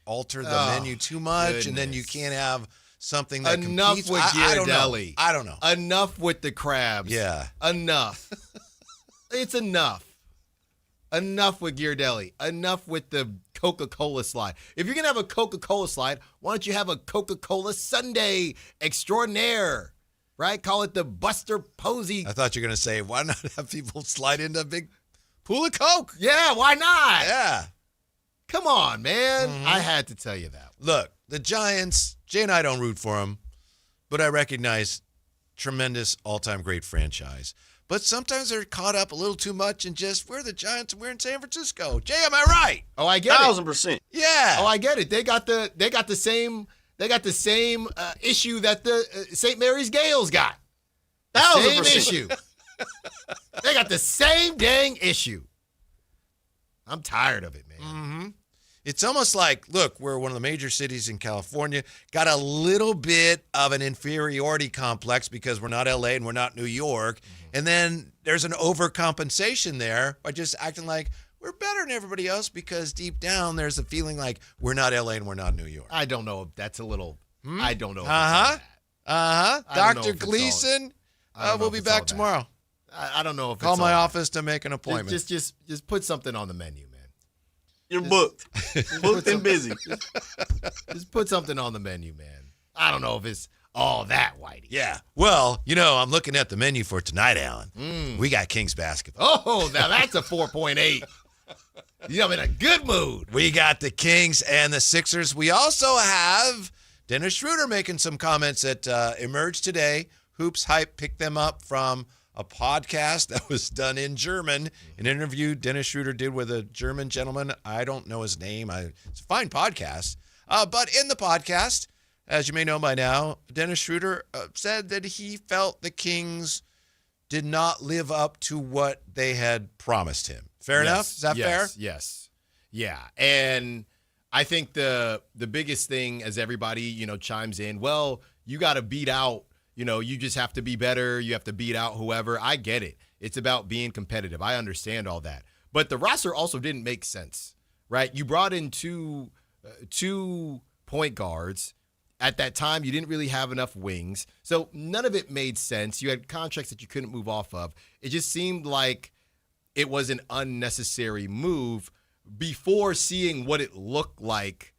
alter the menu too much, and then you can't have something that Enough competes. with Ghirardelli. I don't know. Enough with the crabs. Yeah. Enough. It's enough. Enough with Ghirardelli. Enough with the Coca-Cola slide. If you're going to have a Coca-Cola slide, why don't you have a Coca-Cola Sundae extraordinaire, right? Call it the Buster Posey. I thought you were going to say, why not have people slide into a big pool of Coke? Yeah, why not? Yeah. Come on, man. I had to tell you that. Look, the Giants, Jay and I don't root for them, but I recognize tremendous all-time great franchise. But sometimes they're caught up a little too much in just, we're the Giants and we're in San Francisco. Jay, am I right? Oh, I get it. 1,000%. Yeah. Oh, I get it. They got the same issue that the St. Mary's Gales got. Same 1,000%. issue. They got the same dang issue. I'm tired of it, man. Mm-hmm. It's almost like, look, we're one of the major cities in California, got a little bit of an inferiority complex because we're not LA and we're not New York. And then there's an overcompensation there by just acting like we're better than everybody else because deep down there's a feeling like we're not LA and we're not New York. I don't know if that's a little, I don't know if Uh-huh. I don't know Dr. if it's Gleason, I don't know we'll if be it's all back that. tomorrow. I don't know if Call it's my all office to make an that. appointment. Just put something on the menu, man. You're booked. Booked and busy. Just put something on the menu, man. I don't know if it's all that whitey. Yeah. Well, I'm looking at the menu for tonight, Alan. We got Kings basketball. Oh, now that's a 4.8. I'm in a good mood. We got the Kings and the Sixers. We also have Dennis Schroeder making some comments that emerged today. Hoops Hype picked them up from a podcast that was done in German, an interview Dennis Schroeder did with a German gentleman. I don't know his name. It's a fine podcast. But in the podcast, as you may know by now, Dennis Schroeder said that he felt the Kings did not live up to what they had promised him. Fair enough? Is that fair? Yes. Yeah. And I think the biggest thing as everybody, chimes in, well, you got to beat out, you just have to be better. You have to beat out whoever. I get it. It's about being competitive. I understand all that. But the roster also didn't make sense, right? You brought in two point guards. At that time, you didn't really have enough wings. So none of it made sense. You had contracts that you couldn't move off of. It just seemed like it was an unnecessary move before seeing what it looked like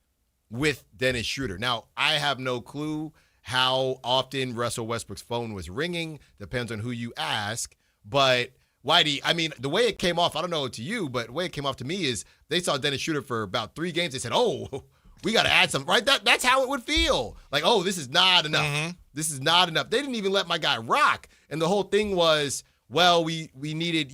with Dennis Schroeder. Now, I have no clue how often Russell Westbrook's phone was ringing. Depends on who you ask. But, Whitey, I mean, the way it came off, I don't know to you, but the way it came off to me is they saw Dennis Schroeder for about 3 games. They said, oh, we got to add something, right? That's how it would feel. Like, oh, this is not enough. Mm-hmm. This is not enough. They didn't even let my guy rock. And the whole thing was, well, we needed,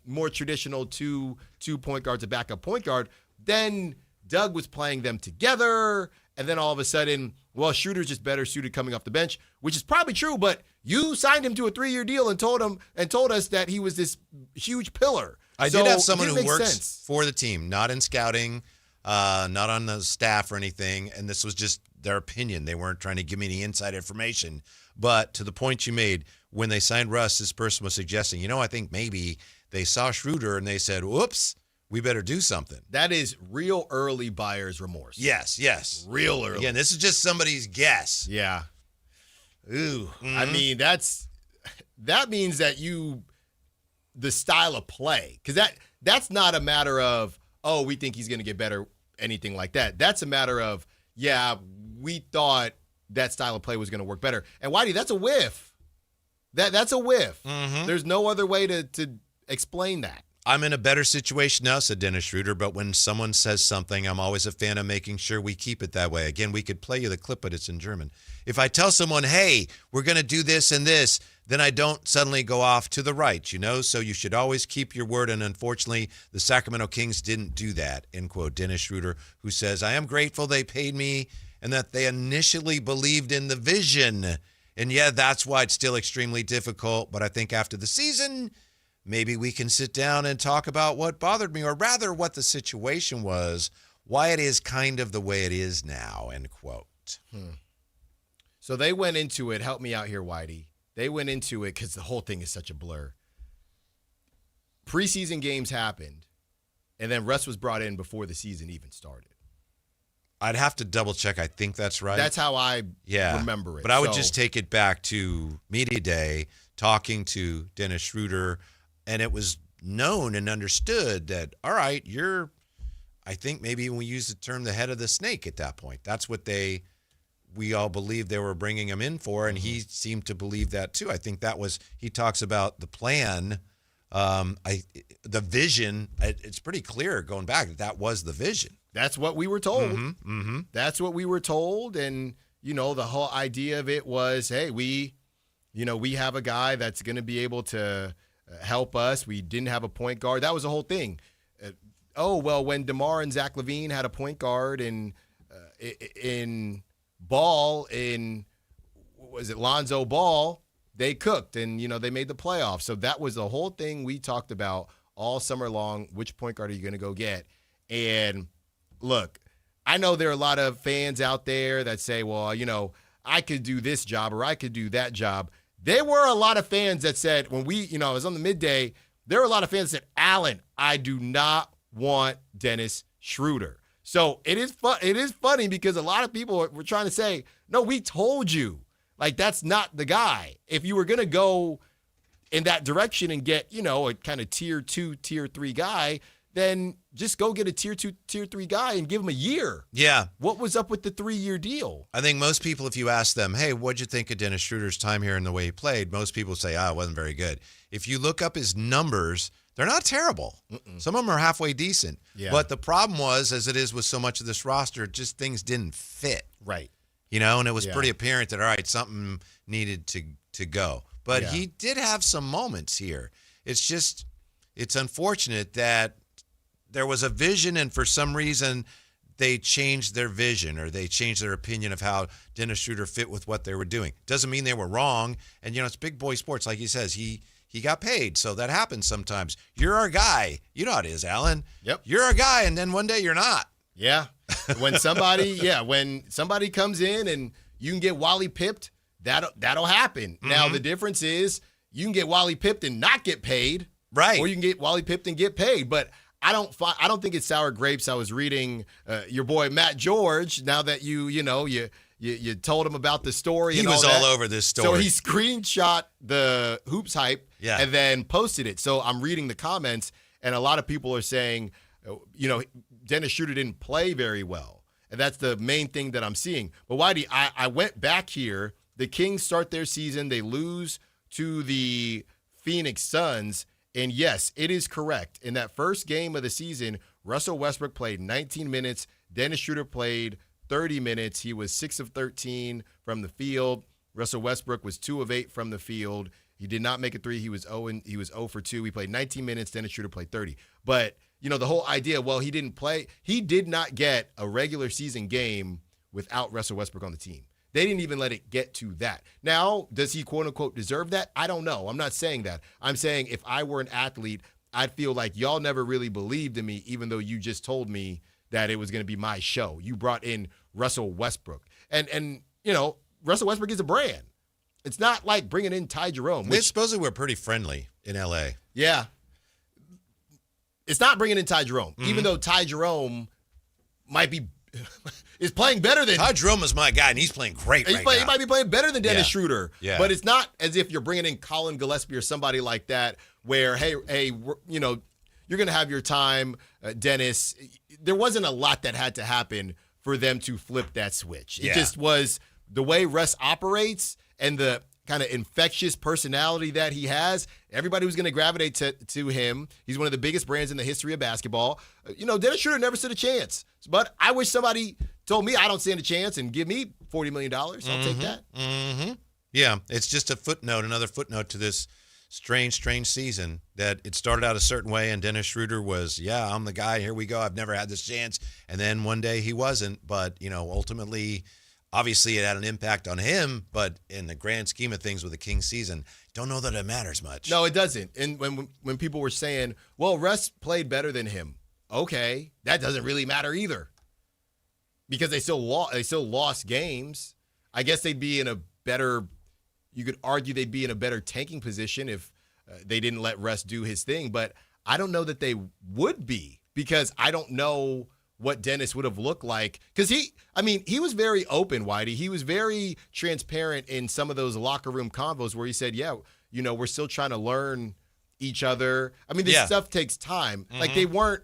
more traditional two point guards, a backup point guard. Then Doug was playing them together, and then all of a sudden, well, Schroeder's just better suited coming off the bench, which is probably true, but you signed him to a 3-year deal and told us that he was this huge pillar. I did have someone who works for the team, not in scouting, not on the staff or anything, and this was just their opinion. They weren't trying to give me any inside information. But to the point you made, when they signed Russ, this person was suggesting, I think maybe they saw Schroeder and they said, whoops, we better do something. That is real early buyer's remorse. Yes. Real early. Again, this is just somebody's guess. Yeah. Ooh. Mm-hmm. I mean, that means that the style of play, because that's not a matter of, oh, we think he's going to get better, anything like that. That's a matter of, yeah, we thought that style of play was going to work better. And Whitey, that's a whiff. That's a whiff. Mm-hmm. There's no other way to explain that. I'm in a better situation now, said Dennis Schroeder, but when someone says something, I'm always a fan of making sure we keep it that way. Again, we could play you the clip, but it's in German. If I tell someone, hey, we're going to do this and this, then I don't suddenly go off to the right, so you should always keep your word. And unfortunately, the Sacramento Kings didn't do that, end quote. Dennis Schroeder, who says, I am grateful they paid me and that they initially believed in the vision. And yeah, that's why it's still extremely difficult. But I think after the season, maybe we can sit down and talk about what bothered me, or rather what the situation was, why it is kind of the way it is now, end quote. So they went into it. Help me out here, Whitey. They went into it because the whole thing is such a blur. Preseason games happened, and then Russ was brought in before the season even started. I'd have to double check. I think that's right. That's how I remember it. But I would just take it back to Media Day, talking to Dennis Schroeder, and it was known and understood that, all right, I think maybe we use the term the head of the snake at that point. That's what we all believed they were bringing him in for, and he seemed to believe that too. I think he talks about the plan, the vision. It's pretty clear going back that was the vision. That's what we were told. Mm-hmm. That's what we were told. And, the whole idea of it was, hey, we have a guy that's going to be able to help us. We didn't have a point guard. That was the whole thing. When DeMar and Zach LaVine had a point guard in Ball, Lonzo Ball, they cooked and, they made the playoffs. So that was the whole thing we talked about all summer long. Which point guard are you going to go get? And look, I know there are a lot of fans out there that say, well, I could do this job or I could do that job. There were a lot of fans that said when I was on the midday, there were a lot of fans that said, Alan, I do not want Dennis Schroeder. So it is funny because a lot of people were trying to say, no, we told you. Like, that's not the guy. If you were going to go in that direction and get, a kind of tier 2, tier 3 guy, then just go get a tier 2, tier 3 guy and give him a year. Yeah. What was up with the 3-year deal? I think most people, if you ask them, hey, what'd you think of Dennis Schroeder's time here and the way he played, most people say, it wasn't very good. If you look up his numbers, they're not terrible. Some of them are halfway decent. Yeah. But the problem was, as it is with so much of this roster, just things didn't fit. Right. And it was pretty apparent that, all right, something needed to go. But he did have some moments here. It's unfortunate that there was a vision, and for some reason they changed their vision or they changed their opinion of how Dennis Schroeder fit with what they were doing. Doesn't mean they were wrong. And, it's big boy sports. Like he says, he got paid, so that happens sometimes. You're our guy. You know how it is, Alan. Yep. You're our guy, and then one day you're not. Yeah. When somebody comes in and you can get Wally pipped, that'll happen. Mm-hmm. Now, the difference is you can get Wally pipped and not get paid. Right. Or you can get Wally pipped and get paid. But I don't think it's sour grapes. I was reading your boy Matt George. Now that you told him about the story. He was all over this story. So he screenshot the Hoops Hype and then posted it. So I'm reading the comments, and a lot of people are saying, Dennis Schroeder didn't play very well. And that's the main thing that I'm seeing. But Whitey, I went back here. The Kings start their season. They lose to the Phoenix Suns. And yes, it is correct. In that first game of the season, Russell Westbrook played 19 minutes. Dennis Schroeder played 30 minutes. He was 6 of 13 from the field. Russell Westbrook was 2 of 8 from the field. He did not make a three. He was 0 for 2. He played 19 minutes. Dennis Schroeder played 30. But the whole idea, well, he didn't play. He did not get a regular season game without Russell Westbrook on the team. They didn't even let it get to that. Now, does he quote unquote deserve that? I don't know. I'm not saying that. I'm saying if I were an athlete, I'd feel like y'all never really believed in me, even though you just told me that it was going to be my show. You brought in Russell Westbrook. And Russell Westbrook is a brand. It's not like bringing in Ty Jerome. They supposedly were pretty friendly in L.A. Yeah. It's not bringing in Ty Jerome, even though Ty Jerome is playing better than... Ty Jerome is my guy, and he's playing great right now. He might be playing better than Dennis Schroeder. Yeah. But it's not as if you're bringing in Colin Gillespie or somebody like that where, hey, you're going to have your time, Dennis. There wasn't a lot that had to happen for them to flip that switch. It just was the way Russ operates and the kind of infectious personality that he has. Everybody was going to gravitate to him. He's one of the biggest brands in the history of basketball. Dennis Schroeder never stood a chance. But I wish somebody told me I don't stand a chance and give me $40 million. I'll take that. Mm-hmm. Yeah, it's just a footnote, another footnote to this strange season that it started out a certain way, and Dennis Schroeder was, I'm the guy, here we go, I've never had this chance. And then one day he wasn't, but, ultimately, obviously it had an impact on him, but in the grand scheme of things with the Kings season, don't know that it matters much. No, it doesn't. And when people were saying, well, Russ played better than him, okay, that doesn't really matter either because they still lost games. I guess they'd be in a better, you could argue they'd be in a better tanking position if they didn't let Russ do his thing, but I don't know that they would be because I don't know what Dennis would have looked like. Because he was very open, Whitey. He was very transparent in some of those locker room convos where he said, we're still trying to learn each other. I mean, this stuff takes time. Mm-hmm. Like they weren't,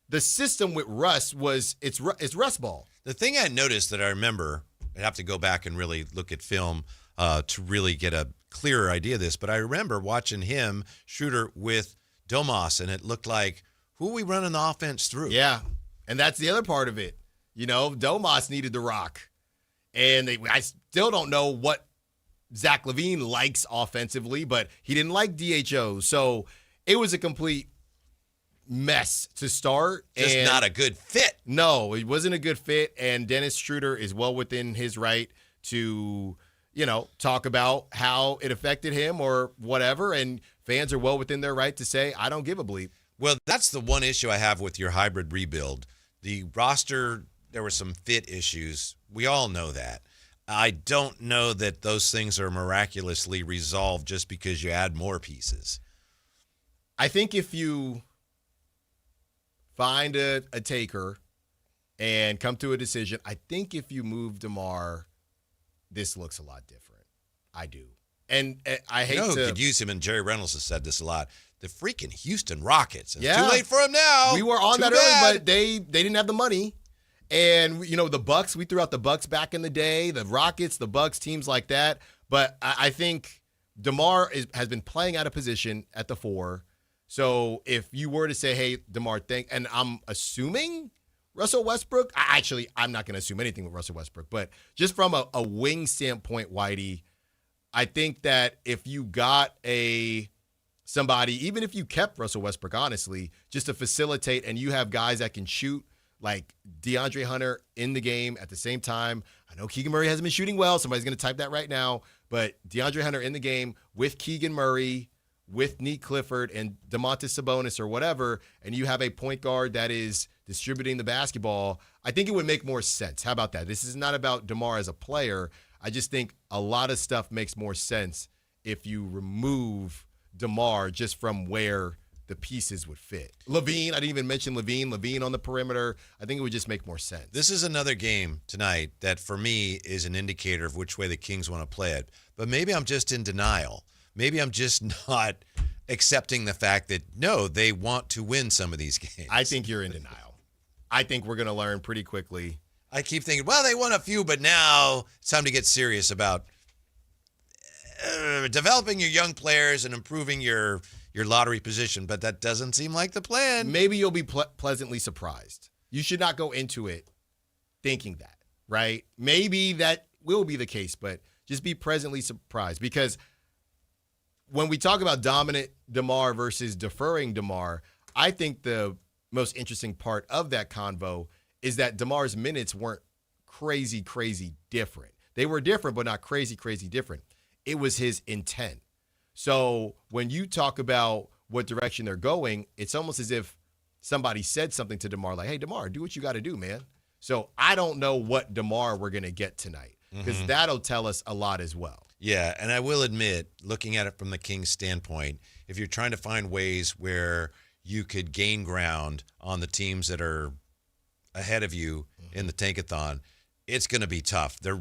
the system with Russ was, it's Russ ball. The thing I noticed that I remember, I'd have to go back and really look at film to really get a clearer idea of this, but I remember watching him, Schroeder, with Domas, and it looked like, who are we running the offense through? Yeah, and that's the other part of it. Domas needed the rock, and I still don't know what Zach LaVine likes offensively, but he didn't like DHO, so it was a complete mess to start. Just not a good fit. No, it wasn't a good fit, and Dennis Schroeder is well within his right to, talk about how it affected him or whatever, and fans are well within their right to say, I don't give a bleep. Well, that's the one issue I have with your hybrid rebuild. The roster, there were some fit issues. We all know that. I don't know that those things are miraculously resolved just because you add more pieces. I think if you find a taker and come to a decision, I think if you move DeMar, this looks a lot different. I do. And I hate to... could use him, and Jerry Reynolds has said this a lot. The freaking Houston Rockets. It's too late for him now. We were on Too that bad. early, but they didn't have the money. And, the Bucks, we threw out the Bucks back in the day, the Rockets, the Bucks, teams like that. But I think DeMar has been playing out of position at the 4. So if you were to say, hey, DeMar, and I'm assuming Russell Westbrook, I'm not going to assume anything with Russell Westbrook, but just from a wing standpoint, Whitey, I think that if you got somebody, even if you kept Russell Westbrook, honestly, just to facilitate, and you have guys that can shoot, like DeAndre Hunter in the game at the same time. I know Keegan Murray hasn't been shooting well. Somebody's going to type that right now. But DeAndre Hunter in the game with Keegan Murray, with Nick Clifford and Domantas Sabonis or whatever, and you have a point guard that is distributing the basketball, I think it would make more sense. How about that? This is not about DeMar as a player. I just think a lot of stuff makes more sense if you remove DeMar just from where the pieces would fit. LaVine, I didn't even mention LaVine on the perimeter. I think it would just make more sense. This is another game tonight that for me is an indicator of which way the Kings want to play it. But maybe I'm just in denial. Maybe I'm just not accepting the fact that, no, they want to win some of these games. I think you're in denial. I think we're going to learn pretty quickly. I keep thinking, well, they won a few, but now it's time to get serious about developing your young players and improving your lottery position. But that doesn't seem like the plan. Maybe you'll be pleasantly surprised. You should not go into it thinking that, right? Maybe that will be the case, but just be pleasantly surprised, because when we talk about dominant DeMar versus deferring DeMar, I think the most interesting part of that convo is that DeMar's minutes weren't crazy different. They were different, but not crazy different. It was his intent. So when you talk about what direction they're going, it's almost as if somebody said something to DeMar like, hey, DeMar, do what you got to do, man. So I don't know what DeMar we're going to get tonight because that'll tell us a lot as well. Yeah, and I will admit, looking at it from the Kings' standpoint, if you're trying to find ways where you could gain ground on the teams that are ahead of you in the Tankathon, it's going to be tough. They're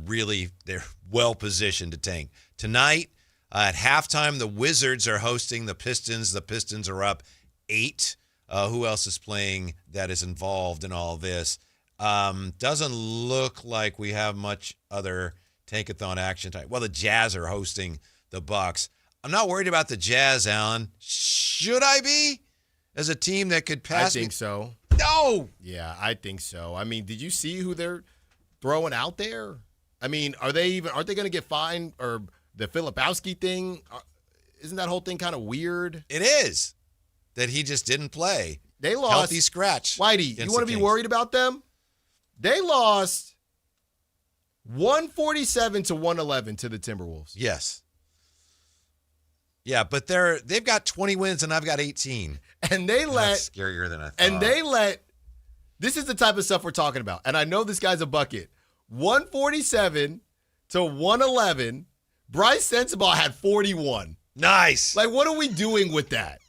well positioned to tank. Tonight, at halftime, the Wizards are hosting the Pistons. The Pistons are up 8. Who else is playing that is involved in all this? Doesn't look like we have much other Tankathon action tonight. Well, the Jazz are hosting the Bucks. I'm not worried about the Jazz, Alan. Should I be? As a team that could pass I think so. No! Yeah, I think so. I mean, did you see who they're throwing out there? I mean, aren't they going to get fined? Or the Filipowski thing? Isn't that whole thing kind of weird? It is. That he just didn't play. They lost. Healthy scratch. Whitey, you want to be worried about them? They lost 147 to 111 to the Timberwolves. Yes. Yeah, but they've got 20 wins and I've got 18. And that's scarier than I thought. And this is the type of stuff we're talking about. And I know this guy's a bucket. 147 to 111. Bryce Sensabaugh had 41. Nice. Like, what are we doing with that?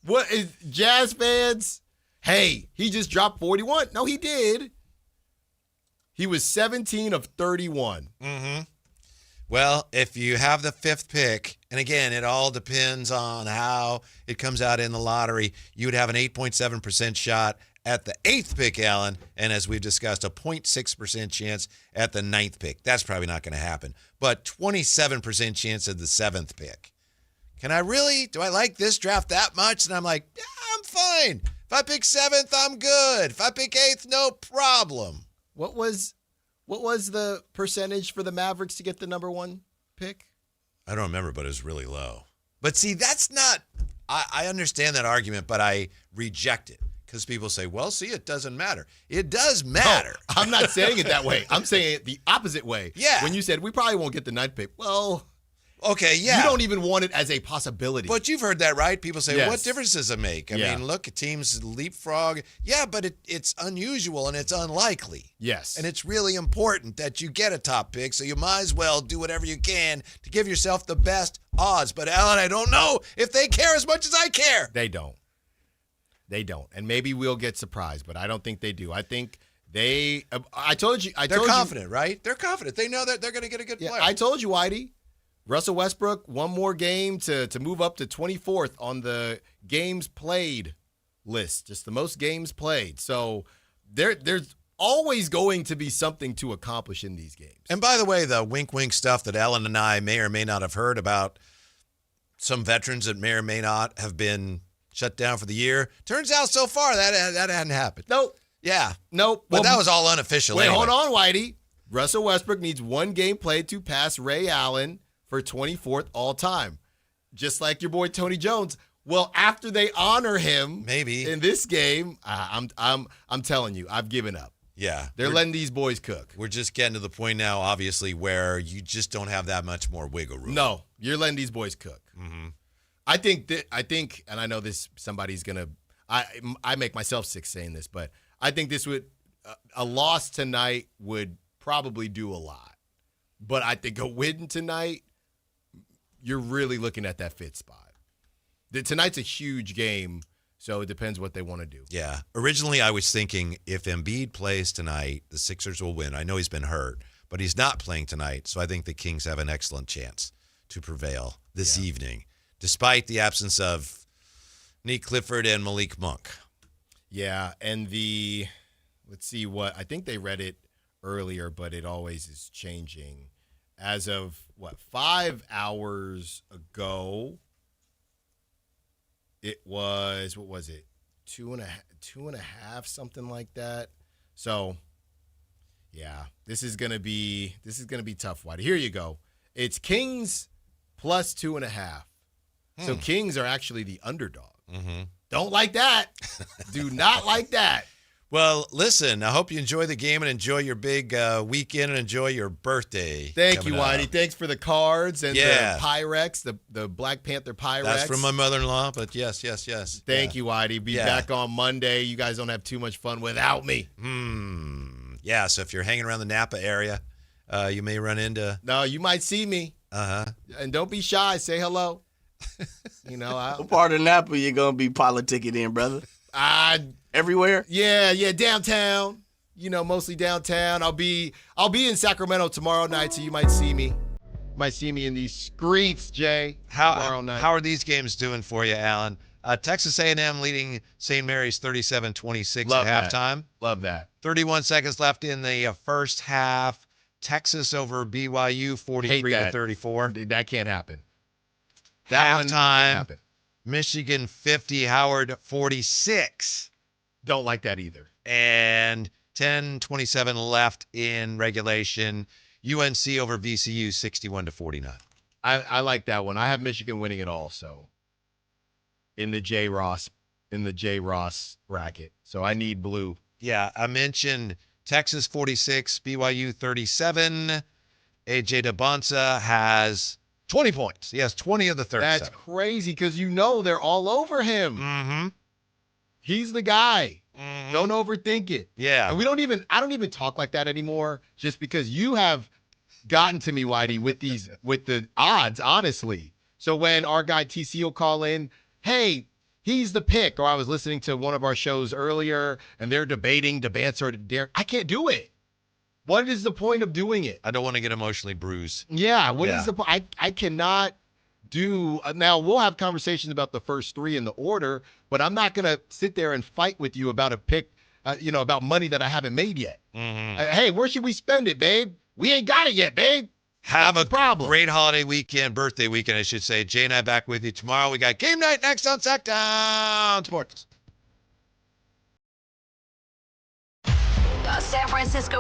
What is Jazz fans? Hey, he just dropped 41. No, he did. He was 17 of 31. Mm-hmm. Well, if you have the 5th pick, and again, it all depends on how it comes out in the lottery, you would have an 8.7% shot at the 8th pick, Alan, and as we've discussed, a 0.6% chance at the 9th pick. That's probably not going to happen, but 27% chance at the 7th pick. Do I like this draft that much? And I'm like, yeah, I'm fine. If I pick 7th, I'm good. If I pick 8th, no problem. What was the percentage for the Mavericks to get the number 1 pick? I don't remember, but it was really low. But see, that's not, I understand that argument, but I reject it because people say, well, see, it doesn't matter. It does matter. No, I'm not saying it that way. I'm saying it the opposite way. Yeah. When you said, we probably won't get the 9th pick. Well, okay, yeah. You don't even want it as a possibility. But you've heard that, right? People say, yes. What difference does it make? I mean, look, teams leapfrog. Yeah, but it's unusual and it's unlikely. Yes. And it's really important that you get a top pick, so you might as well do whatever you can to give yourself the best odds. But, Alan, I don't know if they care as much as I care. They don't. And maybe we'll get surprised, but I don't think they do. I think they I told you. They're confident, right? They're confident. They know that they're going to get a good player. I told you, Whitey. Russell Westbrook, one more game to move up to 24th on the games played list, just the most games played. So there's always going to be something to accomplish in these games. And by the way, the wink stuff that Alan and I may or may not have heard about some veterans that may or may not have been shut down for the year, turns out so far that hadn't happened. Nope. Yeah. Nope. But that was all unofficial. Wait, anyway. Hold on, Whitey. Russell Westbrook needs one game played to pass Ray Allen for 24th all time. Just like your boy Tony Jones. Well, after they honor him maybe in this game, I'm telling you, I've given up. Yeah. They're letting these boys cook. We're just getting to the point now, obviously, where you just don't have that much more wiggle room. No, you're letting these boys cook. Mm-hmm. I think, and I know this, somebody's going to, I make myself sick saying this, but I think this would, a loss tonight would probably do a lot. But I think a win tonight, you're really looking at that 5th spot. Tonight's a huge game, so it depends what they want to do. Yeah. Originally, I was thinking if Embiid plays tonight, the Sixers will win. I know he's been hurt, but he's not playing tonight, so I think the Kings have an excellent chance to prevail this evening, despite the absence of Nick Clifford and Malik Monk. Yeah, and let's see I think they read it earlier, but it always is changing. As of, 5 hours ago, it was, 2.5, something like that. So, yeah, this is gonna be tough, Whitey. Here you go. It's Kings plus 2.5. So Kings are actually the underdog. Mm-hmm. The Don't like that. Do not like that. Well, listen, I hope you enjoy the game and enjoy your big weekend and enjoy your birthday. Thank you, coming up. Whitey. Thanks for the cards and Yeah. the Pyrex, the Black Panther Pyrex. That's from my mother-in-law, but yes. Thank you, Whitey. Be back on Monday. You guys don't have too much fun without me. Yeah, so if you're hanging around the Napa area, you may run into... No, you might see me. Uh-huh. And don't be shy. Say hello. What part of Napa you going to be politicking in, brother? Everywhere? Yeah, downtown. Mostly downtown. I'll be in Sacramento tomorrow night, so you might see me. Might see me in these streets, Jay. Tomorrow night. How are these games doing for you, Alan? Texas A&M leading St. Mary's 37-26 at halftime. Love that. 31 seconds left in the first half. Texas over BYU 43-34. That can't happen. Halftime. Michigan 50, Howard 46. Don't like that either. And 10:27 left in regulation. UNC over VCU 61-49. I like that one. I have Michigan winning it all, so in the J. Ross bracket. So I need blue. Yeah, I mentioned Texas 46, BYU 37. AJ DeBonsa has 20 points. He has 20 of the 37. That's crazy because they're all over him. Mm-hmm. He's the guy. Mm-hmm. Don't overthink it. Yeah. And I don't even talk like that anymore just because you have gotten to me, Whitey, with the odds, honestly. So when our guy TC will call in, hey, he's the pick. Or I was listening to one of our shows earlier and they're debating Debancer or Derek. I can't do it. What is the point of doing it? I don't want to get emotionally bruised. Yeah. What is the point? I cannot do. Now, we'll have conversations about the first three in the order, but I'm not going to sit there and fight with you about a pick, about money that I haven't made yet. Mm-hmm. Hey, where should we spend it, babe? We ain't got it yet, babe. Have a great holiday weekend, birthday weekend, I should say. Jay and I back with you tomorrow. We got game night next on Sactown Sports. San Francisco